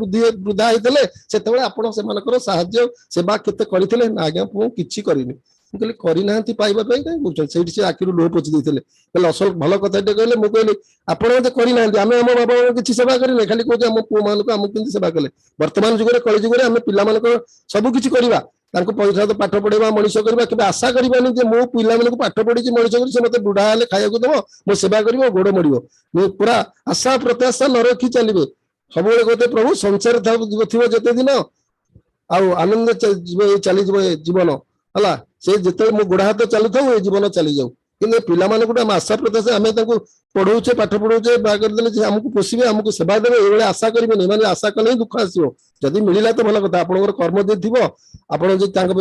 ବୃଦ୍ଧା ହେଇଥିଲେ, ସେତେବେଳେ ଆପଣ ସେମାନଙ୍କର ସାହାଯ୍ୟ ସେବା କେତେ କରିଥିଲେ? ନା ଆଜ୍ଞା ମୁଁ କିଛି କରିନି। ମୁଁ କହିଲି କରିନାହାନ୍ତି ପାଇବା ପାଇଁ କାହିଁ କହୁଛନ୍ତି? ସେଇଠି ସେ ଆଖିରୁ ଲୁହ ପୋଛି ଦେଇଥିଲେ, କହିଲେ ଅସଲ ଭଲ କଥା ଟିକେ କହିଲେ। ମୁଁ କହିଲି ଆପଣ ମତେ କରିନାହାନ୍ତି, ଆମେ ଆମ ବାବା ମାଙ୍କୁ କିଛି ସେବା କରିନେ, ଖାଲି କହୁଛୁ ଆମ ପୁଅ ମାନଙ୍କୁ ଆମକୁ କେମିତି ସେବା କଲେ। ବର୍ତ୍ତମାନ ଯୁଗରେ, କଳି ଯୁଗରେ ଆମେ ପିଲାମାନଙ୍କର ସବୁ କିଛି କରିବା, ତାଙ୍କୁ ପଇସା ପାଠ ପଢେଇବା, ମଣିଷ କରିବା, କେବେ ଆଶା କରିବାନି ଯେ ମୋ ପିଲାମାନଙ୍କୁ ପାଠ ପଢିଛି, ମଣିଷ କରି, ସେ ମତେ ବୁଢା ହେଲେ ଖାଇବାକୁ ଦବ, ମୋ ସେବା କରିବ, ଗୋଡ ମୋଡିବ। ପୁରା ଆଶା ପ୍ରତ୍ୟାଶା ନ ରଖି ଚାଲିବେ। ସବୁବେଳେ କହୁଥିଲେ ପ୍ରଭୁ ସଂସାର ଥିବ ଯେତେ ଦିନ, ଆଉ ଆନନ୍ଦ ଚାଲିଯିବ ଏ ଜୀବନ ହେଲା, ସେ ଯେତେବେଳେ ମୋ ଗୋଡ ହାତ ଚାଲୁଥାଉ ଏ ଜୀବନ ଚାଲିଯାଉ। କିନ୍ତୁ ପିଲାମାନଙ୍କୁ ଆମେ ଆଶା ପ୍ରତ୍ୟାଶା, ଆମେ ତାଙ୍କୁ ପଢଉଛେ, ପାଠ ପଢଉଛେ, ବାହା କରିଦେଲେ ଯେ ଆମକୁ ପୋଷିବେ, ଆମକୁ ସେବା ଦେବେ, ଏଇଭଳିଆ ଆଶା କରିବେନି। ମାନେ ଆଶା କଲେ ହିଁ ଦୁଃଖ ଆସିବ। ଯଦି ମିଳିଲା ତ ଭଲ କଥା, ଆପଣଙ୍କର କର୍ମ ଯଦି ଥିବ, ଆପଣ ଯଦି ତାଙ୍କ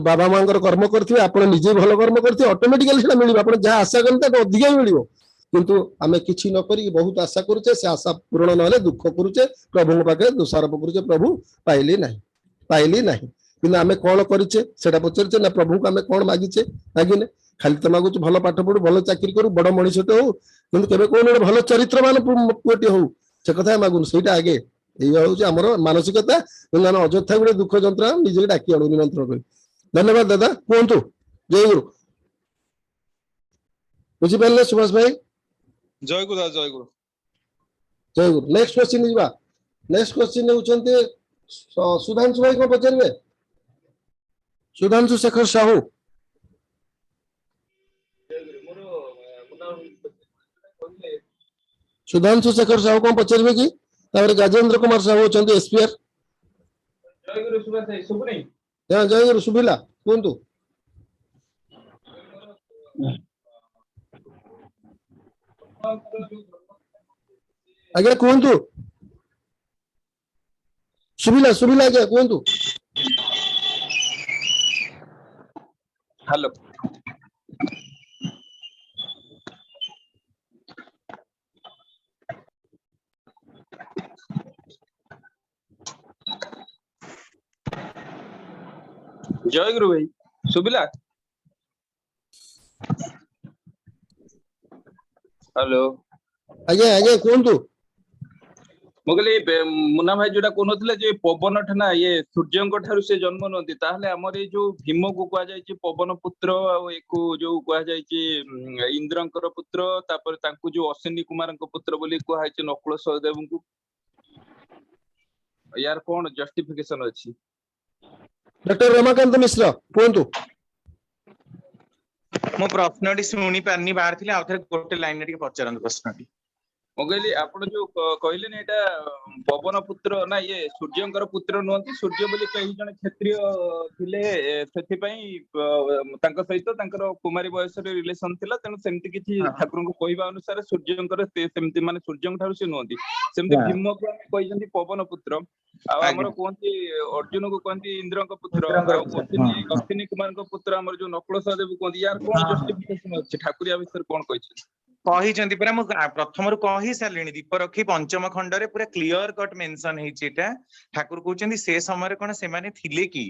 ବାବା ମାଙ୍କର କର୍ମ କରିଥିବେ, ଆପଣ ନିଜେ ଭଲ କର୍ମ କରିଥିବେ, ଅଟୋମେଟିକାଲି ସେଟା ମିଳିବ। ଆପଣ ଯାହା ଆଶା କଲେ ତାଠୁ ଅଧିକା ମିଳିବ। କିନ୍ତୁ ଆମେ କିଛି ନ କରିକି ବହୁତ ଆଶା କରୁଛେ, ସେ ଆଶା ପୂରଣ ନହେଲେ ଦୁଃଖ କରୁଛେ, ପ୍ରଭୁଙ୍କ ପାଖରେ ଦୋଷାରୋପ କରୁଛେ, ପ୍ରଭୁ ପାଇଲି ନାହିଁ। କିନ୍ତୁ ଆମେ କଣ କରିଛେ ସେଟା ପଚାରୁଛେ ନା? ପ୍ରଭୁଙ୍କୁ ଆମେ କଣ ମାଗିନେ? ଖାଲି ତ ମାଗୁଛୁ ଭଲ ପାଠ ପଢୁ, ଭଲ ଚାକିରି କରୁ, ବଡ ମଣିଷଟେ ହଉ, କିନ୍ତୁ କେବେ କହୁନୁ ଗୋଟେ ଭଲ ଚରିତ୍ରବାନ ପୁଅଟି ହଉ, ସେ କଥା ମାଗୁନୁ। ସେଇଟା ଆଗେ, ଏଇଆ ହଉଛି ଆମର ମାନସିକତା। କିନ୍ତୁ ଆମେ ଅଯଥା ଗୋଟେ ଦୁଃଖ ଯନ୍ତ୍ରଣା ନିଜେ ଡାକି ଆଣୁ ନିମନ୍ତ୍ରଣ କରି। ଧନ୍ୟବାଦ ଦାଦା, କୁହନ୍ତୁ। ଜୟ ଗୁରୁ। ବୁଝିପାରିଲେ ସୁଭାଷ ଭାଇ? ଜୟ ଗୁରୁ ଦାଦା, ଜୟ ଗୁରୁ। ଜୟ ଗୁରୁ। ନେକ୍ସଟ କ୍ୱେଶ୍ଚିନ୍ ଯିବା। ନେକ୍ସଟ କ୍ୱେଶ୍ଚିନ୍ ହେଉଛନ୍ତି ସୁଧାଂଶୁ ଭାଇ, କଣ ପଚାରିବେ? ସୁଧାଂଶୁ ଶେଖର ସାହୁ। ସୁଧାଂଶୁ ଶେଖର ସାହୁ କଣ ପଚାରିବେ କି? ତାପରେ ଗାଜେନ୍ଦ୍ର କୁମାର ସାହୁ ଅଛନ୍ତି SPR। ଜୟ ଗୁରୁ ସୁଭାଷ ଭାଇ, ଶୁଭୁନି? ଜୟ ଗୁରୁ, ଶୁଭିଲା, କୁହନ୍ତୁ। ଆଜ୍ଞା କୁହନ୍ତୁ, ଶୁଭିଲା ଆଜ୍ଞା କୁହନ୍ତୁ। ହ୍ୟାଲୋ। ଜୟ ଗୁରୁ ଭାଇ, ଶୁଭିଲା? ହ୍ୟାଲୋ। ଆଜ୍ଞା କୁହନ୍ତୁ। ମୁଁ କହିଲି ମୁନା ଭାଇ ଯୋଉଟା କହୁନଥିଲେ ଯେ ପବନ ଠାନା ସୂର୍ଯ୍ୟଙ୍କ ଠାରୁ ସେ ଜନ୍ମ ନିଅନ୍ତି, ତାହେଲେ ଆମର ଏଇ ଯୋଉ ଭୀମକୁ କୁହାଯାଇଛି ପବନ ପୁତ୍ର, ଆଉ ଏକୁ ଯୋଉ କୁହାଯାଇଛି ଇନ୍ଦ୍ରଙ୍କର ପୁତ୍ର, ତାପରେ ତାଙ୍କୁ ଯୋଉ ଅଶ୍ୱିନୀ କୁମାରଙ୍କ ପୁତ୍ର ବୋଲି କୁହାଯାଇଛି ନକୁଳ ସହଦେବଙ୍କୁ, ୟାର କଣ ଜଷ୍ଟିଫିକେସନ ଅଛି? ଡକ୍ଟର ରମାକାନ୍ତ ମିଶ୍ର କୁହନ୍ତୁ। ମୁଁ ପ୍ରଶ୍ନଟି ଶୁଣି ପାରିନି, ବାହାରିଥିଲି, ଆଉ ଥରେ ଗୋଟେ ଲାଇନରେ ଟିକେ ପଚାରନ୍ତୁ ପ୍ରଶ୍ନଟି। ମୁଁ କହିଲି ଆପଣ ଯୋଉ କହିଲେନି ଏଇଟା ପବନ ପୁତ୍ର ନା ଇଏ ସୂର୍ଯ୍ୟଙ୍କର ପୁତ୍ର ନୁହନ୍ତି, ସୂର୍ଯ୍ୟ ବୋଲି କେହି ଜଣେ କ୍ଷତ୍ରିୟ ଥିଲେ, ସେଥିପାଇଁ ତାଙ୍କ ସହିତ ତାଙ୍କର କୁମାରୀ ବୟସରେ ରିଲେସନ ଥିଲା, ତେଣୁ ସେମିତି କିଛି ଠାକୁରଙ୍କୁ କହିବା ଅନୁସାରେ ସୂର୍ଯ୍ୟଙ୍କର ସେମିତି ମାନେ ସୂର୍ଯ୍ୟଙ୍କ ଠାରୁ ସେ ନୁହନ୍ତି। ସେମିତି ଭୀମକୁ ଆମେ କହିଛନ୍ତି ପବନ ପୁତ୍ର, ଆଉ ଆମର କୁହନ୍ତି ଅର୍ଜୁନକୁ କୁହନ୍ତି ଇନ୍ଦ୍ରଙ୍କ ପୁତ୍ର, ଆଉ ଅଶ୍ବିନୀ କୁମାରଙ୍କ ପୁତ୍ର ଆମର ଯୋଉ ନକୁଳ ସହଦେବ କୁହନ୍ତି। ୟାର କଣ ଜଷ୍ଟିଫିକେସନ ଅଛି? ଠାକୁର ୟା ବିଷୟରେ କଣ କହିଛନ୍ତି? କହିଛନ୍ତି ପରା, ମୁଁ ପ୍ରଥମରୁ କହି ସାରିଲିଣି। ଦୀପ ରଖି ପଞ୍ଚମ ଖଣ୍ଡରେ ପୁରା କ୍ଲିୟର କଟ ମେନସନ ହେଇଛି ଏଟା। ଠାକୁର କହୁଛନ୍ତି ସେ ସମୟରେ କଣ ସେମାନେ ଥିଲେ କି?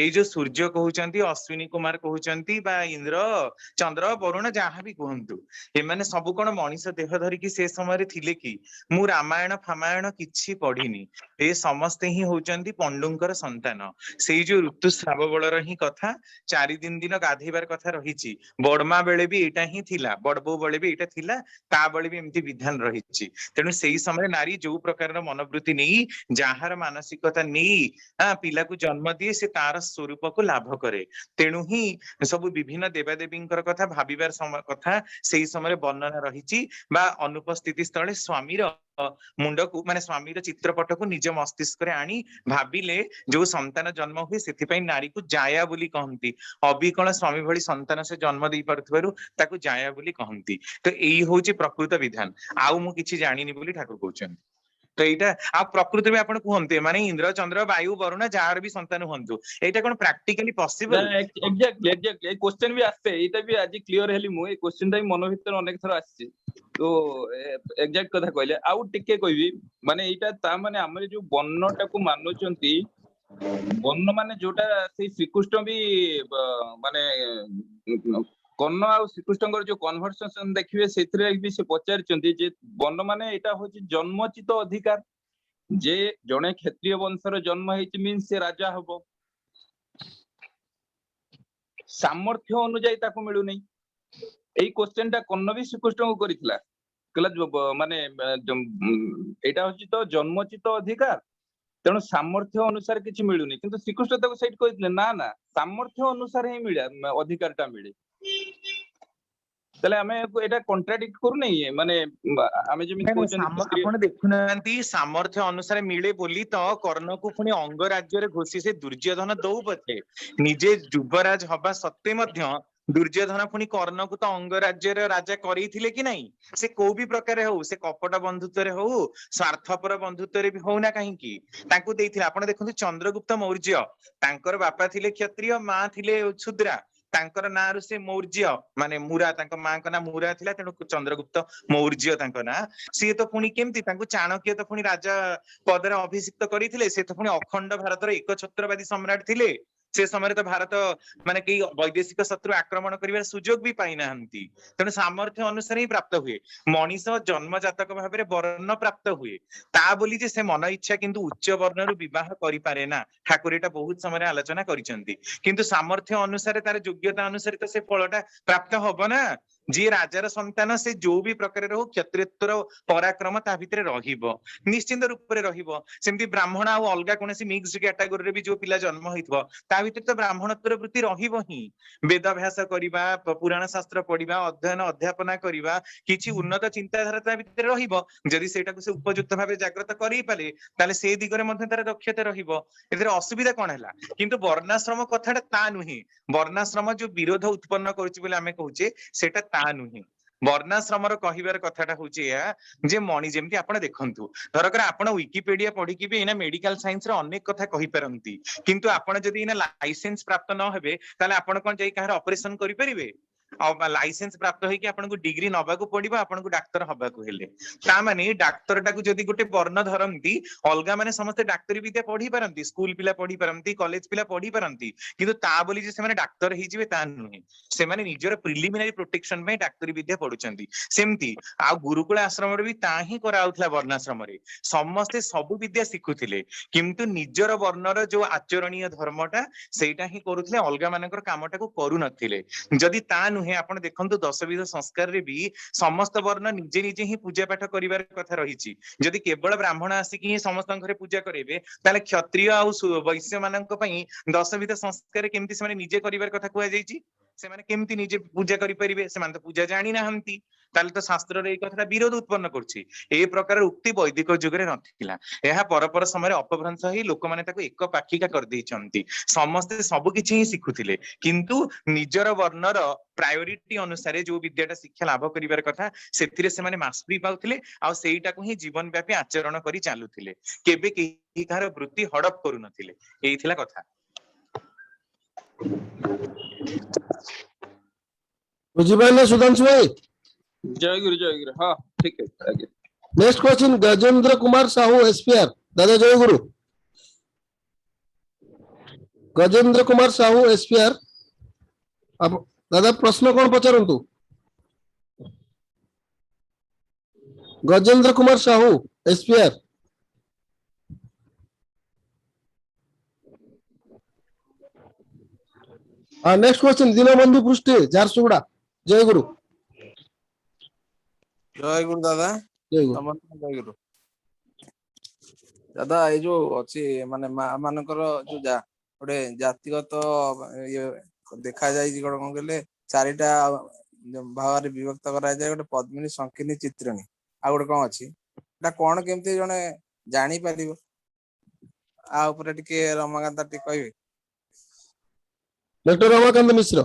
ଏଇ ଯୋଉ ସୂର୍ଯ୍ୟ କହୁଛନ୍ତି, ଅଶ୍ବିନୀ କୁମାର କହୁଛନ୍ତି, ବା ଇନ୍ଦ୍ର ଚନ୍ଦ୍ର ବରୁଣ ଯାହା ବି କୁହନ୍ତୁ, ଏମାନେ ସବୁ କଣ ମଣିଷ ଦେହ ଧରିକି ସେ ସମୟରେ ଥିଲେ କି? ମୁଁ ରାମାୟଣ ଫାମାୟଣ କିଛି ପଢିନି। ଏ ସମସ୍ତେ ହିଁ ହଉଛନ୍ତି ପଣ୍ଡୁଙ୍କର ସନ୍ତାନ। ସେଇ ଯୋଉ ଋତୁସ୍ରାବ ବଳର ହିଁ କଥା, 4 ଦିନ ଗାଧେଇବାର କଥା ରହିଛି। ବଡମା ବେଳେ ବି ଏଇଟା ହିଁ ଥିଲା, ବଡ ବୋଉ ବେଳେ ବି ଏଇଟା ଥିଲା, ତା ବଳେ ବି ଏମିତି ବିଧାନ ରହିଛି। ତେଣୁ ସେଇ ସମୟରେ ନାରୀ ଯୋଉ ପ୍ରକାରର ମନୋବୃତ୍ତି ନେଇ, ଯାହାର ମାନସିକତା ନେଇ ପିଲାକୁ ଜନ୍ମ ଦିଏ, ସେ ତାର ସ୍ୱରୂପକୁ ଲାଭ କରେ। ତେଣୁ ହିଁ ସବୁ ବିଭିନ୍ନ ଦେବାଦେବୀଙ୍କର କଥା ଭାବିବାର କଥା ସେଇ ସମୟରେ ବର୍ଣ୍ଣନା ରହିଛି। ବା ଅନୁପସ୍ଥିତି ସ୍ଥଳେ ସ୍ୱାମୀର ମୁଣ୍ଡକୁ, ମାନେ ସ୍ୱାମୀର ଚିତ୍ରପଟକୁ ନିଜ ମସ୍ତିଷ୍କରେ ଆଣି ଭାବିଲେ ଯୋଉ ସନ୍ତାନ ଜନ୍ମ ହୁଏ, ସେଥିପାଇଁ ନାରୀକୁ ଜାୟା ବୋଲି କହନ୍ତି। ଅବିକଳ ସ୍ୱାମୀ ଭଳି ସନ୍ତାନ ସେ ଜନ୍ମ ଦେଇ ପାରୁଥିବାରୁ ତାକୁ ଜାୟା ବୋଲି କହନ୍ତି। ତ ଏଇ ହଉଛି ପ୍ରକୃତ ବିଧାନ। ଆଉ ମୁଁ କିଛି ଜାଣିନି ବୋଲି ଠାକୁର କହୁଛନ୍ତି। ତ ଏଇଟା ଆଉ ପ୍ରକୃତରେ ଆପଣ କୁହନ୍ତୁ, ଏମାନେ ଇନ୍ଦ୍ର ଚନ୍ଦ୍ର ବାୟୁ ବରୁଣ ଯାହାର ବି ସନ୍ତାନ ହୁଅନ୍ତୁ, ଏଇଟା କଣ ପ୍ରାକ୍ଟିକାଲି ପସିବଲ? ଏକ୍ଜାକ୍ଟଲି ଏଇ କ୍ୱେଶ୍ଚନ ବି ଆସେ, ଏଇଟା ବି ଆଜି କ୍ଲିୟର ହେଲି ମୁଁ। ଏଇ କ୍ୱେଶ୍ଚନଟା ବି ମନ ଭିତରେ ଅନେକ ଥର ଆସିଛି। ତ ଏକ୍ଜାକ୍ଟ କଥା କହିଲେ। ଆଉ ଟିକେ କହିବି, ମାନେ ଏଇଟା ତା ମାନେ ଆମର ଯୋଉ ବର୍ଣ୍ଣଟାକୁ ମାନୁଛନ୍ତି, ବର୍ଣ୍ଣ ମାନେ ଯୋଉଟା ସେଇ ଶ୍ରୀକୃଷ୍ଣ ବି ମାନେ କର୍ଣ୍ଣ ଆଉ ଶ୍ରୀକୃଷ୍ଣଙ୍କର ଯୋଉ କନଭରସେସନ ଦେଖିବେ, ସେଥିରେ ବି ସେ ପଚାରିଛନ୍ତି ଯେ ବର୍ଣ୍ଣ ମାନେ ଏଇଟା ହଉଛି ଜନ୍ମଚିତ ଅଧିକାର। ଯେ ଜଣେ କ୍ଷତ୍ରିୟ ବଂଶର ଜନ୍ମ ହେଇଛି ମିନ୍ସ ସେ ରାଜା ହବ, ସାମର୍ଥ୍ୟ ଅନୁଯାୟୀ ତାକୁ ମିଳୁନି। ଏଇ କ୍ୱେଶ୍ଚନ ଟା କର୍ଣ୍ଣ ବି ଶ୍ରୀକୃଷ୍ଣଙ୍କୁ କରିଥିଲା, କହିଲା ମାନେ ଏଇଟା ହଉଛି ତ ଜନ୍ମଚିତ ଅଧିକାର, ତେଣୁ ସାମର୍ଥ୍ୟ ଅନୁସାରେ କିଛି ମିଳୁନି। କିନ୍ତୁ ଶ୍ରୀକୃଷ୍ଣ ତାକୁ ସେଇଠି କହିଥିଲେ ନା ନା, ସାମର୍ଥ୍ୟ ଅନୁସାରେ ହିଁ ମିଳେ, ଅଧିକାରଟା ମିଳେ। ତାହେଲେ ଆମେ ଏଇଟା କଣ୍ଟ୍ରାଡିକ୍ଟ କରୁନେ? ମାନେ ଆମେ ଯେମିତି କହୁଛନ୍ତି, ଆପଣ ଦେଖୁନାହାନ୍ତି, ସାମର୍ଥ୍ୟ ଅନୁସାରେ ମିଳେ ବୋଲି ତ କର୍ଣ୍ଣକୁ ପୁଣି ଅଙ୍ଗ ରାଜ୍ୟରେ ଘୋଷି ସେ ଦୁର୍ଯ୍ୟୋଧନ ଦଉ ପଛେ, ନିଜେ ଯୁବରାଜ ହବା ସତ୍ତ୍ୱେ ମଧ୍ୟ ଦୁର୍ଯ୍ୟୋଧନ ପୁଣି କର୍ଣ୍ଣକୁ ତ ଅଙ୍ଗ ରାଜ୍ୟର ରାଜା କରେଇଥିଲେ କି ନାଇଁ? ସେ କୋଉ ବି ପ୍ରକାର ହଉ, ସେ କପଟ ବନ୍ଧୁତ୍ୱରେ ହଉ, ସ୍ୱାର୍ଥପର ବନ୍ଧୁତ୍ୱରେ ବି ହଉ ନା କାହିଁକି, ତାଙ୍କୁ ଦେଇଥିଲେ। ଆପଣ ଦେଖନ୍ତୁ ଚନ୍ଦ୍ରଗୁପ୍ତ ମୌର୍ଯ୍ୟ, ତାଙ୍କର ବାପା ଥିଲେ କ୍ଷତ୍ରିୟ, ମା ଥିଲେ ଶୂଦ୍ରା। ତାଙ୍କର ନାଁରୁ ସେ ମୌର୍ଯ୍ୟ, ମାନେ ମୁରା, ତାଙ୍କ ମାଙ୍କ ନାଁ ମୁରା ଥିଲା, ତେଣୁ ଚନ୍ଦ୍ରଗୁପ୍ତ ମୌର୍ଯ୍ୟ ତାଙ୍କ ନାଁ। ସିଏ ତ ପୁଣି କେମିତି, ତାଙ୍କୁ ଚାଣକ୍ୟ ତ ପୁଣି ରାଜା ପଦରେ ଅଭିଷିକ୍ତ କରିଥିଲେ। ସେ ତ ପୁଣି ଅଖଣ୍ଡ ଭାରତର ଏକଛତ୍ରବାଦୀ ସମ୍ରାଟ ଥିଲେ। ସେ ସମୟରେ ତ ଭାରତ ମାନେ କେହି ବୈଦେଶିକ ଶତ୍ରୁ ଆକ୍ରମଣ କରିବାର ସୁଯୋଗ ବି ପାଇନାହାନ୍ତି। ତେଣୁ ସାମର୍ଥ୍ୟ ଅନୁସାରେ ହିଁ ପ୍ରାପ୍ତ ହୁଏ। ମଣିଷ ଜନ୍ମ ଜାତକ ଭାବରେ ବର୍ଣ୍ଣ ପ୍ରାପ୍ତ ହୁଏ, ତା ବୋଲି ଯେ ସେ ମନ ଇଚ୍ଛା କିନ୍ତୁ ଉଚ୍ଚ ବର୍ଣ୍ଣରୁ ବିବାହ କରିପାରେ ନା। ଠାକୁର ଏଟା ବହୁତ ସମୟରେ ଆଲୋଚନା କରିଛନ୍ତି। କିନ୍ତୁ ସାମର୍ଥ୍ୟ ଅନୁସାରେ, ତାର ଯୋଗ୍ୟତା ଅନୁସାରେ ତ ସେ ଫଳଟା ପ୍ରାପ୍ତ ହବ ନା। ଯିଏ ରାଜାର ସନ୍ତାନ, ସେ ଯୋଉ ବି ପ୍ରକାରରେ ହଉ କ୍ଷତ୍ରିତ୍ୱର ପରାକ୍ରମ ତା ଭିତରେ ରହିବ, ନିଶ୍ଚିନ୍ତ ରୂପରେ ରହିବ। ସେମିତି ବ୍ରାହ୍ମଣ ଆଉ ଅଲଗା କୌଣସି ମିକ୍ସଡ କ୍ୟାଟାଗୋରୀରେ ବି ଯୋଉ ପିଲା ଜନ୍ମ ହେଇଥିବ, ତା ଭିତରେ ତ ବ୍ରାହ୍ମଣତ୍ୱର ବୃତ୍ତି ରହିବ ହିଁ। ବେଦାଭ୍ୟାସ କରିବା, ପୁରାଣ ଶାସ୍ତ୍ର ପଢିବା, ଅଧ୍ୟୟନ ଅଧ୍ୟାପନା କରିବା, କିଛି ଉନ୍ନତ ଚିନ୍ତାଧାରା ତା ଭିତରେ ରହିବ। ଯଦି ସେଇଟାକୁ ସେ ଉପଯୁକ୍ତ ଭାବେ ଜାଗ୍ରତ କରେଇ ପାରେ, ତାହେଲେ ସେଇ ଦିଗରେ ମଧ୍ୟ ତାର ଦକ୍ଷତା ରହିବ। ଏଥିରେ ଅସୁବିଧା କଣ ହେଲା? କିନ୍ତୁ ବର୍ଣ୍ଣାଶ୍ରମ କଥାଟା ତା ନୁହେଁ। ବର୍ଣ୍ଣାଶ୍ରମ ଯୋଉ ବିରୋଧ ଉତ୍ପନ୍ନ କରୁଛି ବୋଲି ଆମେ କହୁଛେ, ସେଟା ତା ନୁହେଁ। ବର୍ଣ୍ଣାଶ୍ରମର କହିବାର କଥାଟା ହଉଛି ଏହା ଯେ ଯେମିତି ଆପଣ ଦେଖନ୍ତୁ, ଧରକର ଆପଣ ୱିକିପିଡିଆ ପଢିକି ବି ଏଇନା ମେଡିକାଲ ସାଇନ୍ସର ଅନେକ କଥା କହିପାରନ୍ତି, କିନ୍ତୁ ଆପଣ ଯଦି ଏଇନା ଲାଇସେନ୍ସ ପ୍ରାପ୍ତ ନ ହେବେ, ତାହେଲେ ଆପଣ କଣ ଯାଇ କାହାର ଅପରେସନ କରିପାରିବେ? ଲାଇସେନ୍ସ ପ୍ରାପ୍ତ ହେଇକି ଆପଣଙ୍କୁ ଡିଗ୍ରୀ ନବାକୁ ପଡିବ, ଆପଣଙ୍କୁ ଡାକ୍ତର ହବାକୁ ହେଲେ। ତା ମାନେ ଡାକ୍ତରଟାକୁ ଯଦି ଗୋଟେ ବର୍ଣ୍ଣ ଧରନ୍ତି, ଅଲଗା ମାନେ ସମସ୍ତେ ଡାକ୍ତରୀ ବିଦ୍ୟା ପଢି ପାରନ୍ତି, ସ୍କୁଲ ପିଲା ପଢି ପାରନ୍ତି, କଲେଜ ପିଲା ପଢି ପାରନ୍ତି, କିନ୍ତୁ ତା ବୋଲି ଯେ ସେମାନେ ଡାକ୍ତର ହେଇଯିବେ ତା ନୁହେଁ। ସେମାନେ ନିଜର ପ୍ରିଲିମିନାରୀ ପ୍ରୋଟେକ୍ସନ ପାଇଁ ଡାକ୍ତରୀ ବିଦ୍ୟା ପଢୁଛନ୍ତି। ସେମିତି ଆଉ ଗୁରୁକୁଳ ଆଶ୍ରମରେ ବି ତା ହିଁ କରାଯାଉଥିଲା। ବର୍ଣ୍ଣାଶ୍ରମରେ ସମସ୍ତେ ସବୁ ବିଦ୍ୟା ଶିଖୁଥିଲେ, କିନ୍ତୁ ନିଜର ବର୍ଣ୍ଣର ଯୋଉ ଆଚରଣୀୟ ଧର୍ମଟା ସେଇଟା ହିଁ କରୁଥିଲେ, ଅଲଗା ମାନଙ୍କର କାମଟାକୁ କରୁନଥିଲେ। ଯଦି ତା ନୁହେଁ, ଆପଣ ଦେଖନ୍ତୁ ଦଶବିଧ ସଂସ୍କାରରେ ବି ସମସ୍ତ ବର୍ଣ୍ଣ ନିଜେ ନିଜେ ହିଁ ପୂଜା ପାଠ କରିବାର କଥା ରହିଛି। ଯଦି କେବଳ ବ୍ରାହ୍ମଣ ଆସିକି ହିଁ ସମସ୍ତଙ୍କ ଘରେ ପୂଜା କରିବେ, ତାହେଲେ କ୍ଷତ୍ରିୟ ଆଉ ବୈଶ୍ୟ ମାନଙ୍କ ପାଇଁ ଦଶବିଧ ସଂସ୍କାର କେମିତି ସେମାନେ ନିଜେ କରିବାର କଥା କୁହାଯାଇଛି? ସେମାନେ କେମିତି ନିଜେ ପୂଜା କରିପାରିବେ? ସେମାନେ ତ ପୂଜା ଜାଣିନାହାନ୍ତି। ताले तो शास्त्र रे कथा विरोध उत्पन्न करछि ए प्रकार उक्ति वैदिक जुगरे नथिला एहा परपर समय अपभ्रंश ही लोक माने ताको एक पाखिका कर दैछंती समस्त सब किछि ही सिखुथिले किंतु निजर वर्णर प्रायोरिटी अनुसार जो विद्याटा शिक्षा लाभ करिवार कथा सेथिरे से माने मास्टरी पाउथिले आ सेईटा को ही जीवन व्यापी आचरण करी चालुथिले केबे केही कार वृत्ति हड़प करू नथिले एई थिला कथा बुझिपाइले सुधांशु भाई? जय गुरु हाँ ठीक है आगे next question Gajendra Kumar Sahu SPR दादा जय गुरु। गजेंद्र कुमार साहू एसपीआर अब दादा प्रश्न कौन पचारंतु? Gajendra Kumar Sahu SPR next question Dinabandhu Prusty Jharsuguda जय गुरु। जय गुरु दादा जय गुरु नमस्कार जय गुरु दादा ये जो अच्छी माने मानकर जो गोटे जातिगत ये देखा जाए कौन कहले चारिटा भाव विभक्त करा जाए गोटे पद्मिनी संकीर्णी चित्रिणी आ गोटे कौन अच्छी कौन केमती जने जानी पारिबो आ ऊपर टिके रमाकांत टिके कहबे डॉक्टर रमाकांत मिश्र।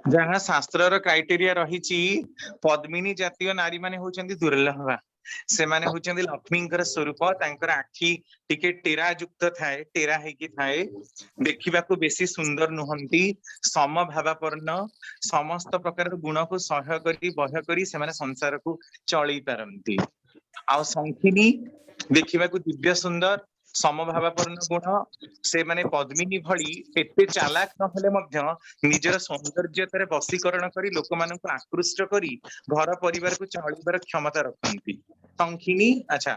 जहाँ शास्त्र क्राइटेरिया रही पद्मिनी जातीय नारी माने होचंदी दुर्लभ से माने होचंदी लक्ष्मींकर स्वरूप तांकर आखि टिके टेरा युक्त थाए टेरा हेकी थाए देखिबा को बेसी सुंदर नुहंती समभावापन्न समस्त प्रकार गुण को सह्य करी बह्य करी से माने संसार को चली पारंती आ संखिनी देखिबा को दिव्य सुंदर समभावापन्न गुण से माने पद्मिनी भली एते चालाक नहले मध्य निजर सौंदर्यतारे बसीकरण करी लोक मानक आकृष्ट करी घर परिवार को चलिबार क्षमता रखती संखिनी अच्छा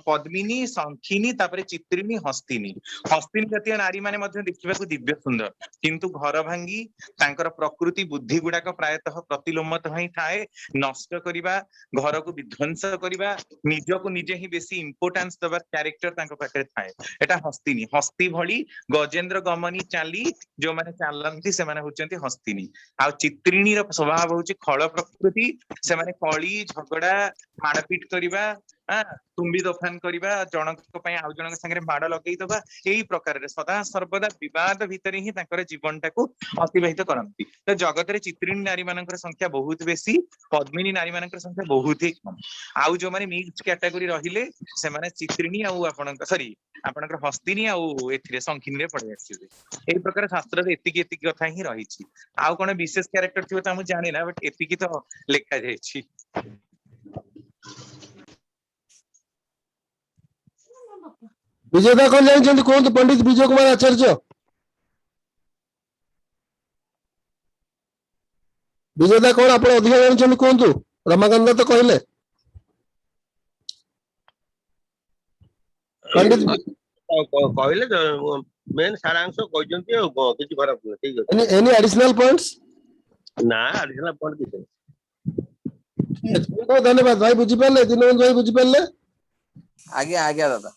पद्मिनी संखिनी तापरे चित्रिणी हस्तिनी हस्तिनी जातीय नारी माने मध्य देखिबा को दिव्य सुंदर किंतु घर भांगी तांकर प्रकृति बुद्धि गुडाक प्रायतः प्रतिलोमत ही थाए नष्ट करिबा घर को विध्वंस करिबा निज को निजे ही बेसी इंपोर्टेंस दबा कैरेक्टर तांको पाखरे थाए एटा हस्तिनी हस्ती भली गजेंद्र गमनी चाली जो माने चालंती से माने होचंती हस्तिनी आ चित्रिणी रो स्वभाव होची खळ प्रकृति से माने कळी झगड़ा मारपीट करिबा तुम्बी दफान करिबा जनक पय आउ जनक संगे माड लगेई दबा एई प्रकार रे सदा सर्वदा विवाद भितरे ही तांकर जीवनटा को अतिबाहित करंती तो जगत रे चित्रिणी नारी मानकर संख्या बहुत बेसी पद्मिनी नारी मानकर संख्या बहुत ही कम आउ जो माने मिक्स कैटेगरी रहिले से माने चित्रिणी आउ आपण सॉरी आपनकर हस्तिनी आउ एथिरे संखिनी रे पड़े आछिबे एई प्रकार शास्त्र रे एतिकी कथा ही रही छी आउ कोन विशेष कैरेक्टर थिबो त हम जानि ना बट एतिकी तो लेखा जाय छी। विजेता कौन जानते कौन? पंडित विजय कुमार आचार्य विजेता कौन आप अधिक जानते कहतु? रमाकांत तो कहले पंडित कहले मेन सारांश कहजंती और किछि खराब नै ठीक अछि। एनी एडिशनल पॉइंट्स ना एडिशनल पॉइंट किछि तो धन्यवाद भाई बुझी पाले दिनबंधु भाई बुझी पाले आगे आगे दादा।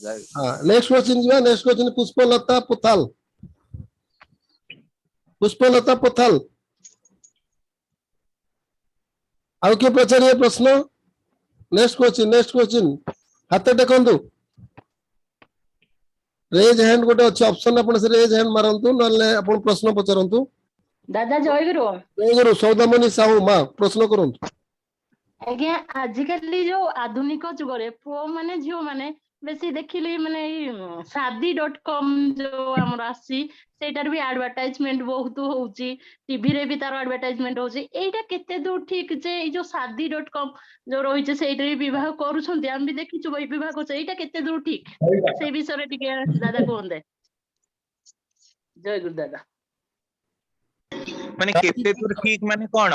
हां नेक्स्ट क्वेश्चन जी नेक्स्ट क्वेश्चन पुष्पलता पुथाल पुष्पलता पुथाल आउ के पचारिए प्रश्न? नेक्स्ट क्वेश्चन हाथ टेकंतु रेज हैंड गोटे अच्छे ऑप्शन आपण से रेज हैंड मारंतु नले आपण प्रश्न पचारंतु। दादा जय गुरु सौदामणि साहू मां प्रश्न करंतु। आज्ञा आजिकली जो आधुनिक जुगरे पुओ माने झियो माने बेसी देखिली माने शादी.com जो हमर आसी सेटार भी एडवर्टाइजमेंट बहुत होउची टीवी रे भी तार एडवर्टाइजमेंट होउची एटा केते दूर ठीक जे ए जो शादी.com जो रही छे सेटा भी विवाह करूछंती हम भी देखिछु विवाह को एटा केते दूर ठीक से विषय रे टिके दादा कोन दे। जय गुरु दादा माने केते दूर ठीक माने कोन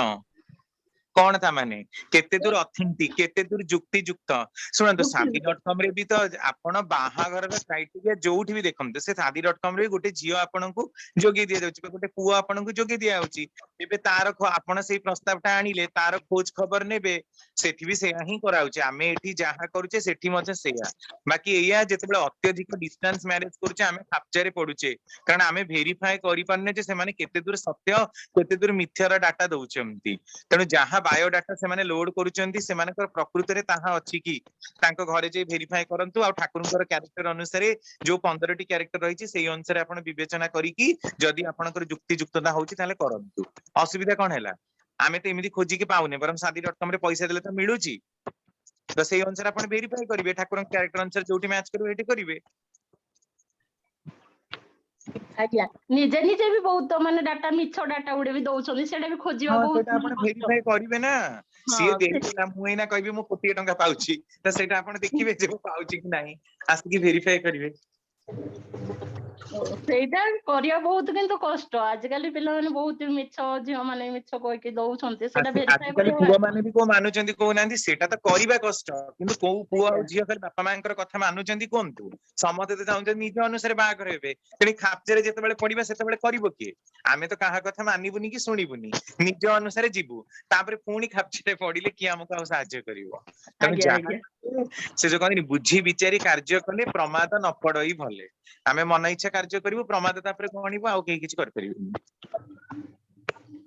कौन था माने केते दूर ऑथेंटिक केते दूर युक्तियुक्त सुनंतु शादी.com रे भी तो आपण बाहाघर क्राइटेरिया जोठी भी देखंतु से शादी.com रे गोटे झियो आपनकु जोगी दिया जाउची गोटे पुआ आपनकु जोगी दिया जाउची एबे तार आपण सेही प्रस्तावटा आनिले तार खोज खबर नेबे सेठी भी सेया ही कराउची आमे एठी जाहा करूचे सेठी मते सेया बाकी एया जेतेबेले अत्यधिक डिस्टेंस मैरिज करूचे आमे खापचारे पडुचे कारण आमे वेरीफाई करि पारने जे से माने केते दूर सत्य केते दूर मिथ्यार डाटा दउचंती तेणु जहाँ बायोडाटा से लोड करुचंती से प्रकृत रे ताहा अछि कि तांको घरे जे वेरीफाई करंतु आ ठाकुरंकर कैरेक्टर अनुसार जो 15 टी कैरेक्टर रहिछि सेही अनुसार आपण विवेचना करी कि जदि आपणकर युक्तियुक्तता होछि ताले करंतु असुविधा कोन हैला आमे तो एमिति खोजी के पाउने बरम शादी.com रे पैसा देले तो मिलुची तो सेही अनुसार आपण वेरीफाई करिवे ठाकुरंकर कैरेक्टर अनुसार जोटी मैच करिवे एटी करिवे आज्ञा निजे निजे भी बहुत माने डाटा मिछ डाटा उडे भी दउछन सेटा भी खोजिबा हाँ, बहुत सेटा आपण वेरीफाई करिवे ना सिए देला मु एना कहबी मु कोटी टंका पाउची त सेटा आपण देखिबे जे पाउची कि नाही आस्की वेरीफाई करिवे ସେଇଟା କରିବା ବହୁତ କିନ୍ତୁ କଷ୍ଟ ଆଜିକାଲି ପିଲାମାନେ ବହୁତ ମିଛ ଝିଅ ମାନେ ମିଛ କହିକି ଦଉଛନ୍ତି ସେଟା ଭେରିଫାଇ ଆଜିକାଲି କରିବା ପୁଅ ମାନେ ବି କୋଉ ମାନୁଛନ୍ତି କହୁନାହାନ୍ତି ସେଟା ତ କରିବା କଷ୍ଟ କିନ୍ତୁ କୋଉ ପୁଅ ଆଉ ଝିଅ ଖାଲି ବାପା ମାଙ୍କର କଥା ମାନୁଛନ୍ତି କୁହନ୍ତୁ ସମସ୍ତେ ତ ଚାହୁଁଛନ୍ତି ନିଜ ଅନୁସାରେ ବାହାଘର ହେବେ ତେଣୁ ଖାପଚରେ ଯେତେବେଳେ ପଡିବା ସେତେବେଳେ କରିବ କିଏ ଆମେ ତ କାହା କଥା ମାନିବୁନି କି ଶୁଣିବୁନି ନିଜ ଅନୁସାରେ ଯିବୁ ତାପରେ ପୁଣି ଖାପଚରେ ପଡିଲେ କିଏ ଆମକୁ ଆଉ ସାହାଯ୍ୟ କରିବ ତେଣୁ ଯାହା ସେ ଯୋଉ କହନ୍ତିନି ବୁଝି ବିଚାରି କାର୍ଯ୍ୟ କଲେ ପ୍ରମାଦ ନ ପଡଇ ଭଲେ ଆମେ ମନ ଇଚ୍ଛା କାର୍ଯ୍ୟ କରିବୁ ପ୍ରମାଦ ତାପରେ ଗଣିବୁ ଆଉ କେହି କିଛି କରିପାରିବେନି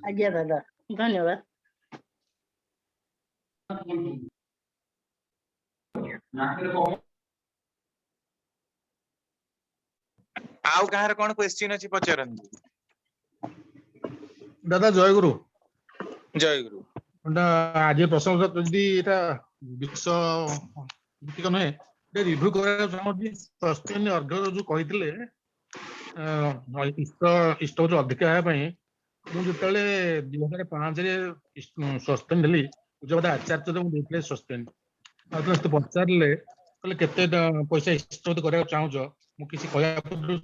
ଆଜ୍ଞା ଦାଦା ଧନ୍ୟବାଦ ଆଉ କାହାର କଣ କ୍वेଶ୍ଚିନ୍ ଅଛି ପଚାରନ୍ତୁ ଦାଦା ଜୟଗୁରୁ ଜୟଗୁରୁ ଆଜି ପ୍ରଶ୍ନ ଯଦି ଏଟା ବିଶ୍ୱ ଭିତ୍ତିକ ନୁହେଁ ରିଭ୍ୟୁ କରିବାକୁ ଚାହୁଁଛି ସସ୍ତେନ ଅର୍ଘ୍ୟ ଯୋଉ କହିଥିଲେ ଇଷ୍ଟ ହଉଛି ଅଧିକା ହେବା ପାଇଁ ମୁଁ ଯେତେବେଳେ 2005 ରେ ସସ୍ତେନ ଦେଲି ପୂଜାପତି ଆଚାର୍ଯ୍ୟ ମୁଁ ଦେଇଥିଲେ ସସ୍ତେନ ଆଉ ସେ ପଚାରିଲେ କହିଲେ କେତେ ପଇସା ଇଷ୍ଟ କରିବାକୁ ଚାହୁଁଛ ମୁଁ କିଛି କହିବା ପୂର୍ବରୁ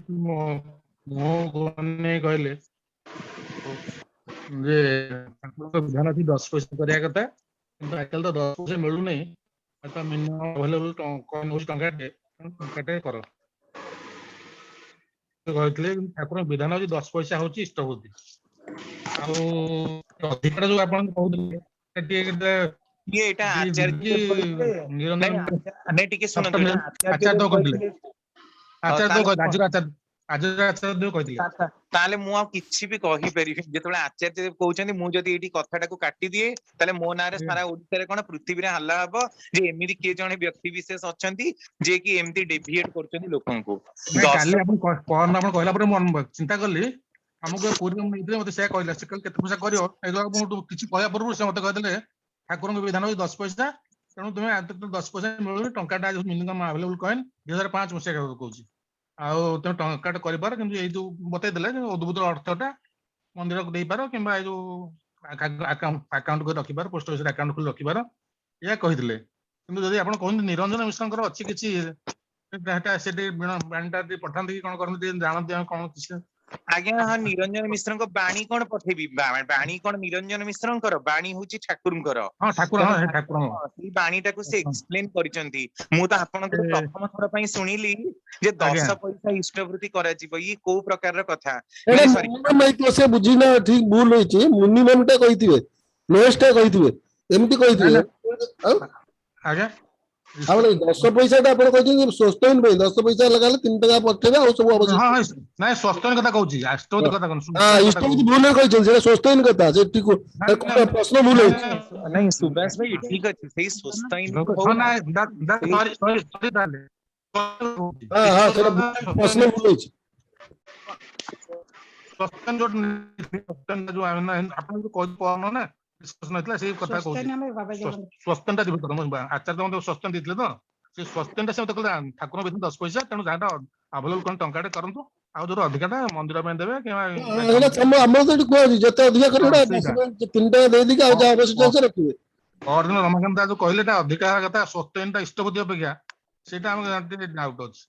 କହିଲେ ଯେ ତାଙ୍କ ବିଧାନ ଅଛି 10 ପଇସା କରିବା କଥା କିନ୍ତୁ ଆଜିକାଲି ତ 10 ପଇସା ମିଳୁନାହିଁ ତ ମିନିମମ୍ ଆଭେଲେବଲ କଏନ ହଉଛି ଟଙ୍କାଟେ କର କହିଥିଲେ ଠାକୁରଙ୍କ ବିଧାନ ହଉଛି 10 ପଇସା ହଉଛି ଇଷ୍ଟ ବୃଦ୍ଧି ଆଉ ଅଧିକାର ଯୋଉ ଆପଣ କହୁଥିଲେ ଏଇଟା ଆଚାର୍ଯ୍ୟ ଟିକେ ଶୁଣନ୍ତୁ ଆଚାର୍ଯ୍ୟ କହିଥିଲେ ତାହେଲେ ମୁଁ ଆଉ କିଛି ବି କହିପାରିବି ଯେତେବେଳେ ଆଚାର୍ଯ୍ୟ କହୁଛନ୍ତି ମୁଁ ଯଦି ଏଇଠି କଥାଟାକୁ କାଟିଦିଏ ତାହେଲେ ମୋ ନାଁରେ ସାରା ଓଡିଶାରେ କଣ ପୃଥିବୀରେ ହାଲ୍ଲା ହବ ଯେ ଏମିତି କିଏ ଜଣେ ବ୍ୟକ୍ତି ବିଶେଷ ଅଛନ୍ତି ଯିଏ କି ଏମିତି ଡେଭିଏଟ କରୁଛନ୍ତି ଲୋକଙ୍କୁ କାଲି ଆପଣ କହିଲା ପରେ ମୁଁ ଚିନ୍ତା କଲି ଆମକୁ ପୁରୀ ନେଇଥିଲେ ମତେ ସେୟା କହିଲା ସେ କହିଲେ କେତେ ପଇସା କରିବ ମୁଁ କିଛି କହିବା ପୂର୍ବରୁ ସେ ମତେ କହିଥିଲେ ଠାକୁରଙ୍କ ବିଧାନ ହଉଛି 10 ପଇସା ତେଣୁ ତୁମେ 10 ପଇସା ମିଳୁନି ଟଙ୍କାଟା ମିନିମମ୍ ଆଭେଲେବଲ କଏନ 2005 ମସିହା କହୁଛି ଆଉ ତମେ ଟଙ୍କାଟେ କରିପାର କିନ୍ତୁ ଏଇ ଯୋଉ ବତେଇ ଦେଲେ ଉଦ୍ଭୁତ ଅର୍ଥଟା ମନ୍ଦିରକୁ ଦେଇପାର କିମ୍ବା ଏଇ ଯୋଉ ଆକାଉଣ୍ଟ କରି ରଖିପାର ପୋଷ୍ଟ ଅଫିସରେ ଆକାଉଣ୍ଟ ଖୋଲି ରଖିପାର ଏହା କହିଥିଲେ କିନ୍ତୁ ଯଦି ଆପଣ କହୁଛନ୍ତି ନିରଞ୍ଜନ ମିଶ୍ରଙ୍କର ଅଛି କିଛି ସେଠି ବାଣୀଟା ଟିକେ ପଠାନ୍ତି କି କଣ କରନ୍ତି ଜାଣନ୍ତି ଆମେ କଣ କିଛି ଆଜ୍ଞା ହଁ ନିରଞ୍ଜନ ମିଶ୍ରଙ୍କ ବାଣୀ କଣ ପଠେଇବି ବାଣୀ କଣ ନିରଞ୍ଜନ ମିଶ୍ରଙ୍କର ବାଣୀ ହଉଛି ଠାକୁରଙ୍କର ସେଇ ବାଣୀଟାକୁ ସେ ଏକ୍ସପ୍ଲେନ କରିଛନ୍ତି ମୁଁ ତ ଆପଣଙ୍କର ପ୍ରଥମ ଥର ପାଇଁ ଶୁଣିଲି ଯେ 10 ପଇସା ଇଷ୍ଟବୃତ୍ତି କରାଯିବ ଇଏ କୋଉ ପ୍ରକାରର କଥା ସେ ବୁଝିନା ଠିକ ଭୁଲ ହେଇଛି ମିନିମମ୍ ଟା କହିଥିବେ ଲୋଏଷ୍ଟ ଟା କହିଥିବେ ଏମିତି କହିଥିବେ ଆଜ୍ଞା ଆପଣ 10 ପଇସା ଟା ଆପଣ କହିଛନ୍ତି ସସ୍ତେନ ପାଇଁ 10 ପଇସା ଲଗାଲେ 3 ଟଙ୍କା ପଠେଇବେ ଆଉ ସବୁ ଅବଶିଷ୍ଟ ନାଇଁ ସସ୍ତେନ କଥା କହୁଛି ଇଷ୍ଟବୃତ୍ତି କଥା ଇଷ୍ଟବୃତ୍ତି ଭୁଲ କହିଛନ୍ତି ସେଟା ସସ୍ତେନ କଥା ସେ ପ୍ରଶ୍ନ ଭୁଲ ହେଇଛି ନାଇଁ ସୁବାସ ଭାଇ ଠିକ ଅଛି ସେଇ ସସ୍ତେନ ପ୍ରଶ୍ନ ଭୁଲ ହେଇଛି ଆପଣ ଯୋଉ ନା ହେଇଥିଲା ସେଇ କଥା କହୁଛି ସ୍ୱସ୍ତେନଟା ଦିବ ଆଚାର୍ଯ୍ୟ ମତେ ସ୍ୱସ୍ତେନ ଦେଇଥିଲେ ତ ସେ ସ୍ୱସ୍ତେନଟା ସେ ମତେ କହିଲେ ଠାକୁର ବିଧାନ 10 ପଇସା ତେଣୁ ଯାହାଟା ଆଭେଲେବଲ କଣ ଟଙ୍କାଟେ କରନ୍ତୁ ଆଉ ଯୋଉ ଅଧିକାଟା ମନ୍ଦିର ପାଇଁ ଦେବେ କିମ୍ବା ଆମର ତ ଏଠି କୁହାଯାଇଛି ଯେତେ ଅଧିକା କରିବେ 3 ଟଙ୍କା ଦେଇଦେଇକି ଆଉ ଯାହା ଅବଶିଷ୍ଟ ଅଛି ରଖିବେ ପରଦିନ ରମାକାନ୍ତ ଯୋଉ କହିଲେ ଏଟା ଅଧିକା କଥା ସ୍ୱସ୍ତେନଟା ଇଷ୍ଟବୃତ୍ତି ଅପେକ୍ଷା ସେଇଟା ଆମକୁ ଡାଉଟ ଅଛି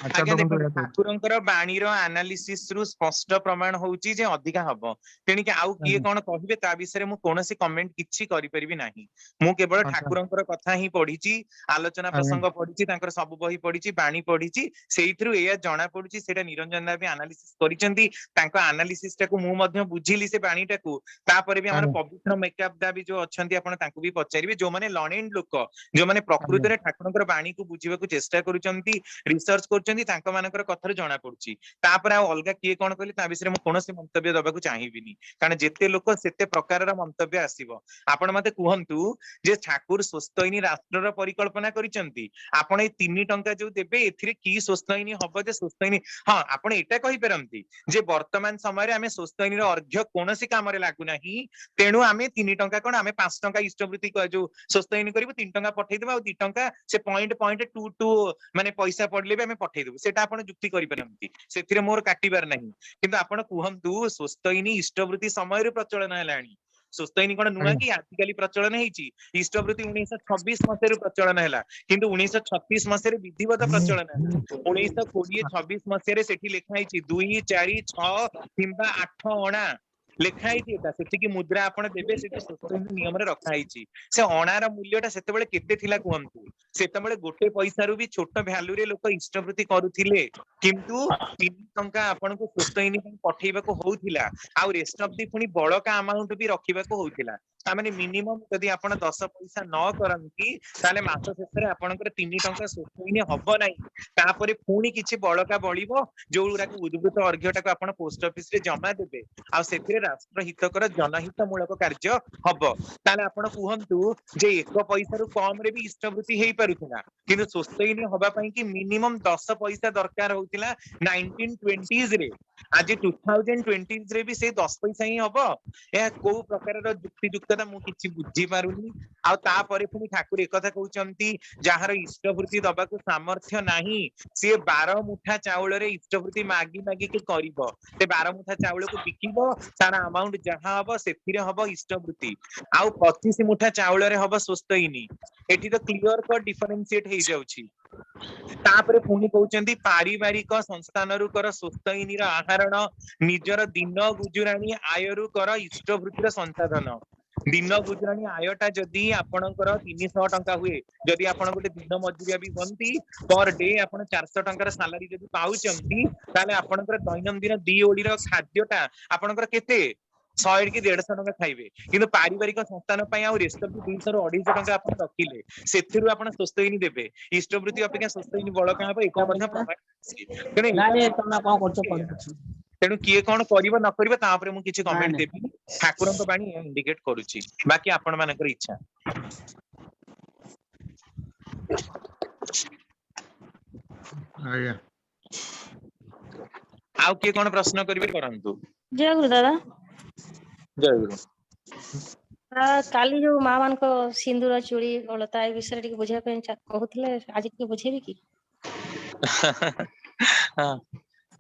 ଆଜ୍ଞା ଦେଖନ୍ତୁ ଠାକୁରଙ୍କର ବାଣୀର ଆନାଲିସିସ୍ ରୁ ସ୍ପଷ୍ଟ ପ୍ରମାଣ ହଉଛି ଯେ ଅଧିକା ହବ। ତେଣିକି ଆଉ କିଏ କଣ କହିବେ ତା ବିଷୟରେ ମୁଁ କୌଣସି କମେଣ୍ଟ କିଛି କରିପାରିବି ନାହିଁ। ମୁଁ କେବଳ ଠାକୁରଙ୍କର କଥା ହିଁ ପଢିଛି, ଆଲୋଚନା ପ୍ରସଙ୍ଗ ପଢିଛି, ତାଙ୍କର ସବୁ ବହି ପଢିଛି, ବାଣୀ ପଢିଛି। ସେଇଥିରୁ ଏଇଆ ଜଣା ପଡୁଛି, ସେଇଟା ନିରଞ୍ଜନ ଦା ବି ଆନାଲିସିସ୍ କରିଛନ୍ତି। ତାଙ୍କ ଆନାଲିସିସ୍ ଟାକୁ ମୁଁ ମଧ୍ୟ ବୁଝିଲି ସେ ବାଣୀଟାକୁ। ତାପରେ ବି ଆମର ପବିତ୍ର ମେକାପ ଦା ବି ଯୋଉ ଅଛନ୍ତି ଆପଣ ତାଙ୍କୁ ବି ପଚାରିବେ, ଯୋଉମାନେ ଲର୍ଣ୍ଣେଡ ଲୋକ, ଯୋଉମାନେ ପ୍ରକୃତରେ ଠାକୁରଙ୍କର ବାଣୀକୁ ବୁଝିବାକୁ ଚେଷ୍ଟା କରୁଛନ୍ତି, ରିସର୍ଚ୍ଚ କରୁଛନ୍ତି, ତାଙ୍କ ମାନଙ୍କର କଥାରୁ ଜଣା ପଡୁଛି। ତାପରେ ଆଉ ଅଲଗା କିଏ କଣ କହିଲେ ତା ବିଷୟରେ ମୁଁ କୌଣସି ମନ୍ତବ୍ୟ ଦବାକୁ ଚାହିଁବିନି, କାରଣ ଯେତେ ଲୋକ ସେତେ ପ୍ରକାରର ମନ୍ତବ୍ୟ ଆସିବ। ଆପଣ ମତେ କୁହନ୍ତୁ ଯେ ଠାକୁର ସ୍ୱସ୍ତୟିନୀ ରାଷ୍ଟ୍ରର ପରିକଳ୍ପନା କରିଛନ୍ତି, ଆପଣ ଏଇ 3 ଟଙ୍କା ଯୋଉ ଦେବେ ଏଥିରେ କି ସ୍ୱସ୍ତୟିନୀ ହବ ଯେ ସ୍ୱସ୍ତୟିନୀ? ହଁ ଆପଣ ଏଇଟା କହିପାରନ୍ତି ଯେ ବର୍ତ୍ତମାନ ସମୟରେ ଆମେ ସ୍ୱସ୍ତୟିନୀର ଅର୍ଘ୍ୟ କୌଣସି କାମରେ ଲାଗୁନାହିଁ, ତେଣୁ ଆମେ 3 ଟଙ୍କା କଣ ଆମେ 5 ଟଙ୍କା ଇଷ୍ଟବୃତ୍ତି ଯୋଉ ସ୍ୱସ୍ତୟିନୀ କରିବୁ, 3 ଟଙ୍କା ପଠେଇଦେବୁ, ଆଉ 2 ଟଙ୍କା ସେ ପଏଣ୍ଟ ଟୁ ମାନେ ପଇସା ପଡିଲେ ବି ଆମେ ପଠେଇଦେବୁ। ସେଟା ଆପଣ ଯୁକ୍ତି କରିପାରନ୍ତି, ସେଥିରେ ମୋର କାଟିବାର ନାହିଁ। କିନ୍ତୁ ଆପଣ କୁହନ୍ତୁ ସ୍ୱସ୍ତୟିନୀ ଇଷ୍ଟବୃତ୍ତି ସମୟରୁ ପ୍ରଚଳନ ହେଲାଣି। ସ୍ୱସ୍ତୟିନୀ କଣ ନୂଆ କି ଆଜିକାଲି ପ୍ରଚଳନ ହେଇଛି? ଇଷ୍ଟବୃତ୍ତି 1926 ମସିହାରୁ ପ୍ରଚଳନ ହେଲା, କିନ୍ତୁ 1936 ମସିହାରେ ବିଧିବଦ୍ଧ ପ୍ରଚଳନ ହେଲା। 1920-26 ମସିହାରେ ସେଠି ଲେଖା ହେଇଛି 2, 4, 6 କିମ୍ବା 8 ଅଣା ଲେଖା ହେଇଛି। ଏଟା ସେତିକି ମୁଦ୍ରା ଆପଣ ଦେବେ, ସେଠି ସ୍ୱସ୍ତୟିନୀ ନିୟମରେ ରଖା ହେଇଛି। ସେ ଅଣାର ମୂଲ୍ୟଟା ସେତେବେଳେ କେତେ ଥିଲା କୁହନ୍ତୁ? ସେତେବେଳେ 1 ପଇସାରୁ ବି ଛୋଟ ଭ୍ୟାଲୁରେ ଲୋକ ଇଷ୍ଟବୃତ୍ତି କରୁଥିଲେ, କିନ୍ତୁ 3 ଟଙ୍କା ଆପଣଙ୍କୁ ସ୍ୱସ୍ତୟିନୀ ପଠେଇବାକୁ ହଉଥିଲା, ଆଉ ରେଷ୍ଟ ଅଫ ଦି ପୁଣି ବଳକା ଆମାଉଣ୍ଟ ବି ରଖିବାକୁ ହଉଥିଲା। ତାମାନେ ମିନିମମ୍ ଯଦି ଆପଣ 10 ପଇସା ନ କରନ୍ତି ତାହେଲେ ମାସ ଶେଷରେ ଆପଣଙ୍କର 3 ଟଙ୍କା ସ୍ୱସ୍ତୟିନୀ ହବ ନାହିଁ। ତାପରେ ପୁଣି କିଛି ବଳକା ବଳିବ, ଯୋଉଗୁଡାକୁ ଉଦ୍ଭୂତ ଅର୍ଘ୍ୟଟାକୁ ଆପଣ ପୋଷ୍ଟ ଅଫିସ ରେ ଜମା ଦେବେ, ଆଉ ସେଥିରେ ରାଷ୍ଟ୍ର ହିତକର ଜନହିତ ମୂଳକ କାର୍ଯ୍ୟ ହବ। ତାହେଲେ ଆପଣ କୁହନ୍ତୁ ଯେ 1 ପଇସାରୁ କମ ରେ ବି ଇଷ୍ଟବୃତ୍ତି ହେଇପାରୁଥିଲା, କିନ୍ତୁ ସ୍ୱସ୍ତୟିନୀ ହବା ପାଇଁ କି ମିନିମମ୍ 10 ପଇସା ଦରକାର ହଉଥିଲା 1920s ରେ। ଆଜି 2020s ରେ ବି ସେଇ 10 ପଇସା ହିଁ ହବ? ଏହା କୋଉ ପ୍ରକାରର ଯୁକ୍ତିଯୁକ୍ତତା ମୁଁ କିଛି ବୁଝିପାରୁନି। ଆଉ ତାପରେ ପୁଣି ଠାକୁର ଏକଥା କହୁଛନ୍ତି ଯାହାର ଇଷ୍ଟବୃତ୍ତି ଦବାକୁ ସାମର୍ଥ୍ୟ ନାହିଁ ସିଏ 12 ମୁଠା ଚାଉଳରେ ଇଷ୍ଟବୃତ୍ତି ମାଗି ମାଗିକି କରିବ। ସେ 12 ମୁଠା ଚାଉଳକୁ ବିକିବ, ତାର ଆମାଉଣ୍ଟ ଯାହା ହବ ସେଥିରେ ହବ ଇଷ୍ଟବୃତ୍ତି, ଆଉ 25 ମୁଠା ଚାଉଳରେ ହବ ସ୍ୱସ୍ତୟିନୀ। ଏଠି ତ କ୍ଲିୟର କଟ ଡିଫରେନ୍ସିଏଟ ହେଇଯାଉଛି। ତାପରେ ପୁଣି କହୁଛନ୍ତି ପାରିବାରିକ ସଂସ୍ଥାନରୁ କର ସ୍ୱସ୍ତୟିନୀର ଆହରଣ, ନିଜର ଦିନ ଗୁଜୁରାଣୀ ଆୟରୁ କର ଇଷ୍ଟବୃତ୍ତିର ସଂସାଧନ। ଦିନ ଗୁଜୁରାଣୀ ଆୟଟା ଯଦି ଆପଣଙ୍କର 300 ଟଙ୍କା ହୁଏ, ଯଦି ଆପଣ ଗୋଟେ ଦିନ ମଜୁରିଆ ବି ହୁଅନ୍ତି, ପର ଡେ ଆପଣ 400 ଟଙ୍କାର ସାଲାରୀ ଯଦି ପାଉଛନ୍ତି, ତାହେଲେ ଆପଣଙ୍କର ଦୈନନ୍ଦିନ 2 ଓଳିର ଖାଦ୍ୟଟା ଆପଣଙ୍କର କେତେ? 100 କି 150 ଟଙ୍କା ଖାଇବେ। କିନ୍ତୁ ପାରିବାରିକ ସଂସ୍ଥାନ ପାଇଁ ଆଉ ରେଷ୍ଟ ଅଫ 200 ରୁ 250 ଟଙ୍କା ଆପଣ ରଖିଲେ, ସେଥିରୁ ଆପଣ ସ୍ୱସ୍ତୟିନୀ ଦେବେ। ଇଷ୍ଟବୃତ୍ତି ଅପେକ୍ଷା ସ୍ୱସ୍ତୟିନୀ ବଳକା ହବ, ଏଟା ମଧ୍ୟ ପ୍ରମାଣ ଅଛି। ତେଣୁ କିଏ କଣ କରିବ ନ କରିବ ତା ଉପରେ ମୁଁ କିଛି କମେଣ୍ଟ ଦେବିନି। ଠାକୁରଙ୍କ ବାଣୀ ଇଣ୍ଡିକେଟ କରୁଛି, ବାକି ଆପଣ ମାନଙ୍କର ଇଚ୍ଛା। ଆଜ୍ଞା, ଆଉ କିଏ କଣ ପ୍ରଶ୍ନ କରିବେ କରନ୍ତୁ। ଜୟ ଗୁରୁ ଦାଦା। ଜୟ ଗୁରୁ। କାଲି ଯୋଉ ମା ମାନଙ୍କ ସିନ୍ଦୁର ଚୁଡ଼ି ଅଳତା ଏ ବିଷୟରେ ଟିକେ ବୁଝିବା ପାଇଁ କହୁଥିଲେ, ଆଜି ଟିକେ ବୁଝେଇବି କି?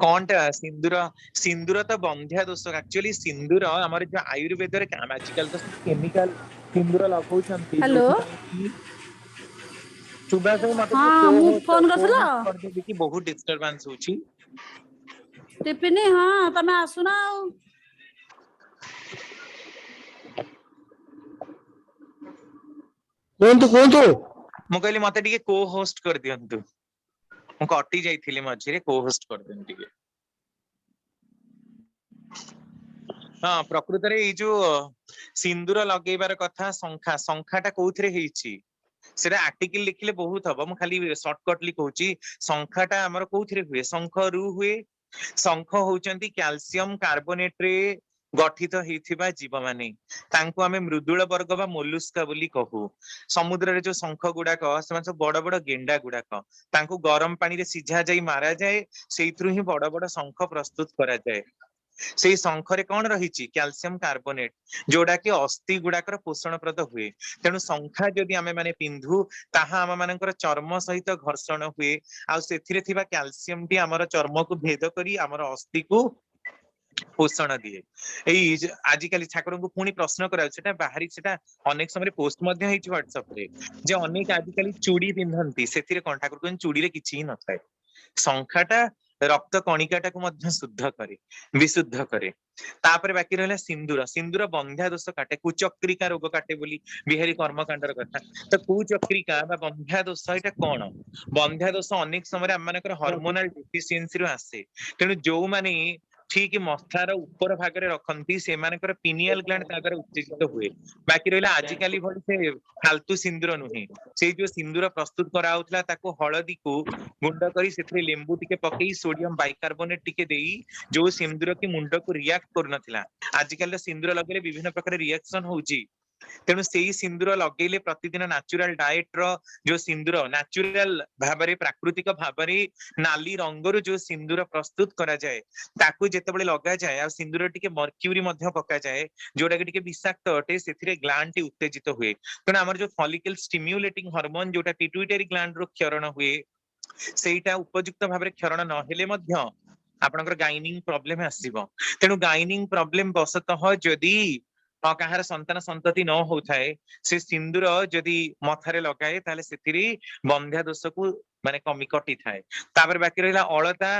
କଣଟା ସିନ୍ଦୁର? ସିନ୍ଦୁର ତ ବନ୍ଧ୍ୟା ଦୋଷ। ଆକ୍ଚୁଆଲି ସିନ୍ଦୁର ଆମର ଯୋଉ ଆୟୁର୍ବେଦରେ ଆଜିକାଲି ତ ସବୁ କେମିକାଲ ସିନ୍ଦୁର ଲଗଉଛନ୍ତି, ହ୍ୟାଲୋ ଯୋଉଥିପାଇଁ କି ସୁଭାଷ ମତେ ହଁ ଟିକେ ମୁଁ ଫୋନ କରିଥିଲ କରିଦେବି କି ବହୁତ ଡିଷ୍ଟରବାନ୍ସ ହଉଛି। ଟିଫିନି ହଁ ତମେ ଆସୁନ ଆଉ। କୁହନ୍ତୁ କୁହନ୍ତୁ। ମୁଁ କହିଲି ମତେ ଟିକେ କୋ ହୋଷ୍ଟ କରିଦିଅନ୍ତୁ, ମୁଁ କଟି ଯାଇଥିଲି ମଝିରେ, କୋ ହୋଷ୍ଟ କରିଦିଅନ୍ତୁ ଟିକେ। ହଁ ପ୍ରକୃତରେ ଏଇ ଯୋଉ ସିନ୍ଦୁର ଲଗେଇବାର କଥା, ଶଙ୍ଖାଟା କୋଉଥିରେ ହେଇଛି ସେଟା ଆର୍ଟିକିଲ ଲେଖିଲେ ବହୁତ ହବ, ମୁଁ ଖାଲି ସର୍ଟକଟଲି କହୁଛି। ଶଙ୍ଖାଟା ଆମର କୋଉଥିରେ ହୁଏ? ଶଙ୍ଖରୁ ହୁଏ। ଶଙ୍ଖ ହଉଛନ୍ତି କ୍ୟାଲସିୟମ କାର୍ବୋନେଟରେ ଗଠିତ ହେଇଥିବା ଜୀବମାନେ, ତାଙ୍କୁ ଆମେ ମୃଦୁଳ ବର୍ଗ ବା ମୋଲୁସ୍କା ବୋଲି କହୁ। ସମୁଦ୍ରରେ ଯୋଉ ଶଙ୍ଖ ଗୁଡାକ ସେମାନେ ସବୁ ବଡ ବଡ ଗେଣ୍ଡା ଗୁଡାକ, ତାଙ୍କୁ ଗରମ ପାଣିରେ ସିଝା ଯାଇ ମାରାଯାଏ, ସେଇଥିରୁ ହିଁ ବଡ ବଡ ଶଙ୍ଖ ପ୍ରସ୍ତୁତ କରାଯାଏ। ସେଇ ଶଙ୍ଖରେ କଣ ରହିଛି? କ୍ୟାଲସିୟମ କାର୍ବୋନେଟ, ଯୋଉଟା କି ଅସ୍ଥି ଗୁଡାକର ପୋଷଣପ୍ରଦ ହୁଏ। ତେଣୁ ଶଙ୍ଖା ଯଦି ଆମେ ମାନେ ପିନ୍ଧୁ ତାହା ଆମ ମାନଙ୍କର ଚର୍ମ ସହିତ ଘର୍ଷଣ ହୁଏ, ଆଉ ସେଥିରେ ଥିବା କ୍ୟାଲସିୟମ ଟି ଆମର ଚର୍ମକୁ ଭେଦ କରି ଆମର ଅସ୍ଥିକୁ ପୋଷଣ ଦିଏ। ଏଇ ଆଜିକାଲି ଠାକୁରଙ୍କୁ ପୁଣି ପ୍ରଶ୍ନ କରାଯାଉଛି, ସେଟା ବାହାରି, ସେଟା ଅନେକ ସମୟରେ ପୋଷ୍ଟ ମଧ୍ୟ ହେଇଛି ହ୍ୱାଟ୍ସଆପ ରେ, ଯେ ଅନେକ ଆଜିକାଲି ଚୁଡି ପିନ୍ଧନ୍ତି, ସେଥିରେ କଣ ଠାକୁର ଚୁଡିରେ କିଛି ହିଁ ନଥାଏ। ଶଙ୍ଖାଟା ରକ୍ତ କଣିକାଟାକୁ ମଧ୍ୟ ଶୁଦ୍ଧ କରେ, ବିଶୁଦ୍ଧ କରେ। ତାପରେ ବାକି ରହିଲା ସିନ୍ଦୁର। ସିନ୍ଦୁର ବନ୍ଧ୍ୟା ଦୋଷ କାଟେ, କୁଚକ୍ରିକା ରୋଗ କାଟେ ବୋଲି ବିହାରୀ କର୍ମକାଣ୍ଡର କଥା। ତ କୁଚକ୍ରିକା ବା ବନ୍ଧ୍ୟା ଦୋଷ ଏଇଟା କଣ? ବନ୍ଧ୍ୟା ଦୋଷ ଅନେକ ସମୟରେ ଆମ ମାନଙ୍କର ହରମୋନାଲ ଡିଫିସିଏନ୍ସିରୁ ଆସେ। ତେଣୁ ଯୋଉମାନେ ଠିକ ମଥାର ଉପର ଭାଗରେ ରଖନ୍ତି ସେମାନଙ୍କର ପିନିଆଲ ଗ୍ଲାଣ୍ଡ ତା ଦ୍ୱାରା ଉତ୍ତେଜିତ ହୁଏ। ବାକି ରହିଲା ଆଜିକାଲି ଭଳି ସେ ଫାଲତୁ ସିନ୍ଦୁର ନୁହେଁ, ସେଇ ଯୋଉ ସିନ୍ଦୁର ପ୍ରସ୍ତୁତ କରାହଉଥିଲା ତାକୁ ହଳଦୀକୁ ଗୁଣ୍ଡ କରି ସେଥିରେ ଲେମ୍ବୁ ଟିକେ ପକେଇ ସୋଡିୟମ ବାଇକାର୍ବୋନେଟ ଟିକେ ଦେଇ ଯୋଉ ସିନ୍ଦୁର କି ମୁଣ୍ଡକୁ ରିଆକ୍ଟ କରୁନଥିଲା, ଆଜିକାଲିର ସିନ୍ଦୁର ଲଗେଇଲେ ବିଭିନ୍ନ ପ୍ରକାର ରିଆକ୍ସନ ହଉଛି। ତେଣୁ ସେଇ ସିନ୍ଦୁର ଲଗେଇଲେ ପ୍ରତିଦିନ ନ୍ୟାଚୁରାଲ ଡାଏଟ ର ଯୋଉ ସିନ୍ଦୁର ନ୍ୟାଚୁରାଲ ଭାବରେ ପ୍ରାକୃତିକ ଭାବରେ ନାଲି ରଙ୍ଗରୁ ଯୋଉ ସିନ୍ଦୁର ପ୍ରସ୍ତୁତ କରାଯାଏ ତାକୁ ଯେତେବେଳେ ଲଗାଯାଏ ଆଉ ସିନ୍ଦୁର ଟିକେ ମର୍କ୍ୟୁରି ମଧ୍ୟ ପକାଯାଏ ଯୋଉଟା କି ଟିକେ ବିଷାକ୍ତ ଅଟେ, ସେଥିରେ ଗ୍ଲାଣ୍ଡ ଟି ଉତ୍ତେଜିତ ହୁଏ। ତେଣୁ ଆମର ଯୋଉ ଫଲିକଲ ଷ୍ଟିମ୍ୟୁଲେଟିଂ ହରମୋନ ଯୋଉଟା ପିଟ୍ୟୁଟାରୀ ଗ୍ଲାଣ୍ଡ ରୁ କ୍ଷରଣ ହୁଏ, ସେଇଟା ଉପଯୁକ୍ତ ଭାବରେ କ୍ଷରଣ ନହେଲେ ମଧ୍ୟ ଆପଣଙ୍କର ଗାଇନିଂ ପ୍ରୋବ୍ଲେମ ଆସିବ। ତେଣୁ ଗାଇନିଂ ପ୍ରୋବ୍ଲେମ ବଶତଃ ଯଦି କାହାର ସନ୍ତାନ ସନ୍ତତି ନ ହଉଥାଏ, ସେ ସିନ୍ଦୁର ଯଦି ମଥାରେ ଲଗାଏ ତାହେଲେ ସେଥିରେ ବନ୍ଧ୍ୟା ଦୋଷକୁ ମାନେ କଟିଥାଏ। ତାପରେ ବାକି ରହିଲା ଅଳତା।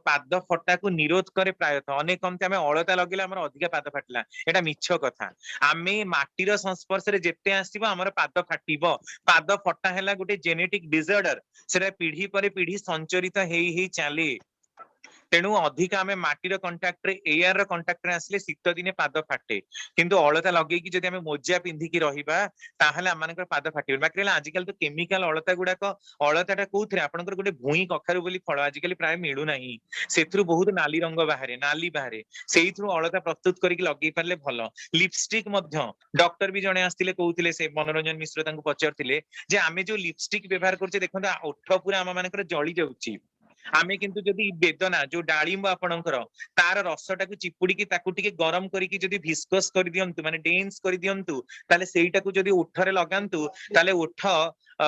ପାଦ ଫଟାକୁ ନିରୋଧ କରେ ପ୍ରାୟତଃ। ଅନେକ କମତି ଆମେ ଅଳତା ଲଗେଇଲେ ଆମର ଅଧିକା ପାଦ ଫାଟିଲା, ଏଟା ମିଛ କଥା। ଆମେ ମାଟିର ସଂସ୍ପର୍ଶରେ ଯେତେ ଆସିବ ଆମର ପାଦ ଫାଟିବ। ପାଦ ଫଟା ହେଲା ଗୋଟେ ଜେନେଟିକ ଡିସଅର୍ଡର, ସେଟା ପିଢି ପରେ ପିଢି ସଞ୍ଚରିତ ହେଇ ହେଇ ଚାଲେ। ତେଣୁ ଅଧିକ ଆମେ ମାଟିର କଣ୍ଟାକ୍ଟରେ ଏୟାର ର କଣ୍ଟାକ୍ଟରେ ଆସିଲେ ଶୀତ ଦିନେ ପାଦ ଫାଟେ, କିନ୍ତୁ ଅଳତା ଲଗେଇକି ଯଦି ଆମେ ମୋଜା ପିନ୍ଧିକି ରହିବା ତାହେଲେ ଆମମାନଙ୍କର ପାଦ ଫାଟିବ। ବାକି ରହିଲା ଆଜିକାଲି ତ କେମିକାଲ ଅଳତା ଗୁଡାକ, ଅଳତାଟା କୋଉଥିରେ ଆପଣଙ୍କର ଗୋଟେ ଭୁଇଁ କଖାରୁ ବୋଲି ଫଳ ଆଜିକାଲି ପ୍ରାୟ ମିଳୁନାହିଁ, ସେଥିରୁ ବହୁତ ନାଲି ରଙ୍ଗ ବାହାରେ, ନାଲି ବାହାରେ, ସେଇଥିରୁ ଅଳତା ପ୍ରସ୍ତୁତ କରିକି ଲଗେଇ ପାରିଲେ ଭଲ। ଲିପଷ୍ଟିକ ମଧ୍ୟ ଡକ୍ଟର ବି ଜଣେ ଆସିଥିଲେ କହୁଥିଲେ, ସେ ମନୋରଞ୍ଜନ ମିଶ୍ର ତାଙ୍କୁ ପଚାରୁଥିଲେ ଯେ ଆମେ ଯୋଉ ଲିପଷ୍ଟିକ ବ୍ୟବହାର କରୁଛେ ଦେଖନ୍ତୁ ଓଠ ପୁରା ଆମ ମାନଙ୍କର ଜଳି ଯାଉଛି। ଆମେ କିନ୍ତୁ ଯଦି ବେଦନା ଯୋଉ ଡାଳିମ୍ବ ଆପଣଙ୍କର ତାର ରସଟାକୁ ଚିପୁଡିକି ତାକୁ ଟିକେ ଗରମ କରିକି ଯଦି ଭିସ୍କସ୍ କରିଦିଅନ୍ତୁ, ମାନେ ଡେନ୍ସ କରିଦିଅନ୍ତୁ, ତାହେଲେ ସେଇଟାକୁ ଯଦି ଓଠରେ ଲଗାନ୍ତୁ ତାହେଲେ ଓଠ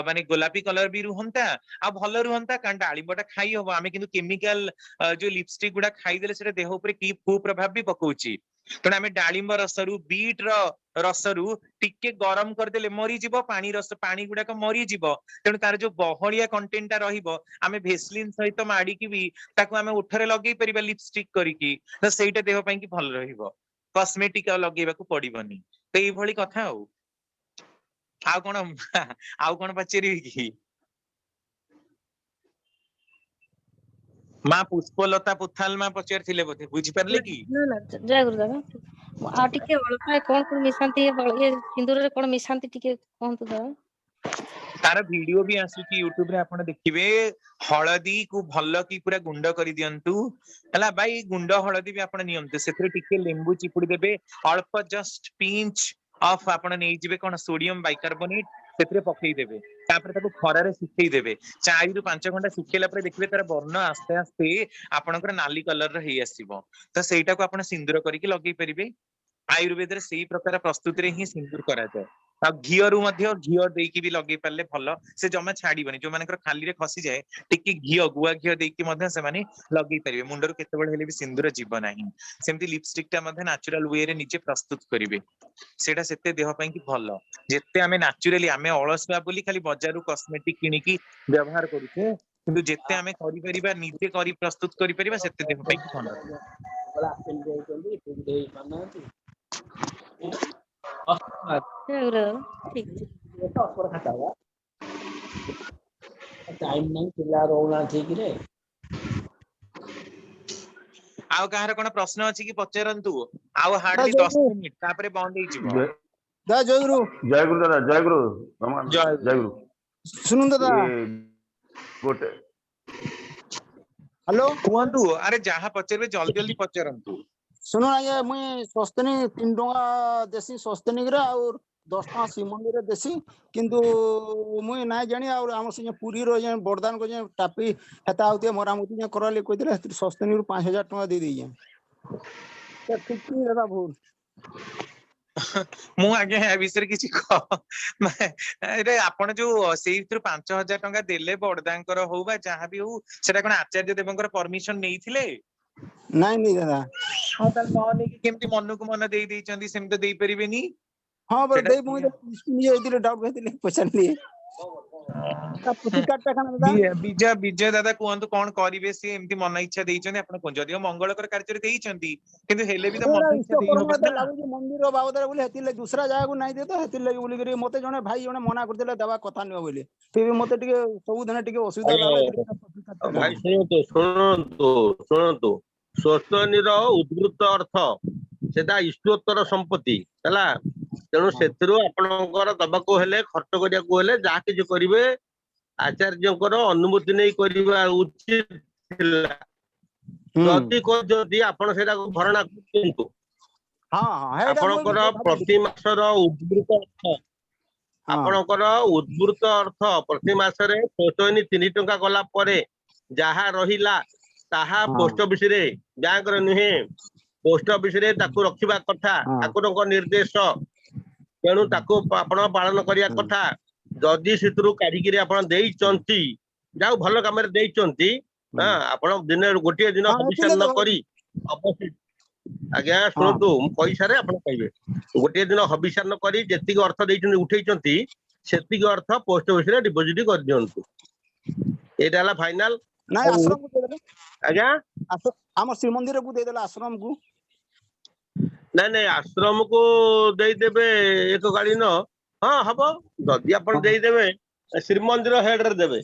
ମାନେ ଗୋଲାପୀ କଲର ବି ରୁହନ୍ତା ଆଉ ଭଲ ରୁହନ୍ତା, କାରଣ ଡାଳିମ୍ବଟା ଖାଇ ହବ। ଆମେ କିନ୍ତୁ କେମିକାଲ ଯୋଉ ଲିପଷ୍ଟିକ ଗୁଡା ଖାଇଦେଲେ ସେଟା ଦେହ ଉପରେ କି କୁପ୍ରଭାବ ବି ପକଉଛି। ତେଣୁ ଆମେ ଡାଳିମ୍ବ ରସରୁ, ବିଟ ର ରସରୁ ଟିକେ ଗରମ କରିଦେଲେ ମରିଯିବ, ପାଣି ଗୁଡାକ ମରିଯିବ। ତେଣୁ ତାର ଯୋଉ ବହଳିଆ କଣ୍ଟେଣ୍ଟ ଟା ରହିବ, ଆମେ ଭେସଲିନ ସହିତ ମାଡିକି ବି ତାକୁ ଆମେ ଓଠରେ ଲଗେଇ ପାରିବା ଲିପଷ୍ଟିକ କରିକି, ତ ସେଇଟା ଦେହ ପାଇଁ କି ଭଲ ରହିବ। କସ୍ମେଟିକ ଆଉ ଲଗେଇବାକୁ ପଡିବନି। ତ ଏଇଭଳି କଥା। ଆଉ କଣ ପଚାରିବି କି? ମା ପୁଷ୍ପଲତା ପୁଥାଲ ମା ପଚାରିଥିଲେ ବୋଧେ, ବୁଝିପାରିଲେ କି? ନା ଜୟ ଗୁରୁ ଦାଦା। ଆଉ ଟିକେ ଅଳତାରେ କଣ କଣ ମିଶାନ୍ତି, ଇଏ ସିନ୍ଦୁରରେ କଣ ମିଶାନ୍ତି ଟିକେ କୁହନ୍ତୁ ଦାଦା। ତାର ଭିଡିଓ ବି ଆସୁଛି ୟୁଟ୍ୟୁବ ରେ, ଆପଣ ଦେଖିବେ। ହଳଦୀ କୁ ଭଲ କି ପୁରା ଗୁଣ୍ଡ କରିଦିଅନ୍ତୁ ହେଲା ଭାଇ, ଗୁଣ୍ଡ ହଳଦୀ ବି ଆପଣ ନିଅନ୍ତୁ, ସେଥିରେ ଟିକେ ଲେମ୍ବୁ ଚିପୁଡି ଦେବେ, ଅଳ୍ପ ଜଷ୍ଟ ପିଞ୍ଚ ଅଫ ଆପଣ ନେଇଯିବେ କଣ ସୋଡିୟମ ବାଇକାର୍ବୋନେଟ, ସେଥିରେ ପକେଇଦେବେ। ତାପରେ ତାକୁ ଖରାରେ ଶୁଖେଇଦେବେ, 4 ରୁ 5 ଘଣ୍ଟା ଶୁଖେଇଲା ପରେ ଦେଖିବେ ତାର ବର୍ଣ୍ଣ ଆସ୍ତେ ଆସ୍ତେ ଆପଣଙ୍କର ନାଲି କଲର ର ହେଇ ଆସିବ। ତ ସେଇଟାକୁ ଆପଣ ସିନ୍ଦୁର କରିକି ଲଗେଇ ପାରିବେ। ଆୟୁର୍ବେଦରେ ସେଇ ପ୍ରକାର ପ୍ରସ୍ତୁତିରେ ହିଁ ସିନ୍ଦୁର କରାଯାଏ। ଆଉ ଘିଅରୁ ମଧ୍ୟ ଘିଅ ଦେଇକି ବି ଲଗେଇ ପାରିଲେ ଭଲ, ସେ ଜମା ଛାଡିବନି। ଯୋଉମାନଙ୍କର ଖାଲିରେ ଖସିଯାଏ ଟିକେ ଘିଅ, ଗୁଆ ଘିଅ ଦେଇକି ମଧ୍ୟ ସେମାନେ ଲଗେଇ ପାରିବେ, ମୁଣ୍ଡରୁ କେତେବେଳେ ହେଲେ ବି ସିନ୍ଦୁର ଯିବ ନାହିଁ। ସେମିତି ଲିପଷ୍ଟିକ ଟା ମଧ୍ୟ ନ୍ୟାଚୁରାଲ ୱେରେ ନିଜେ ପ୍ରସ୍ତୁତ କରିବେ, ସେଇଟା ସେତେ ଦେହ ପାଇଁ କି ଭଲ। ଯେତେ ଆମେ ନ୍ୟାଚୁରାଲି, ଆମେ ଅଳସୁଆ ବୋଲି ଖାଲି ବଜାରରୁ କସ୍ମେଟିକ କିଣିକି ବ୍ୟବହାର କରୁଛେ, କିନ୍ତୁ ଯେତେ ଆମେ କରିପାରିବା ନିଜେ କରି ପ୍ରସ୍ତୁତ କରିପାରିବା ସେତେ ଦେହ ପାଇଁ କି ଭଲ। ଆଉ କାହାର କଣ ପ୍ରଶ୍ନ ଅଛି କି ପଚାରନ୍ତୁ? ଆଉ ହାର୍ଡଲି 10 ମିନିଟ ତାପରେ ବନ୍ଦ ହେଇଯିବ। ଜୟ ଗୁରୁ। ଜୟ ଗୁରୁ ଦାଦା, ଜୟ ଗୁରୁ। ଜୟ ଗୁରୁ। ଶୁଣନ୍ତୁ ଦାଦା, ଗୋଟେ ହ୍ୟାଲୋ କୁହନ୍ତୁ। ଆରେ ଯାହା ପଚାରିବେ ଜଲ୍ଦି ଜଲ୍ଦି ପଚାରନ୍ତୁ। ଶୁଣ ଆଜ୍ଞା, ମୁଇଁ ସ୍ୱସ୍ତିନୀ 3 ଟଙ୍କା ଦେସି ସ୍ୱସ୍ତିନୀରେ, ଆଉ 10 ଟଙ୍କା ଶ୍ରୀମନ୍ଦିରରେ ଦେସି। କିନ୍ତୁ ମୁଇଁ ନାଇଁ ଜାଣି, ଆଉ ଆମର ସେ ପୁରୀର ଯେ ବରଦାନ ଯେ ଟାପି ହେତା ଆଉତେ ମରାମତି କରାଲି କହିଥିଲେ, ସ୍ୱସ୍ତିନୀରୁ 5000 ଟଙ୍କା ଦେଇ ଦେଇଛେ। ଠିକ ଦାଦା ଭୁଲ? ମୁଁ ଆଜ୍ଞା ଏ ବିଷୟରେ କିଛି ଆପଣ ଯୋଉ ସେଇଥିରୁ 5000 ଟଙ୍କା ଦେଲେ ବଡଦାଙ୍କର ହଉ ବା ଯାହା ବି ହଉ, ସେଟା କଣ ଆଚାର୍ଯ୍ୟ ଦେବଙ୍କର ପରମିଶନ ନେଇଥିଲେ? ନାଇଁ ଦାଦା। ହଁ ତାହେଲେ ନ ନେଇକି କେମିତି ମନକୁ ମନ ଦେଇ ଦେଇଛନ୍ତି? ସେମିତି ଦେଇପାରିବେନି। ହଁ ବର ଦେଇ ମୁଇଁ ଯାଇଥିଲି, ଡାଉଟ ହେଇଥିଲି ପଚାରିଲି। ବିଜୟ ବିଜୟ ଦାଦା କୁହନ୍ତୁ କଣ କରିବେ? ସେ ଏମିତି ମନ ଇଚ୍ଛା ଦେଇଛନ୍ତି, ଆପଣ କୁହନ୍ତୁ। ଯଦିଓ ମଙ୍ଗଳକର କାର୍ଯ୍ୟରେ ଦେଇଛନ୍ତି, କିନ୍ତୁ ହେଲେ ବି ତ ମନ ଇଚ୍ଛା ଦେଇ ହବ ନା। ଲାଗୁଛି ମନ୍ଦିର ବାବଦରେ ବୋଲି ହେତିଲେ ଦୁସରା ଜାଗାକୁ ନାଇଁ ଦେ ତ ହେତିଲେ ବୋଲି ମତେ ଜଣେ ଭାଇ ଜଣେ ମନା କରିଦେଲେ ଦେବା କଥା ନୁହ ବୋଲି। ଫିର ମତେ ଟିକେ ସବୁଦିନ ଟିକେ ଅସୁବିଧା ଲାଗଲା। ଭାଇ ଶୁଣନ୍ତୁ ସ୍ୱସ୍ତନୀର ଉଦ୍ବୃତ୍ତ ଅର୍ଥ ସେଟା ଈଶ୍ୱର ସମ୍ପତ୍ତି ହେଲା। ତେଣୁ ସେଥିରୁ ଆପଣଙ୍କର ଦବାକୁ ହେଲେ, ଖର୍ଚ୍ଚ କରିବାକୁ ହେଲେ ଯାହା କିଛି କରିବେ ଆଚାର୍ଯ୍ୟଙ୍କର ଅନୁମତି ନେଇ କରିବା ଉଚିତ ଥିଲା। ଯଦି ଆପଣ ସେଇଟାକୁ ଭରଣା ଦିଅନ୍ତୁ, ଆପଣଙ୍କର ପ୍ରତି ମାସର ଉଦ୍ବୃତ୍ତ ଅର୍ଥ, ଆପଣଙ୍କର ଉଦ୍ବୃତ୍ତ ଅର୍ଥ ପ୍ରତି ମାସରେ 3 ଟଙ୍କା ଗଲା ପରେ ଯାହା ରହିଲା ତାହା ପୋଷ୍ଟ ଅଫିସରେ, ବ୍ୟାଙ୍କରେ ନୁହେଁ, ପୋଷ୍ଟ ଅଫିସରେ ତାକୁ ରଖିବା କଥା। ଠାକୁରଙ୍କ ନିର୍ଦ୍ଦେଶ, ତେଣୁ ତାକୁ ଆପଣ ପାଳନ କରିବା କଥା। ଯଦି ସେଥିରୁ କାଢିକିରି ଆପଣ ଦେଇଛନ୍ତି, ଯାଉ ଭଲ କାମରେ ଦେଇଛନ୍ତି, ଆପଣ ଦିନେ ଗୋଟିଏ ଦିନ ହବିଷ୍ୟାନ ନ କରି ଆଜ୍ଞା ଶୁଣନ୍ତୁ, ମୁଁ କହିସାରେ ଆପଣ କହିବେ। ଗୋଟିଏ ଦିନ ହବିଷ୍ୟାନ କରି ଯେତିକି ଅର୍ଥ ଦେଇଛନ୍ତି, ଉଠେଇଛନ୍ତି, ସେତିକି ଅର୍ଥ ପୋଷ୍ଟ ଅଫିସରେ ଡିପୋଜିଟ କରିଦିଅନ୍ତୁ। ଏଇଟା ହେଲା ଫାଇନାଲ। ନାଇଁ ଆଶ୍ରମକୁ ଦେଇଦେଲେ ଆଜ୍ଞା, ଆମ ଶ୍ରୀମନ୍ଦିରକୁ ଦେଇଦେଲେ ଆଶ୍ରମକୁ। ନାଇଁ ଆଶ୍ରମକୁ ଦେଇଦେବେ ଏକକାଳୀନ, ହଁ ହବ। ଯଦି ଆପଣ ଦେଇଦେବେ ଶ୍ରୀମନ୍ଦିର ହେଡରେ ଦେବେ।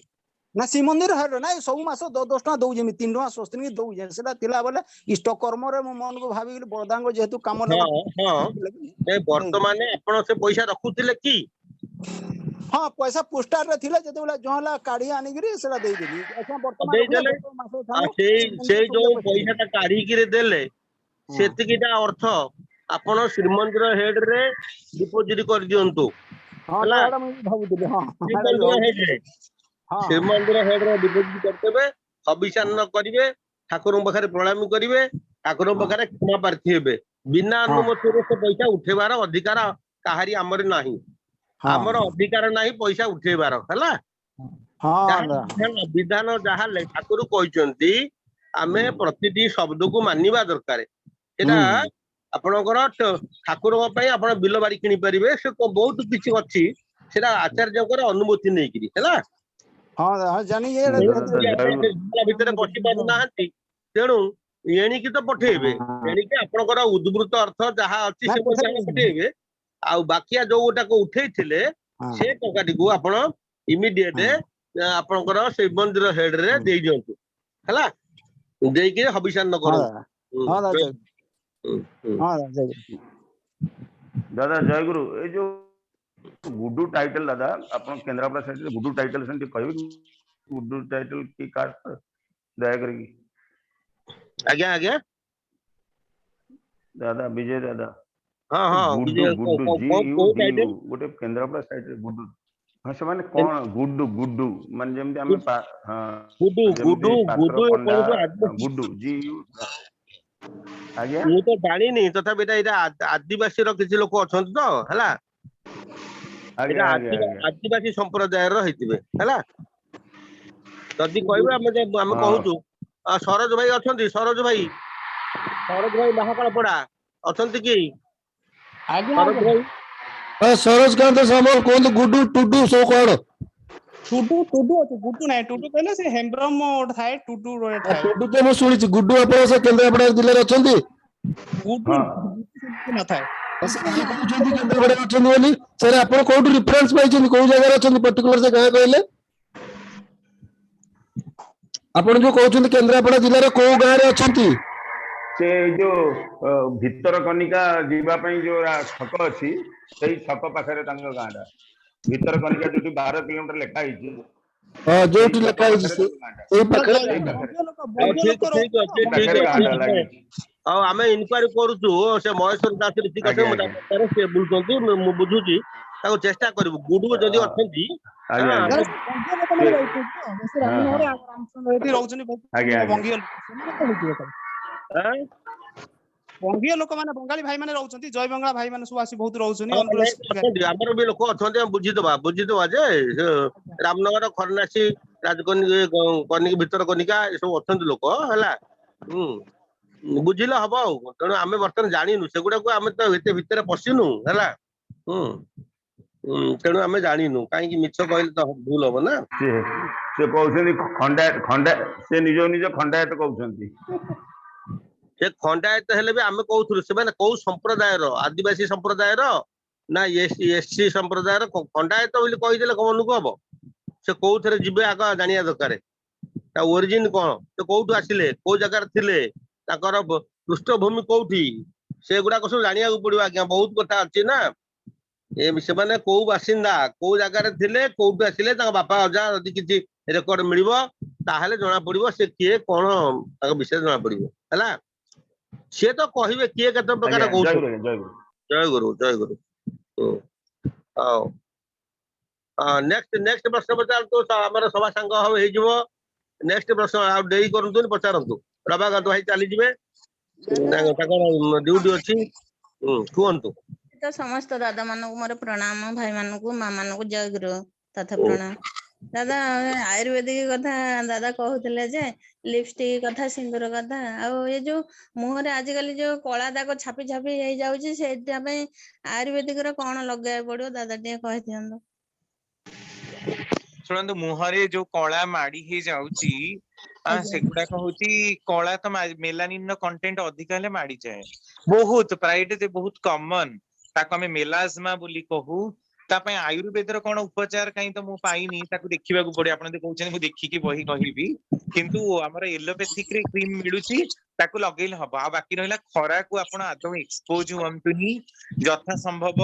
ନା ଶ୍ରୀମନ୍ଦିର ହେଡ ନାଇଁ, ସବୁ ମାସ 10 ଟଙ୍କା ଦଉଛି, 3 ଟଙ୍କା ସ୍ୱସ୍ତିକି ଦଉଛି। ସେଟା ଥିଲା ବୋଲେ ଇଷ୍ଟ କର୍ମରେ ମୁଁ ମନକୁ ଭାବିକି ବରଦାଙ୍ଗ ଯେହେତୁ କାମ ବର୍ତ୍ତମାନ ଆପଣ ସେ ପଇସା ରଖୁଥିଲେ କି? ହଁ, ପଇସା ପୋଷ୍ଟାରରେ ଥିଲେ, ଯେତେବେଳେ ଜହଲା କାଢି ଆଣିକିରି ସେଟା ଦେଇଦେଲି। ଦେଇଦେଲେ ସେଇ ଯୋଉ ପଇସାଟା କାଢିକିରି ଦେଲେ, ସେତିକିଟା ଅର୍ଥ ଆପଣ ଶ୍ରୀମନ୍ଦିର ହେଡରେ ଡିପୋଜିଟ କରିଦିଅନ୍ତୁ ହେଲା। ଶ୍ରୀମନ୍ଦିର ହେଡରେ ଡିପୋଜିଟ କରିଦେବେ, ହବିଷ୍ୟାନ୍ନ କରିବେ, ଠାକୁରଙ୍କ ପାଖରେ ପ୍ରଣାମୀ କରିବେ, ଠାକୁରଙ୍କ ପାଖରେ କ୍ଷମା ପ୍ରାର୍ଥୀ ହେବେ। ବିନା ଅନୁମତିରେ ସେ ପଇସା ଉଠେଇବାର ଅଧିକାର କାହାରି ଆମର ନାହିଁ। ଆମର ଅଧିକାର ନାହିଁ ପଇସା ଉଠେଇବାର ହେଲା। ବିଧାନ ଯାହା ଠାକୁର କହିଛନ୍ତି, ଆମେ ପ୍ରତିଟି ଶବ୍ଦକୁ ମାନିବା ଦରକାର। ସେଟା ଆପଣଙ୍କର ଠାକୁରଙ୍କ ପାଇଁ ଆପଣ ବିଲ ବାଡି କିଣି ପାରିବେ, ସେ ବହୁତ କିଛି ଅଛି। ସେଟା ଆଚାର୍ଯ୍ୟଙ୍କର ଅନୁମତି ନେଇକିରି ହେଲା। ଭିତରେ ପଶି ପାରୁନାହାନ୍ତି, ତେଣୁ ଏଣିକି ତ ପଠେଇବେ। ଏଣିକି ଆପଣଙ୍କର ଉଦ୍ବୃତ୍ତ ଅର୍ଥ ଯାହା ଅଛି ସେ ପଇସା ପଠେଇବେ। ଆଉ ବାକିଆ ଯୋଉଟାକୁ ଉଠେଇଥିଲେ ସେ ଟଙ୍କାଟିକୁ ଆପଣ ଇମିଡିଏଟ ଆପଣଙ୍କର ଶ୍ରୀମନ୍ଦିର ହେଡରେ ଦେଇ ଦିଅନ୍ତୁ ହେଲା। ଦେଇକି ହବିଷ୍ୟାନ୍ନ କରନ୍ତୁ। ଦାଦା ଜୟଗୁରୁ। ଏଇ ଯୋଉ ଗୁଡୁ ଟାଇଟଲ, ଦାଦା ଆପଣ କେନ୍ଦ୍ରାପଡ଼ା ସାଇଡରେ ଗୁଡୁ ଟାଇଟଲ ସେମିତି କହିବେ କି? ଗୁଡୁ ଟାଇଟଲ କି କାଷ୍ଟ ଦୟାକରିକି? ଆଜ୍ଞା ଆଜ୍ଞା ଦାଦା ବିଜୟ ଦାଦା, ଗୁଡୁ ଗୋଟେ କେନ୍ଦ୍ରାପଡ଼ା ସାଇଡରେ ଗୁଡୁ। ହଁ, ସେମାନେ କଣ ଗୁଡୁ ମାନେ ଯେମିତି ଆମେ ଯେମିତି ପାତ୍ର ପଣ୍ଡା ଗୁଡୁ ଆଜ୍ଞା। ମୁଁ ତ ଜାଣିନି, ତଥାପି ଏଇଟା ଆଦିବାସୀର କିଛି ଲୋକ ଅଛନ୍ତି ତ ହେଲା। ଏଇଟା ଆଦିବାସୀ ସମ୍ପ୍ରଦାୟର ହେଇଥିବେ ହେଲା। ଯଦି କହିବେ ଆମେ କହୁଛୁ। ସରୋଜ ଭାଇ ଅଛନ୍ତି, ସରୋଜ ଭାଇ ମହାକାଳପଡା ଅଛନ୍ତି କି? ସରୋଜକାନ୍ତ ସାମଲ କୁହନ୍ତୁ। ଗୁଡୁ ଟୁଡୁ ସବୁ କଣ? ଟୁଡୁ ଅଛି, ଗୁଡୁ ନାହିଁ। ଟୁଡୁ କହିଲେ ସେ ହେମ୍ବ୍ରମ ଗୋଟେ ଥାଏ, ଟୁଡୁ ଗୋଟେ ଥାଏ। ଟୁଡୁ ତ ମୁଁ ଶୁଣିଛି। ଗୁଡୁ ଆପଣ ସେ କେନ୍ଦ୍ରାପଡ଼ା ଜିଲ୍ଲାରେ ଅଛନ୍ତି? ଗୁଡୁ ନଥାଏ। କେନ୍ଦ୍ରାପଡ଼ାରେ ଅଛନ୍ତି ବୋଲି ସାର୍ ଆପଣ କୋଉଠୁ ରିଫରେନ୍ସ ପାଇଛନ୍ତି? କୋଉ ଜାଗାରେ ଅଛନ୍ତି ପର୍ଟିକୁଲାର ସେ ଗାଁ କହିଲେ? ଆପଣ ଯୋଉ କହୁଛନ୍ତି କେନ୍ଦ୍ରାପଡ଼ା ଜିଲ୍ଲାର କୋଉ ଗାଁରେ ଅଛନ୍ତି? ସେ ଯୋଉ ଭିତରକନିକା ଯିବା ପାଇଁ ଯୋଉ ଛକ ଅଛି, ସେଇ ଛକ ପାଖରେ ତାଙ୍କ ଗାଁଟା। ଭିତରକନିକା ଯୋଉଠି 12 କିଲୋମିଟର ଲେଖା ହେଇଛି, ଯୋଉଠି ଲେଖା ହେଇଛି ସେଇ ପାଖରେ। ଆଉ ଆମେ ଇନକ୍ୱାରି କରୁଛୁ। ସେ ମହେଶ୍ୱର ଦାସ ଋଷିକ ସେ ବୁଝୁଛନ୍ତି, ମୁଁ ବୁଝୁଛି, ତାକୁ ଚେଷ୍ଟା କରିବୁ। ଗୁଡୁ ଯଦି ଅଛନ୍ତି ବଙ୍ଗୀୟ ଲୋକମାନେ, ବଙ୍ଗାଳୀ ଭାଇ ମାନେ ରହୁଛନ୍ତି, ଜୟ ବଙ୍ଗଳା ଭାଇ ମାନେ ସବୁ ଆସି ବହୁତ ରହୁଛନ୍ତି। ଆମର ବି ଲୋକ ଅଛନ୍ତି, ଆମେ ବୁଝିଦବା ଯେ ରାମନଗର, ଖରନାଶୀ, କନିକି ଭିତରକନିକା ଏସବୁ ଅଛନ୍ତି ଲୋକ ହେଲା। ବୁଝିଲେ ହବ ଆଉ। ତେଣୁ ଆମେ ବର୍ତ୍ତମାନ ଜାଣିନୁ ସେଗୁଡାକୁ, ଆମେ ତ ଏତେ ଭିତରେ ପଶିନୁ ହେଲା। ତେଣୁ ଆମେ ଜାଣିନୁ କାହିଁକି ମିଛ କହିଲେ ତ ଭୁଲ ହବ ନା। ସେ କହୁଛନ୍ତି ଖଣ୍ଡା ସେ ନିଜ ଖଣ୍ଡାୟତ କହୁଛନ୍ତି। ସେ ଖଣ୍ଡାୟତ ହେଲେ ବି ଆମେ କହୁଥିଲୁ ସେମାନେ କୋଉ ସମ୍ପ୍ରଦାୟର, ଆଦିବାସୀ ସମ୍ପ୍ରଦାୟର ନା ଏସସି ସମ୍ପ୍ରଦାୟର? ଖଣ୍ଡାୟତ ବୋଲି କହିଦେଲେ ମନକୁ ହବ? ସେ କୋଉଥିରେ ଯିବେ ଆଗ ଜାଣିବା ଦରକାର। ତା ଓରିଜିନ କଣ, ସେ କୋଉଠୁ ଆସିଲେ, କୋଉ ଜାଗାରେ ଥିଲେ, ତାଙ୍କର ପୃଷ୍ଠଭୂମି କୋଉଠି, ସେଗୁଡାକ ସବୁ ଜାଣିବାକୁ ପଡିବ ଆଜ୍ଞା। ବହୁତ କଥା ଅଛି ନା। ସେମାନେ କୋଉ ବାସିନ୍ଦା, କୋଉ ଜାଗାରେ ଥିଲେ, କୋଉଠୁ ଆସିଲେ, ତାଙ୍କ ବାପା ଅଜା ଯଦି କିଛି ରେକର୍ଡ ମିଳିବ ତାହେଲେ ଜଣା ପଡିବ ସେ କିଏ କଣ, ତାଙ୍କ ବିଷୟରେ ଜଣା ପଡିବ ହେଲା। ସିଏ ତ କହିବେ କିଏ କେତେ ପ୍ରକାର କହୁଛନ୍ତି। ଜୟ ଗୁରୁ ଜୟ ଗୁରୁ। ହଉ ନେକ୍ସଟ ପ୍ରଶ୍ନ ପଚାରନ୍ତୁ। ଆମର ସଭା ସାଙ୍ଗ ହେଇଯିବ। ନେକ୍ସଟ ପ୍ରଶ୍ନ ଆଉ ଡେରି କରନ୍ତୁନି, ପଚାରନ୍ତୁ। ପ୍ରଭାକାନ୍ତ ଭାଇ ଚାଲିଯିବେ, ତାଙ୍କର ଡ୍ୟୁଟି ଅଛି। କୁହନ୍ତୁ। ତ ସମସ୍ତ ଦାଦା ମାନଙ୍କୁ ମୋର ପ୍ରଣାମ, ଭାଇ ମାନଙ୍କୁ, ମା ମାନଙ୍କୁ ଜୟ ଗୁରୁ ତଥା ପ୍ରଣାମ। ଦାଦା ଆୟୁର୍ବେଦିକ କଥା ଦାଦା କହୁଥିଲେ ଯେ, ଲିପଷ୍ଟିକ କଥା, ସିନ୍ଦୁର କଥା, ଆଉ ଏ ଯୋଉ ମୁହଁରେ ଆଜିକାଲି ଯୋଉ କଳା ଦାଗ ଛାପି ଛାପି ହେଇଯାଉଛି, ସେଇଟା ପାଇଁ ଆୟୁର୍ବେଦିକ ର କଣ ଲଗେଇବାକୁ ପଡିବ ଦାଦା ଟିକେ କହିଦିଅନ୍ତୁ। ଶୁଣନ୍ତୁ, ମୁହଁରେ ଯୋଉ କଳା ମାଡି ହେଇଯାଉଛି ସେଗୁଡାକ ହଉଛି କଳା ତ ମେଲାନିନ ର କଣ୍ଟେଣ୍ଟ ଅଧିକା ହେଲେ ମାଡିଯାଏ। ବହୁତ ପ୍ରାୟ ବହୁତ କମନ, ତାକୁ ଆମେ ମେଲାଜମା ବୋଲି କହୁ। ତା ପାଇଁ ଆୟୁର୍ବେଦର କଣ ଉପଚାର କାହିଁ ତ ମୁଁ ପାଇନି, ତାକୁ ଦେଖିବାକୁ ପଡିବ। ଆପଣ ଯଦି କହୁଛନ୍ତି ମୁଁ ଦେଖିକି ବହି କହିବି, କିନ୍ତୁ ଆମର ଏଲୋପାଥିକ ରେ କ୍ରିମ ମିଳୁଛି, ତାକୁ ଲଗେଇଲେ ହବ। ଆଉ ବାକି ରହିଲା, ଖରାକୁ ଆପଣ ଆଦୌ ଏକ୍ସପୋଜ ହୁଅନ୍ତୁନି। ଯଥା ସମ୍ଭବ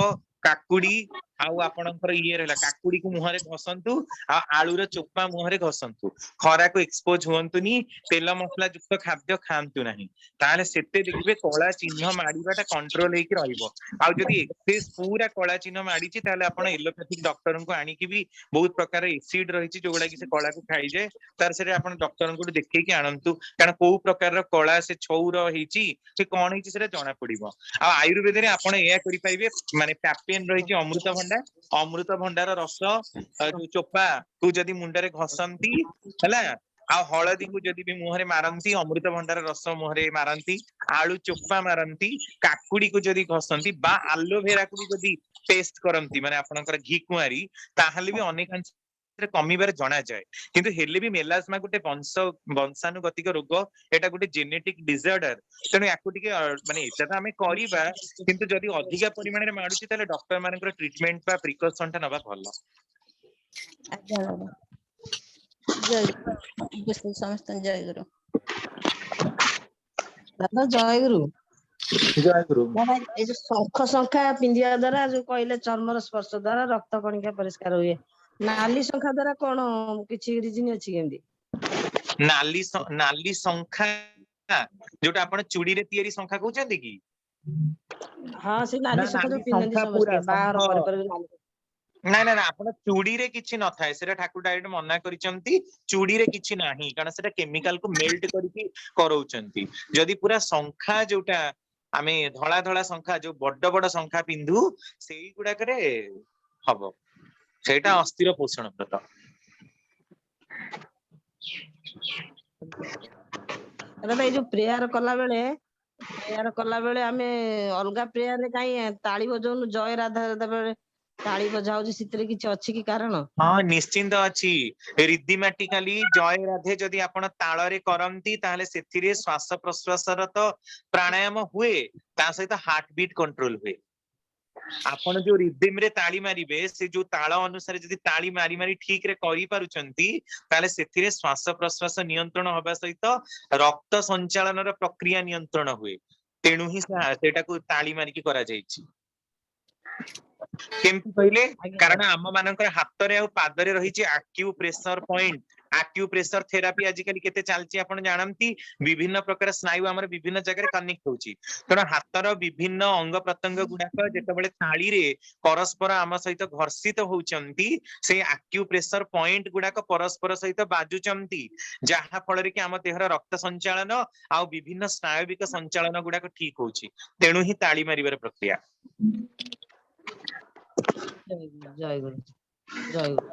କାକୁଡି ଆଉ ଆପଣଙ୍କର ଇଏ ରହିଲା, କାକୁଡିକୁ ମୁହଁରେ ଘଷନ୍ତୁ, ଆଉ ଆଳୁର ଚୋପା ମୁହଁରେ ଘଷନ୍ତୁ। ଖରାକୁ ଏକ୍ସପୋଜ ହୁଅନ୍ତୁନି, ତେଲ ମସଲା ଯୁକ୍ତ ଖାଦ୍ୟ ଖାଆନ୍ତୁ ନାହିଁ। ତାହେଲେ ସେତେ ଦେଖିବେ କଳା ଚିହ୍ନ ମାଡିବାଟା କଣ୍ଟ୍ରୋଲ ହେଇକି ରହିବ। ଆଉ ଯଦି ଏକ୍ସେସ ପୁରା କଳା ଚିହ୍ନ ମାଡିଛି, ତାହେଲେ ଆପଣ ଏଲୋପାଥିକ ଡକ୍ଟରଙ୍କୁ ଆଣିକି ବି, ବହୁତ ପ୍ରକାର ଏସିଡ ରହିଛି ଯୋଉଗୁଡା କି ସେ କଳାକୁ ଖାଇଯାଏ, ତାର ସେଟା ଆପଣ ଡକ୍ଟରଙ୍କୁ ଦେଖେଇକି ଆଣନ୍ତୁ। କାରଣ କୋଉ ପ୍ରକାରର କଳା ସେ ଛଉର ହେଇଛି, ସେ କଣ ହେଇଛି ସେଟା ଜଣା ପଡିବ। ଆଉ ଆୟୁର୍ବେଦରେ ଆପଣ ଏହା କରିପାରିବେ, ମାନେ ପ୍ୟାପିୟନ ରହିଛି ଅମୃତଭଣ୍ଡା, ଅମୃତଭଣ୍ଡାର ରସ ଯୋଉ ଚୋପା କୁ ଯଦି ମୁଣ୍ଡରେ ଘଷନ୍ତି ହେଲା, ଆଉ ହଳଦୀକୁ ଯଦି ବି ମୁହଁରେ ମାରନ୍ତି, ଅମୃତଭଣ୍ଡାର ରସ ମୁହଁରେ ମାରନ୍ତି, ଆଳୁ ଚୋପା ମାରନ୍ତି, କାକୁଡିକୁ ଯଦି ଘଷନ୍ତି, ବା ଆଲୋଭେରାକୁ ବି ଯଦି ପେଷ୍ଟ କରନ୍ତି, ମାନେ ଆପଣଙ୍କର ଘିକୁଆଁରୀ, ତାହେଲେ ବି ଅନେକାଂଶ କମିବାରେ ଜଣାଯାଏ। କିନ୍ତୁ ହେଲେ ବି ମେଲାଜମା ଗୋଟେ ବଂଶାନୁଗତିକ ରୋଗ, ଏଟା ଗୋଟେ ଜେନେଟିକ ଡିସଅର୍ଡର। ତେଣୁ ୟାକୁ ଟିକେ ମାନେ ଏଟା ତ ଆମେ କରିବା, କିନ୍ତୁ ଯଦି ଅଧିକା ପରିମାଣରେ ମାଡୁଛି, ତାହେଲେ ଡକ୍ଟର ମାନଙ୍କର ଟ୍ରିଟମେଣ୍ଟ ବା ପ୍ରିକସନ ଟା ନବା ଭଲ। ଆଜ୍ଞା ଦାଦା, ଜୟ ଗୁରୁ। ସମସ୍ତଙ୍କୁ ଜୟ ଗୁରୁ। ଦାଦା ଜୟ ଗୁରୁ। ଜୟ ଗୁରୁ। ଦାଦା ଏଇ ଯୋଉ ଶଙ୍ଖ ଶଙ୍ଖା ପିନ୍ଧିବା ଦ୍ଵାରା, ଯୋଉ କହିଲେ ଚର୍ମର ସ୍ପର୍ଶ ଦ୍ଵାରା ରକ୍ତ କଣିକା ପରିଷ୍କାର ହୁଏ, ନାଲି ଶଙ୍ଖା ଦ୍ଵାରା କଣ କିଛି ରିଜିନ ଅଛି କେମିତି? ନାଲି ଶଙ୍ଖା ଯୋଉଟା ଆପଣ ଚୁଡିରେ ତିଆରି ଶଙ୍ଖା କହୁଛନ୍ତି କି? ହଁ, ସେ ନା, ନାଲି ଶଙ୍ଖା ଯୋଉ ପିନ୍ଧନ୍ତି ପୁରା ସମସ୍ତେ ଶଙ୍ଖ। ବାହାଘର ପରେ ପରେ ନାଲି। ନାଇଁ, ଆପଣ ଚୁଡିରେ କିଛି ନଥାଏ, ସେଟା ଠାକୁର ଡାଇରେକ୍ଟ ମନା କରିଛନ୍ତି। ଚୁଡିରେ କିଛି ନାହିଁ, କାରଣ ସେଟା କେମିକାଲକୁ ମେଲ୍ଟ କରିକି କରଉଛନ୍ତି। ଯଦି ପୁରା ଶଙ୍ଖା ଯୋଉଟା ଆମେ ଧଳା ଧଳା ଶଙ୍ଖା, ଯୋଉ ବଡ ବଡ ଶଙ୍ଖା ପିନ୍ଧୁ, ସେଇଗୁଡାକରେ ହବ। ସେଇଟା ଅସ୍ଥିର ପୋଷଣ ପ୍ରଦ। ଦାଦା ଏଇ ଯୋଉ ପ୍ରେୟାର କଲା ବେଳେ ଆମେ ଅଲଗା ପ୍ରେୟାରରେ କାଇଁ ତାଳି ବଜଉନୁ? ଜୟ ରାଧା ରାଧା ବେଳେ ତାଳି ବଜା ହଉଛି, ସେଥିରେ କିଛି ଅଛି କି କାରଣ? ହଁ, ନିଶ୍ଚିନ୍ତ ଅଛି। ରିଦିମାଟିକାଲି ଜୟ ରାଧେ ଯଦି ଆପଣ ତାଳରେ କରନ୍ତି, ତାହେଲେ ସେଥିରେ ଶ୍ୱାସ ପ୍ରଶ୍ୱାସର ତ ପ୍ରାଣାୟାମ ହୁଏ, ତା ସହିତ ହାର୍ଟ ବିଟ୍ କଣ୍ଟ୍ରୋଲ ହୁଏ। ଆପଣ ଯୋଉ ରିଦିମ ରେ ତାଳି ମାରିବେ, ସେ ଯୋଉ ତାଳ ଅନୁସାରେ ଯଦି ତାଳି ମାରି ମାରି ଠିକ ରେ କରିପାରୁଛନ୍ତି, ତାହେଲେ ସେଥିରେ ଶ୍ୱାସ ପ୍ରଶ୍ୱାସ ନିୟନ୍ତ୍ରଣ ହବା ସହିତ ରକ୍ତ ସଞ୍ଚାଳନର ପ୍ରକ୍ରିୟା ନିୟନ୍ତ୍ରଣ ହୁଏ। ତେଣୁ ହିଁ ସେଇଟାକୁ ତାଳି ମାରିକି କରାଯାଇଛି। କେମିତି କହିଲେ? କାରଣ ଆମ ମାନଙ୍କର ହାତରେ ଆଉ ପାଦରେ ରହିଛି acu pressure point. Acu pressure therapy ଆଜିକାଲି କେତେ ଚାଲିଛି ଆପଣ ଜାଣନ୍ତି? ବିଭିନ୍ନ ପ୍ରକାର ସ୍ନାୟୁ ଆମର ବିଭିନ୍ନ ଜାଗାରେ କନେକ୍ଟ ହଉଛି। ତେଣୁ ହାତର ବିଭିନ୍ନ ଅଙ୍ଗ ପ୍ରତ୍ୟଙ୍ଗ ଗୁଡାକ ଯେତେବେଳେ ତାଳିରେ ପରସ୍ପର ଆମ ସହିତ ଘର୍ଷିତ ହଉଛନ୍ତି, ସେଇ ଆକ୍ୟୁ ପ୍ରେସର ପଏଣ୍ଟ ଗୁଡାକ ପରସ୍ପର ସହିତ ବାଜୁଛନ୍ତି, ଯାହା ଫଳରେ କି ଆମ ଦେହର ରକ୍ତ ସଞ୍ଚାଳନ ଆଉ ବିଭିନ୍ନ ସ୍ନାୟବିକ ସଞ୍ଚାଳନ ଗୁଡାକ ଠିକ ହଉଛି। ତେଣୁ ହିଁ ତାଳି ମାରିବାର ପ୍ରକ୍ରିୟା। ଜୟ ଗୁରୁ, ଜୟ ଗୁରୁ।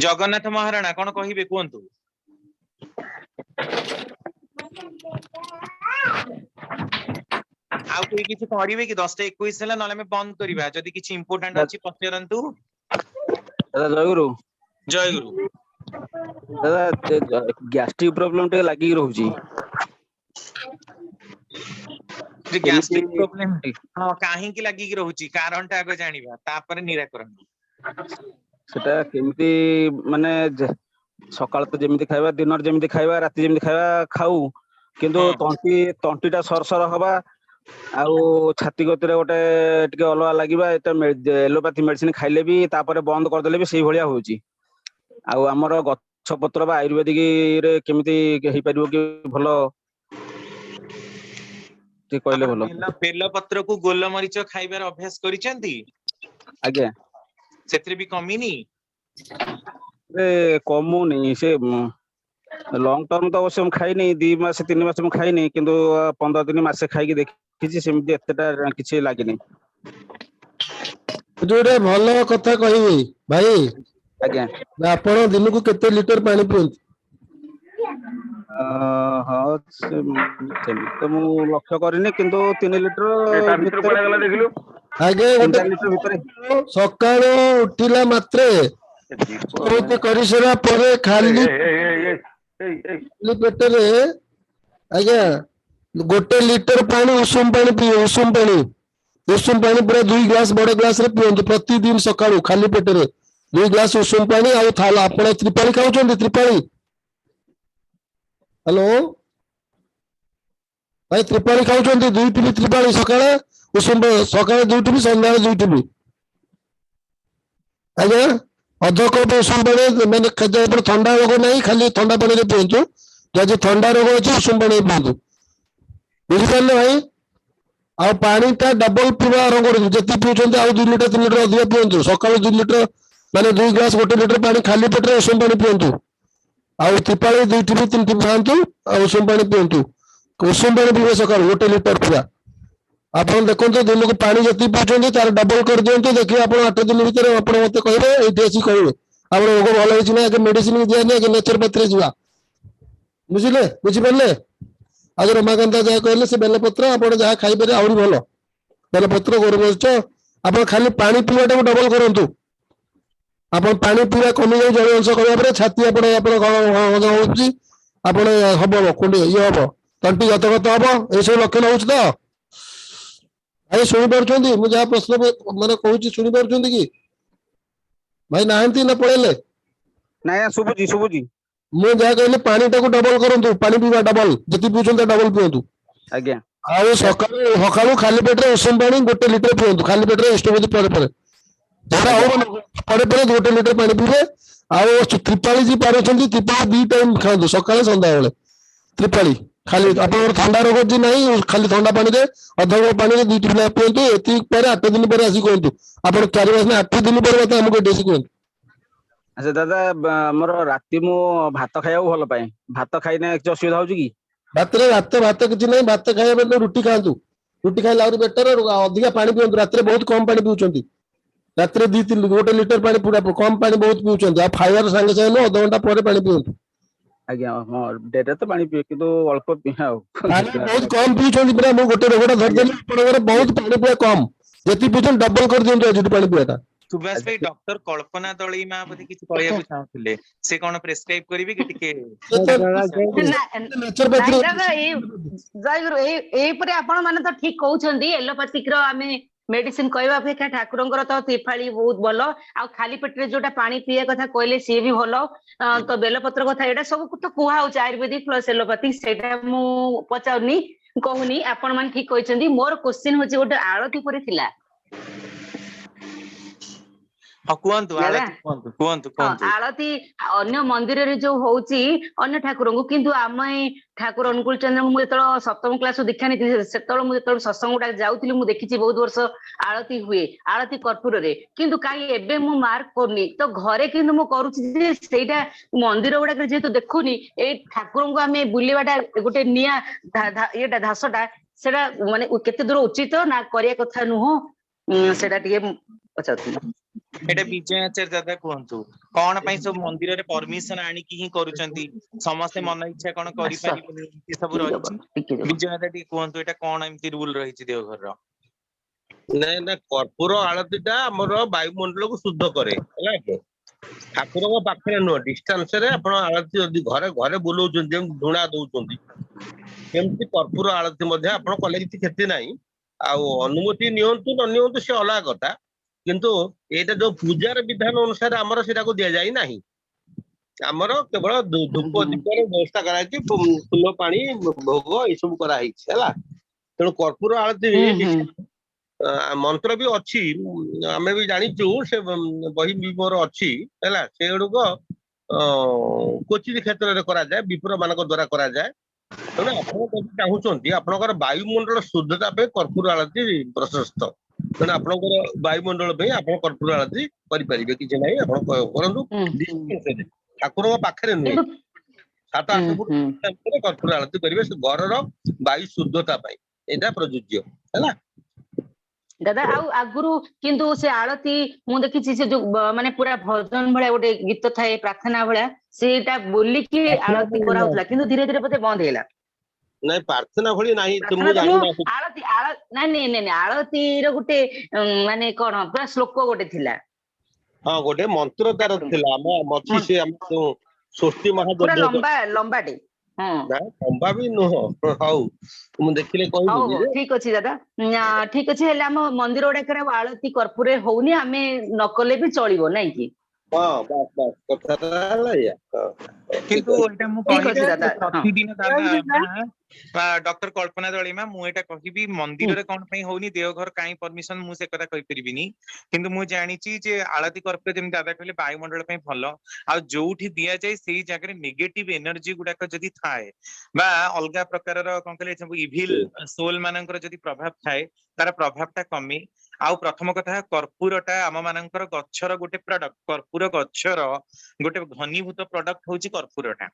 ଜଗନ୍ନାଥ ମହାରାଣା କଣ କହିବେ କୁହନ୍ତୁ? ଆଉ କେହି କିଛି କରିବେ କି 10:21 ହେଲା ନହେଲେ ଆମେ ବନ୍ଦ କରିବା ଯଦି କିଛି ଇମ୍ପୋର୍ଟାଣ୍ଟ ଅଛି ପଚାରନ୍ତୁ। ଦାଦା ଜୟଗୁରୁ। ଜୟଗୁରୁ। ଦାଦା ଗ୍ୟାଷ୍ଟ୍ରିକ ପ୍ରୋବ୍ଲେମ ଟିକେ ଲାଗିକି ରହୁଛି। ଗ୍ୟାଷ୍ଟ୍ରିକ ପ୍ରୋବ୍ଲେମ ହଁ କାହିଁକି ଲାଗିକି ରହୁଛି କାରଣଟା ଆଗ ଜାଣିବା ତାପରେ ନିରାକରଣ। ସେଟା କେମିତି ମାନେ ସକାଳ ତ ଯେମିତି ଖାଇବା ଦିନରେ ଯେମିତି ଖାଇବା ରାତି ଯେମିତି ଖାଇବା ଖାଉ କିନ୍ତୁ ତଣ୍ଟିଟା ସରସର ହବା ଆଉ ଛାତି ଗତିରେ ଗୋଟେ ଟିକେ ଅଲଗା ଲାଗିବା ଏଟା ଏଲୋପାଥି ମେଡିସିନ ଖାଇଲେ ବି ତାପରେ ବନ୍ଦ କରିଦେଲେ ବି ସେଇଭଳିଆ ହଉଛି। ଆଉ ଆମର ଗଛ ପତ୍ର ବା ଆୟୁର୍ବେଦିକ ରେ କେମିତି ହେଇପାରିବ କି ଭଲ ଟିକେ କହିଲେ ଭଲ। ବେଲ ପତ୍ରକୁ ଗୋଲମରିଚ ଖାଇବାର ଅଭ୍ୟାସ କରିଛନ୍ତି? ଆଜ୍ଞା। ସେଥିରେ ବି କମିନି? କମୁନି ସେ ଲଙ୍ଗ ଟର୍ମ ତ ଅବଶ୍ୟ ମୁଁ ଖାଇନି 2 ମାସ 3 ମାସ ମୁଁ ଖାଇନି କିନ୍ତୁ 15 ଦିନ ମାସେ ଖାଇକି ଦେଖିଛି ସେମିତି ଏତେଟା କିଛି ଲାଗିନି। ଗୋଟେ ଭଲ କଥା କହିବି ଭାଇ। ଆଜ୍ଞା। ଆପଣ ଦିନକୁ କେତେ ଲିଟର ପାଣି ପିଅନ୍ତି? ହଁ ସେମିତି ତ ମୁଁ ଲକ୍ଷ୍ୟ କରିନି କିନ୍ତୁ 3 ଲିଟର ଭିତରେ ଆଜ୍ଞା 3-4 ଗୋଟେ ଲିଟର ଭିତରେ। ସକାଳୁ ଉଠିଲା ମାତ୍ରେ କରିସାରିଲା ପରେ ଖାଲି ପେଟରେ ଆଜ୍ଞା 1 ଲିଟର ପାଣି ଉଷୁମ ପାଣି ପିଇବେ। ଉଷୁମ ପାଣି ପୁରା 2 ଗ୍ଲାସ ବଡ ଗ୍ଲାସ ରେ ପିଅନ୍ତୁ ପ୍ରତିଦିନ ସକାଳୁ ଖାଲି ପେଟରେ 2 ଗ୍ଲାସ ଉଷୁମ ପାଣି। ଆଉ ଆପଣ ତ୍ରିପାଳୀ ଖାଉଛନ୍ତି? ତ୍ରିପାଳୀ ହ୍ୟାଲୋ ଭାଇ ତ୍ରିପାଳୀ ଖାଉଛନ୍ତି? 2 ଟିବି ତ୍ରିପାଳୀ ସକାଳେ ଉଷୁମ ସକାଳେ 2 ଟିବି ସନ୍ଧ୍ୟାବେଳେ 2 ଟିବି ଆଜ୍ଞା। ଅଧ କପ ଉଷୁମ ପାଣି ମାନେ ଥଣ୍ଡା ରୋଗ ନାହିଁ ଖାଲି ଥଣ୍ଡା ପାଣିରେ ପିଅନ୍ତୁ। ଯଦି ଥଣ୍ଡା ରୋଗ ଅଛି ଉଷୁମ ପାଣି ପିଅନ୍ତୁ। ବୁଝିପାରିଲେ ଭାଇ? ଆଉ ପାଣିଟା ଡବଲ ପିଇବା ଆରମ୍ଭ କରନ୍ତୁ। ଯେତିକି ପିଉଛନ୍ତି ଆଉ 2 ଲିଟର 3 ଲିଟର ଅଧିକ ପିଅନ୍ତୁ। ସକାଳୁ 2 ଲିଟର ମାନେ 2 ଗ୍ଲାସ 1 ଲିଟର ପାଣି ଖାଲି ପେଟରେ ଉଷୁମ ପାଣି ପିଅନ୍ତୁ। ଆଉ ତ୍ରିପାଳୀ 2 ଟିବି 3 ଟିବି ଖାଆନ୍ତୁ ଆଉ ଉଷୁମ ପାଣି ପିଅନ୍ତୁ। ଉଷୁମ ପାଣି ପିଇବେ ସକାଳୁ 1 ଲିଟର ପୁରା। ଆପଣ ଦେଖନ୍ତୁ ଦିନକୁ ପାଣି ଯେତିକି ପିଉଛନ୍ତି ତାର ଡବଲ କରିଦିଅନ୍ତୁ। ଦେଖିବେ ଆପଣ 8 ଦିନ ଭିତରେ ଆପଣ ମତେ କହିବେ ଏଇଠି ଆସି କହିବେ ଆପଣ ରୋଗ ଭଲ ହେଇଛି ନା ମେଡିସିନ ଦିଆନି ଆଗେ ନେଚରପାତିରେ ଯିବା। ବୁଝିଲେ ବୁଝିପାରିଲେ? ଆଉ ରମାକାନ୍ତ ଯାହା କହିଲେ ସେ ବେଲପତ୍ର ଆପଣ ଯାହା ଖାଇପାରିବେ ଆହୁରି ଭଲ। ବେଲପତ୍ର ଗୋଲମରିଚ ଆପଣ ଖାଲି ପାଣି ପିଇବାଟାକୁ ଡବଲ କରନ୍ତୁ। ଆପଣ ପାଣି ପିଇବା କମିଯାଉ ଜଳୀୟ ଅଂଶ କରିବା ପରେ ଛାତି ଆପଣ ହଜମ ହଉଛି ଆପଣ ହବ ଇଏ ହବ ତଣ୍ଟି ଗତ ହବ ଏଇସବୁ ଲକ୍ଷଣ ହଉଛି ତ? ଭାଇ ଶୁଣିପାରୁଛନ୍ତି ମୁଁ ଯାହା ପ୍ରଶ୍ନ ମାନେ କହୁଛି ଶୁଣିପାରୁଛନ୍ତି କି? ଭାଇ ନାହାନ୍ତି ନା ପଳେଇଲେ? ନାଇଁ ଶୁଭୁଛି। ମୁଁ ଯାହା କହିଲି ପାଣିଟାକୁ ଡବଲ କରନ୍ତୁ। ପାଣି ପିଇବା ଡବଲ ଯେତିକି ପିଉଛନ୍ତି ଡବଲ ପିଅନ୍ତୁ। ଆଜ୍ଞା। ଆଉ ସକାଳୁ ଖାଲି ପେଟରେ ଉଷୁମ ପାଣି 1 ଲିଟର ପିଅନ୍ତୁ। ଖାଲି ପେଟରେ ଇଷ୍ଟବୃତ୍ତି ପରେ ପରେ 1 ଲିଟର ପାଣି ପିଇବେ। ଆଉ ତ୍ରିପାଳୀ ଯିଏ ପାରୁଛନ୍ତି ତ୍ରିପାଳୀ 2 ଟାଇମ ଖାଆନ୍ତୁ ସକାଳେ ସନ୍ଧ୍ୟାବେଳେ। ତ୍ରିପାଳୀ ଖାଲି ଆପଣଙ୍କର ଥଣ୍ଡା ରୋଗ ଯଦି ନାହିଁ ଖାଲି ଥଣ୍ଡା ପାଣିରେ ଅଧ କପ ପାଣିରେ 2 ଟିବି ପିଅନ୍ତୁ। ଏତିକି ପରେ 8 ଦିନ ପରେ ଆସି କୁହନ୍ତୁ। ଆପଣ 4 ମାସ 8 ଦିନ ପରେ ମତେ ଆମକୁ ଏଠି ଆସି କୁହନ୍ତୁ। ଆଚ୍ଛା ଦାଦା ଆମର ରାତି ମୁଁ ଭାତ ଖାଇବାକୁ ଭଲ ପାଏ। ଭାତ ଖାଇଲେ କିଛି ଅସୁବିଧା ହଉଛି କି? ଭାତ କିଛି ନାହିଁ। ଭାତ ଖାଇବା ପାଇଁ ରୁଟି ଖାଆନ୍ତୁ। ରୁଟି ଖାଇଲେ ଆହୁରି ବେଟର। ଅଧିକା ପାଣି ପିଅନ୍ତୁ। ରାତିରେ ବହୁତ କମ ପାଣି ପିଉଛନ୍ତି। ରାତିରେ 1 ଲିଟର ପାଣି ପୁରା କମ ପାଣି ବହୁତ ପିଉଛନ୍ତି। ଆଉ ଖାଇବାର ସାଙ୍ଗେ ସାଙ୍ଗେ ନୁହଁ ଅଧଘଣ୍ଟା ପରେ ପାଣି ପିଅନ୍ତୁ। ଆଜ୍ଞା ହଁ ଡେରିରେ ତ ପାଣି ପିଏ କିନ୍ତୁ ଅଳ୍ପ ପିଏ ଆଉ। ପାଣି ବହୁତ କମ ପିଉଛନ୍ତି ପୁରା। ମୁଁ ଗୋଟେ ରୋଗଟା ଧରିଦେଲି ଆପଣଙ୍କର ବହୁତ ପାଣି ପିଇବା କମ। ଯେତିକି ପିଉଛନ୍ତି ଡବଲ କରିଦିଅନ୍ତୁ ଆଜିଠୁ ପାଣି ପିଇବାଟା। ସୁଭାଷ ଭାଇ ଡକ୍ଟର କଳ୍ପନା ଦଳେଇ ମା ବୋଧେ କିଛି କହିବାକୁ ଚାହୁଁଥିଲେ ସେ କଣ ପ୍ରେସକ୍ରାଇବ କରିବେ କି ଟିକେ? ନାଇଁ ଦାଦା ଜୟଗୁରୁ ଏଇପରି ଆପଣ ମାନେ ତ ଠିକ କହୁଛନ୍ତି। ଏଲୋପାଥିକ ର ଆମେ ମେଡିସିନ କହିବା ଅପେକ୍ଷା ଠାକୁରଙ୍କର ତ ତ୍ରିଫାଳି ବହୁତ ଭଲ। ଆଉ ଖାଲି ପେଟରେ ଯୋଉଟା ପାଣି ପିଇବା କଥା କହିଲେ ସିଏ ବି ଭଲ। ତ ବେଲପତ୍ର କଥା ଏଇଟା ସବୁ ତ କୁହା ହଉଛି ଆୟୁର୍ବେଦିକ ପ୍ଲସ ଏଲୋପାଥିକ ସେଇଟା ମୁଁ ପଚାରୁନି କହୁନି। ଆପଣ ମାନେ ଠିକ କହିଛନ୍ତି। ମୋର କୋଶ୍ଚିନ୍ ହଉଛି ଗୋଟେ ଆଳତି ଉପରେ ଥିଲା। କୁହନ୍ତୁ ଆଳତି ଅନ୍ୟ ମନ୍ଦିରରେ ଯୋଉ ହଉଛି ଅନ୍ୟ ଠାକୁରଙ୍କୁ କିନ୍ତୁ ଆମେ ଠାକୁର ଅନୁକୂଳ ଚନ୍ଦ୍ର ମୁଁ ଯେତେବେଳେ 7ମ କ୍ଲାସରୁ ଦୀକ୍ଷା ନେଇଥିଲି ସେତେବେଳେ ମୁଁ ଯେତେବେଳେ ସତ୍ସଙ୍ଗ ଗୁଡା ଯାଉଥିଲି ମୁଁ ଦେଖିଛି ବହୁତ ବର୍ଷ ଆଳତି ହୁଏ। ଆଳତି କର୍ପୂରରେ କିନ୍ତୁ କାହିଁ ଏବେ ମୁଁ ମାର୍କ କରୁନି ତ ଘରେ କିନ୍ତୁ ମୁଁ କରୁଛି ଯେ ସେଇଟା ମନ୍ଦିର ଗୁଡାକରେ ଯେହେତୁ ଦେଖୁନି ଏଇ ଠାକୁରଙ୍କୁ ଆମେ ବୁଲିବାଟା ଗୋଟେ ନିଆଁ ଇଏଟା ଧାସଟା ସେଟା ମାନେ କେତେ ଦୂର ଉଚିତ ନା କରିବା କଥା ନୁହଁ ସେଟା ଟିକେ ପଚାରୁଥିଲି। एटा विजय आचार्य दादा कहंतु कोन पई सब मंदिर रे परमिशन आनी की ही करूचंती समस्त मन इच्छा कोन करि पारिबनी ए सब रहिछि विजय दादा टी कहंतु एटा कोन एम्ति रूल रहिछि देवघर रो ନାଇଁ ନା କର୍ପୂର ଆଳତୀଟା ଆମର ବାୟୁମଣ୍ଡଳ କୁ ଶୁଦ୍ଧ କରେ ହେଲା କି ଠାକୁରଙ୍କ ପାଖରେ ନୁହଁ ଡିଷ୍ଟାନ୍ସ ରେ ଆପଣ ଆଳତୀ ଯଦି ଘରେ ଘରେ ବୁଲଉଛନ୍ତି ଯେମିତି ଧୂଣା ଦଉଛନ୍ତି ସେମିତି କର୍ପୂର ଆଳତୀ ମଧ୍ୟ ଆପଣ କଲେ କିଛି କ୍ଷତି ନାହିଁ ଆଉ ଅନୁମତି ନିଅନ୍ତୁ ନ ନିଅନ୍ତୁ ସେ ଅଲଗା କଥା କିନ୍ତୁ ଏଇଟା ଯୋଉ ପୂଜାର ବିଧାନ ଅନୁସାରେ ଆମର ସେଟାକୁ ଦିଆଯାଇ ନାହିଁ ଆମର କେବଳ ଧୂପ ଦୀପର ବ୍ୟବସ୍ଥା କରାଯାଇଛି ଫୁଲ ପାଣି ଭୋଗ ଏସବୁ କରାହେଇଛି ହେଲା ତେଣୁ କର୍ପୂର ଆଳତୀ ମନ୍ତ୍ର ବି ଅଛି ଆମେ ବି ଜାଣିଛୁ ସେ ବହି ବି ମୋର ଅଛି ହେଲା ସେଗୁଡିକ କୋଚିତ କ୍ଷେତ୍ରରେ କରାଯାଏ ବିପ୍ର ମାନଙ୍କ ଦ୍ଵାରା କରାଯାଏ ତେଣୁ ଆପଣ ଯଦି ଚାହୁଁଛନ୍ତି ଆପଣଙ୍କର ବାୟୁମଣ୍ଡଳ ଶୁଦ୍ଧତା ପାଇଁ କର୍ପୂର ଆଳତୀ ପ୍ରଶସ୍ତ ତେଣୁ ଆପଣଙ୍କର ବାୟୁମଣ୍ଡଳ ପାଇଁ ଆପଣ କର୍ପୂର ଆଳତୀ କରିପାରିବେ କିଛି ନାହିଁ ଆପଣ କରନ୍ତୁ ଠାକୁରଙ୍କ ପାଖରେ ନୁହେଁ 7-8 ଫୁଟ ଭିତରେ କର୍ପୂର ଆଳତୀ କରିବେ ସେ ଘରର ବାୟୁ ଶୁଦ୍ଧତା ପାଇଁ ଏଇଟା ପ୍ରଯୁଜ୍ୟ ହେଲା दादा आउ आगुरु किंतु से आळती मु देखिछि से जो माने पूरा भजन भळा गोटे गीत थाए प्रार्थना भळा सेटा बोली कि आळती करा होतला किंतु धीरे धीरे पते बंद हेला नहीं प्रार्थना भली नहीं तुमु जानि आळती नहीं नहीं आळती रो गुटे माने कोन पूरा श्लोक गोटे थिला हां गोटे मंत्र तार थिला मछि से हम स्वस्ति महादेव पूरा लंबाटे ना लंबा भी नुह हाउ तुम देखिले कहबो ठीक अछि दादा ठीक अछि हेले हम मंदिर ओडा आळती कर्पूरे होउनी हमें नकले भी चलिबो नै कि हां बस कथा या किंतु एटा मु कहि प्रतिदिन दादा डॉक्टर कल्पना दळीमा मु एटा कहिबी मंदिर रे कोन पई होउनी देवघर काई परमिशन मु से कथा कहि परिबिनी किंतु मु जानिची जे आळती कर्पूरे जेम दादा कहले वायुमंडल पई भलो आ जोउठी दिया जाय सेही जागा रे नेगेटिव एनर्जी गुडा को जदी थाए बा अलगा प्रकार रो कोन कहले सब इविल सोल मानकर जदी प्रभाव थाए तार प्रभावटा कमी आउ प्रथम कथा कर्पूरटा आम मानकर गच्छर गोटे प्रोडक्ट कर्पूर गच्छर गोटे घनीभूत प्रोडक्ट होची कर्पूरटा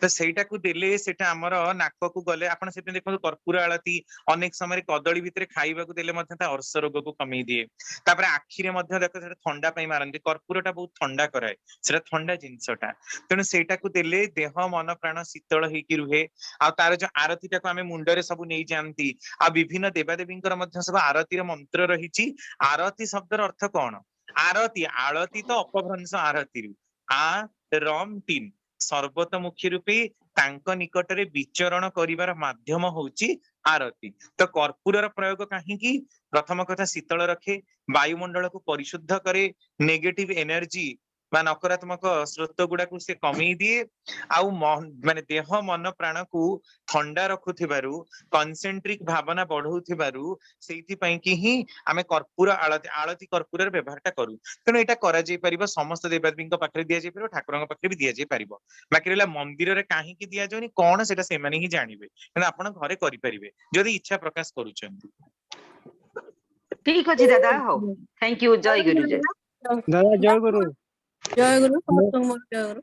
तो सेटा को देले सेटा हमर नाक को गले आपण सेते देखो कर्पूर आळती अनेक समय कदली भितरे खाइबा को देले मध्ये ता अर्श रोग को कमी दिए तापर आखि रे मध्ये देखो सेटा ठंडा पई मारंती कर्पूरटा बहुत ठंडा कराए सेटा ठंडा जिंसटा तेनु सेटा को देले देह मन प्राण शीतल हेकी रुहे आ तार जो आरतीटा को हमें मुंडरे सब नै जानती आ विभिन्न देवादेवींकर मध्ये सब आरती रे मंत्र रहिची आरती शब्दर अर्थ कोन आरती आळती तो अपभ्रंश आरती आ रम तीन सर्वतोमुखी रूपे तांक निकटरे विचरण करिवार माध्यम होची आरती तो कर्पूरर प्रयोग काहीकि प्रथम कथा शीतल रखे वायुमंडल को परिशुद्ध करे नेगेटिव एनर्जी बा नकारात्मक स्रोत गुडा को से कमी दिए आउ माने देह मन प्राण को ठंडा रखुथिबारु कंसेंट्रिक भावना बढ़ौथिबारु सेइथि पई कि ही आमे कर्पूर आळती आळती कर्पूरर व्यवहारटा करू तेनो एटा करा जाय परिबो समस्त देवदेवींक पाखरे दिया जाय परिबो ठाकुरंक पाखरे भी दिया जाय परिबो बाकी रहला मंदिर रे काहे कि दिया जाउनी कोन सेटा से माने ही जानिबे तेनो आपण घरे करि परिबे जदि इच्छा प्रकाश करूचंती ठीक अछि दादा हो थैंक यू जय गुरु जय दादा जय गुरु समस्त जय गुरु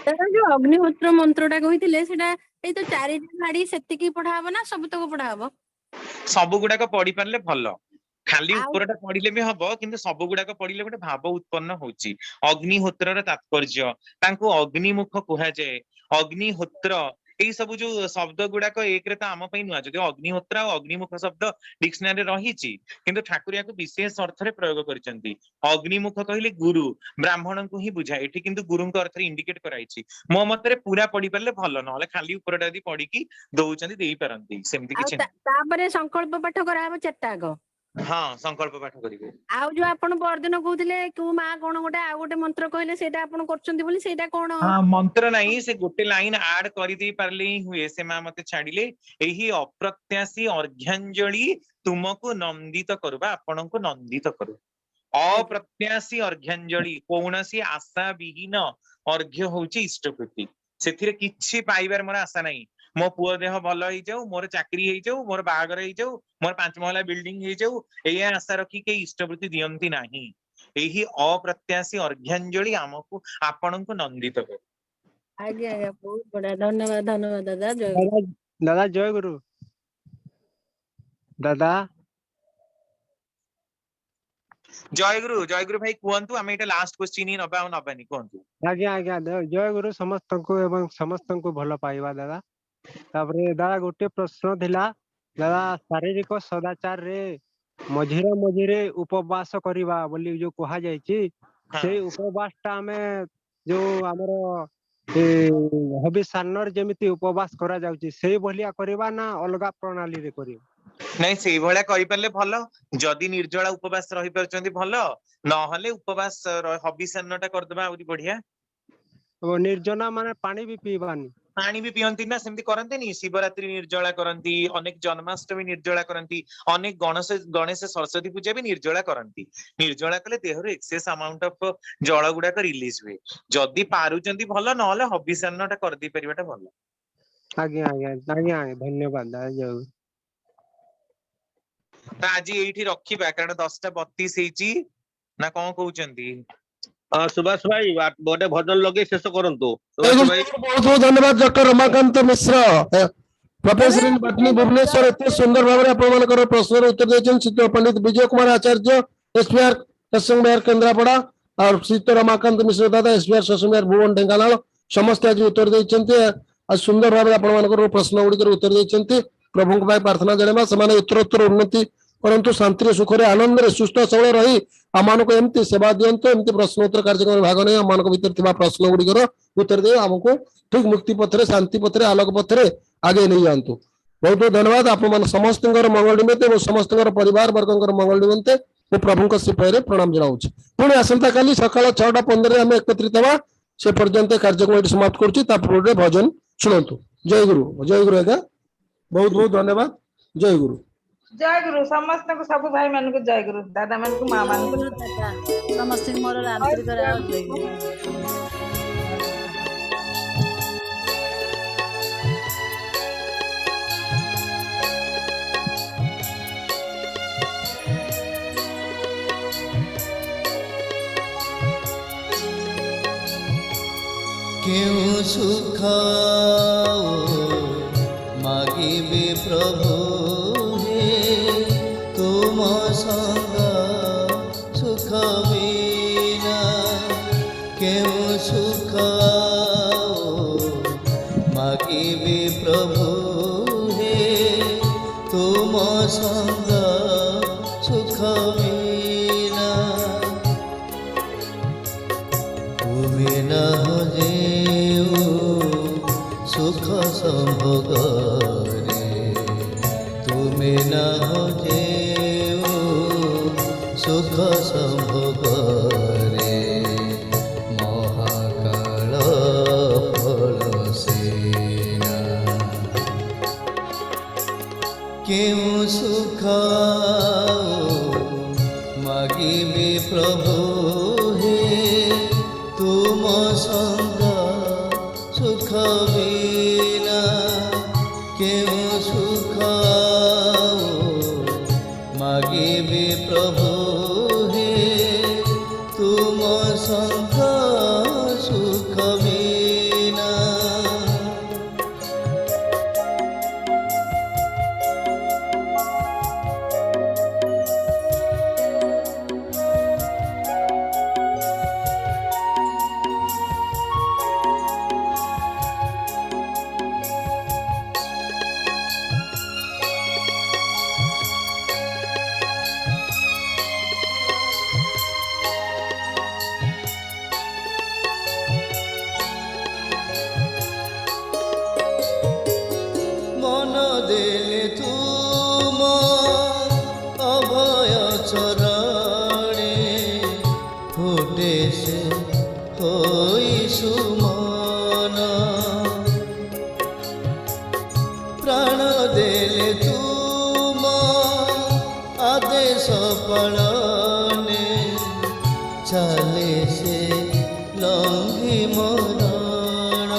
दादा जो अग्निहोत्र मंत्रटा कहिथिले सेटा ए तो 4 खाड़ी सेतिकी पढा हबो ना सब तक पढा हबो सब गुडा को पढी परले भलो खाली ऊपरटा पढिले भी हबो किंतु सब गुडा को पढिले गोटे भाव उत्पन्न होची अग्निहोत्रर तात्पर्य तांको अग्निमुख कुहा जाय अग्निहोत्र एई सब जो शब्द गुडा को एक रे त आम पई नुआ जदि अग्निहोत्र और अग्निमुख शब्द डिक्शनरी रहिची किंतु ठाकुरिया को विशेष अर्थ रे प्रयोग करिसंती अग्निमुख कहिले गुरु ब्राह्मण को ही बुझा एठी किंतु गुरुंक अर्थ रे इंडिकेट कराइची मो मतरे पूरा पढी परले भलो नहले खाली ऊपरटा यदि पढी की दउचंती देई परंती सेमति किछ तापरे संकल्प पाठ करा हबो चट्टा को हाँ संकल्प पाठ करिवे आउ जो आपण परदिन कहउथिले को मा कोन गोटे आ गोटे मंत्र कहले सेटा आपण करचंती बोली सेटा कोन हाँ मंत्र नहीं से गोटे लाइन ऐड करि दे परले हुए से मा मते छाडिले एही अप्रत्याशी अर्घ्यांजलि तुमको नंदित करबा आपनको नंदित करू अप्रत्याशी अर्घ्यांजलि कोनसी आशा विहीन अर्घ्य होची इष्टकृति सेथिरे किछि पाइबार मोर आशा नहीं मो पुओ देह भल हो जाऊ मोर चाकरी हो जाऊ मोर बाहागर हो जाऊ मोर 5 महला बिल्डिंग हो जाऊ एया आशा रखी के इष्टवृत्ति दियंती नाही एही अप्रत्याशी अर्घ्यांजलि हमको आपनको नंदित कर आज्ञा आज्ञा बहुत बड़ा धन्यवाद दादा जय दादा जय गुरु दादा जयगुरु भाई कहतु आम ये लास्ट क्वेश्चन ही नबा नबानी कहतु। आज्ञा आज्ञा जय गुरु समस्त को एवं समस्त को भल पाइबा दादा। तापरे दादा गोटे प्रश्न थिला दादा शारीरिक सदाचार रे मझिरे मझिरे उपवास करिबा बोली जो कहा जायछि से उपवास टा हमें जो हमर हबिसानर जेमिति उपवास करा जाउछि से भलिया करिबा ना अलगा प्रणाली रे करिबा? नहीं से भलिया करि परले भलो जदी निर्जला उपवास रहि परचंती भलो नहले उपवास हबिसानटा कर देबा आउरी बढ़िया। ओ निर्जना माने पानी भी पीबानी पानी भी पियंती ना सेमती करंती नी शिवरात्रि निर्जला करंती अनेक जन्माष्टमी निर्जला करंती अनेक गणेश सरस्वती पूजा भी निर्जला करंती। निर्जला कले देहर एक्सेस अमाउंट ऑफ जल गुडा का रिलीज हुए जदी पारुचंती भलो नहले हबिसानटा कर दी परिबाटा भलो। आज्ञा आज्ञा आज्ञा धन्यवाद जय। आज एठी रखिबा कारण 10:32 हेची ना कोन कहउचंती? सुभाष भाई गोटे भजन लगे शेष करंतु। बहुत बहुत धन्यवाद doctor Ramakant Mishra professor in botany Bhubaneswar एते सुंदर भाव रे आपण मानकर प्रश्न उत्तर देछन। श्री पंडित विजय कुमार आचार्य एसपीआर सत्संग बिहार केंद्रापड़ा और श्री रमाकांत मिश्र दादा एसपीआर सत्संग बिहार भुवन ढेंकानाल समस्त आज उत्तर देछन्ते। आज सुंदर भाव रे आपण मानकर प्रश्न गुडी कर उत्तर देछन्ते। प्रभु को प्रार्थना जणेबा समान उत्तरोत्तर उन्नति परंतु शांति सुख रे आनंद रे सुस्थ सबल रही आमान को एमती सेवा दियंत एमती प्रश्नोत्तर कार्यक्रम भाग नहीं आमान को भीतर थिबा प्रश्न गुडी उत्तर दे हमको ठीक मुक्ति पथरे शांति पथरे आलोक पथरे आगे नहीं जातु। बहुत बहुत धन्यवाद आप समस्त मंगल निमित्ते समस्त परिवार वर्ग मंगल निमित्ते मु प्रभु श्रीपय प्रणाम जनाऊँ। पुणी आसंता काली सकाळ 6:15 आम एकत्रित हवा से पर्यंत कार्यक्रम समाप्त करुँच भजन शुणु। जय गुरु आज्ञा बहुत बहुत धन्यवाद। जय गुरु जय गुरु समस्त को सब भाई मान को जय गुरु दादा मान को मां मान को समस्त मोर आंतरिक जय गुरु। क्यों सुख मागिबे प्रभु तुम संग सुख बिना क्यों सुख मागिबे प्रभु तुम संग सुख बिना तुम्हें न जेऊ सुख संभोग रे तुम्हें न सुख संभोग रे महाकाल फल सेना क्यों सुख मागिबे प्रभु तुम संग सुख बिना क्यों सुख मागिबे प्रभु तुम संग सुख बिना मन देले तुम अभय चरणे फुटे से होई सुमन प्राण देले तुम आदेश पालने चले से लंघी मरण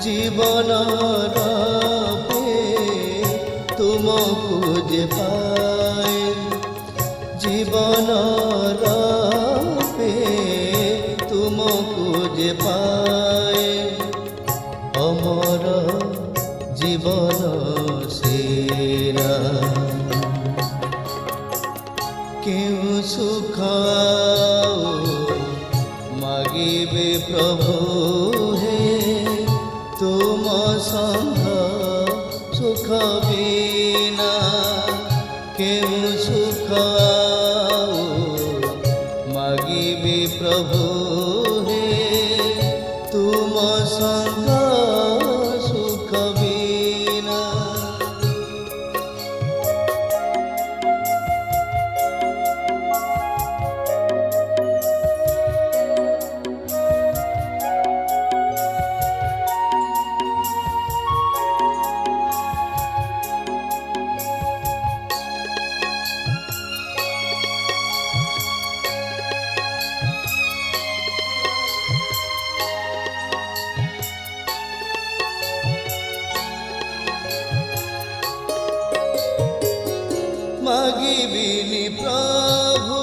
जीवन तुमको जे पाए जीवन तुमको जे पाए अमर जीवन सेना केउ सुख मागिबे प्रभु हे तुम संग सुख बिना केउ सुख मागिबे प्रभु हे तुम संग सुख बिना मागिबिनी प्रभु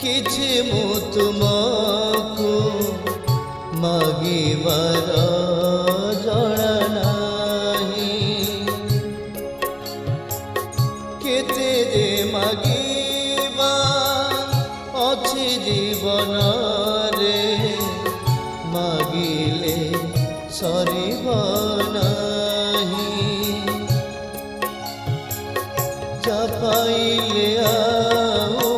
किछि मु तुमको मागिबार जणा नाही केते जे मागिबा अछि जीवन रे मागिले सरिब नाही पाइले आओ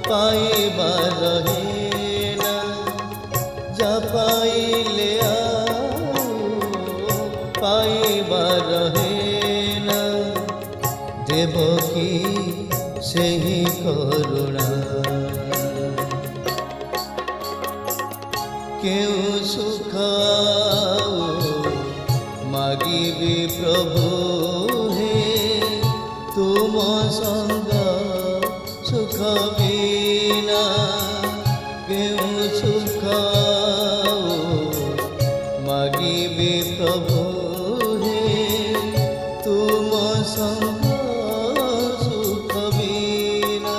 पाइबा रहेना जा पाइले आओ पाइबा रहेना देवकी सेही करुणा केउ सुख मागिबे प्रभु तुम संग सुख बिना केउ सुख मागिबे प्रभु हे तुम संग सुख बिना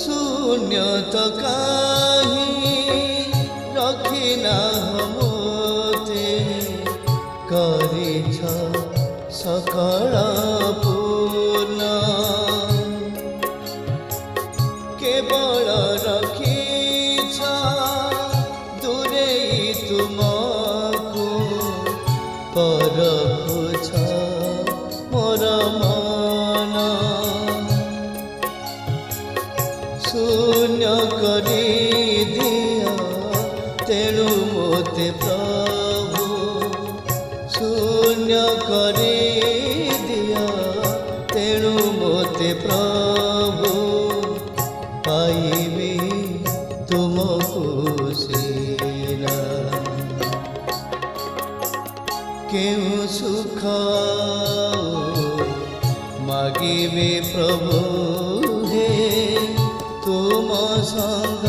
शून्यत काहि रखिना मोते करिछ सकल पूर्ण केवल रखिछ दूरे तुमको परखुछ मोर मन शून्य करी दिया तेणु मोते प्रभु शून्य करी दिया तेणु मोते प्रभु पाइबी तुमको सीना केउ सुख मागिबे प्रभु हे तुम संग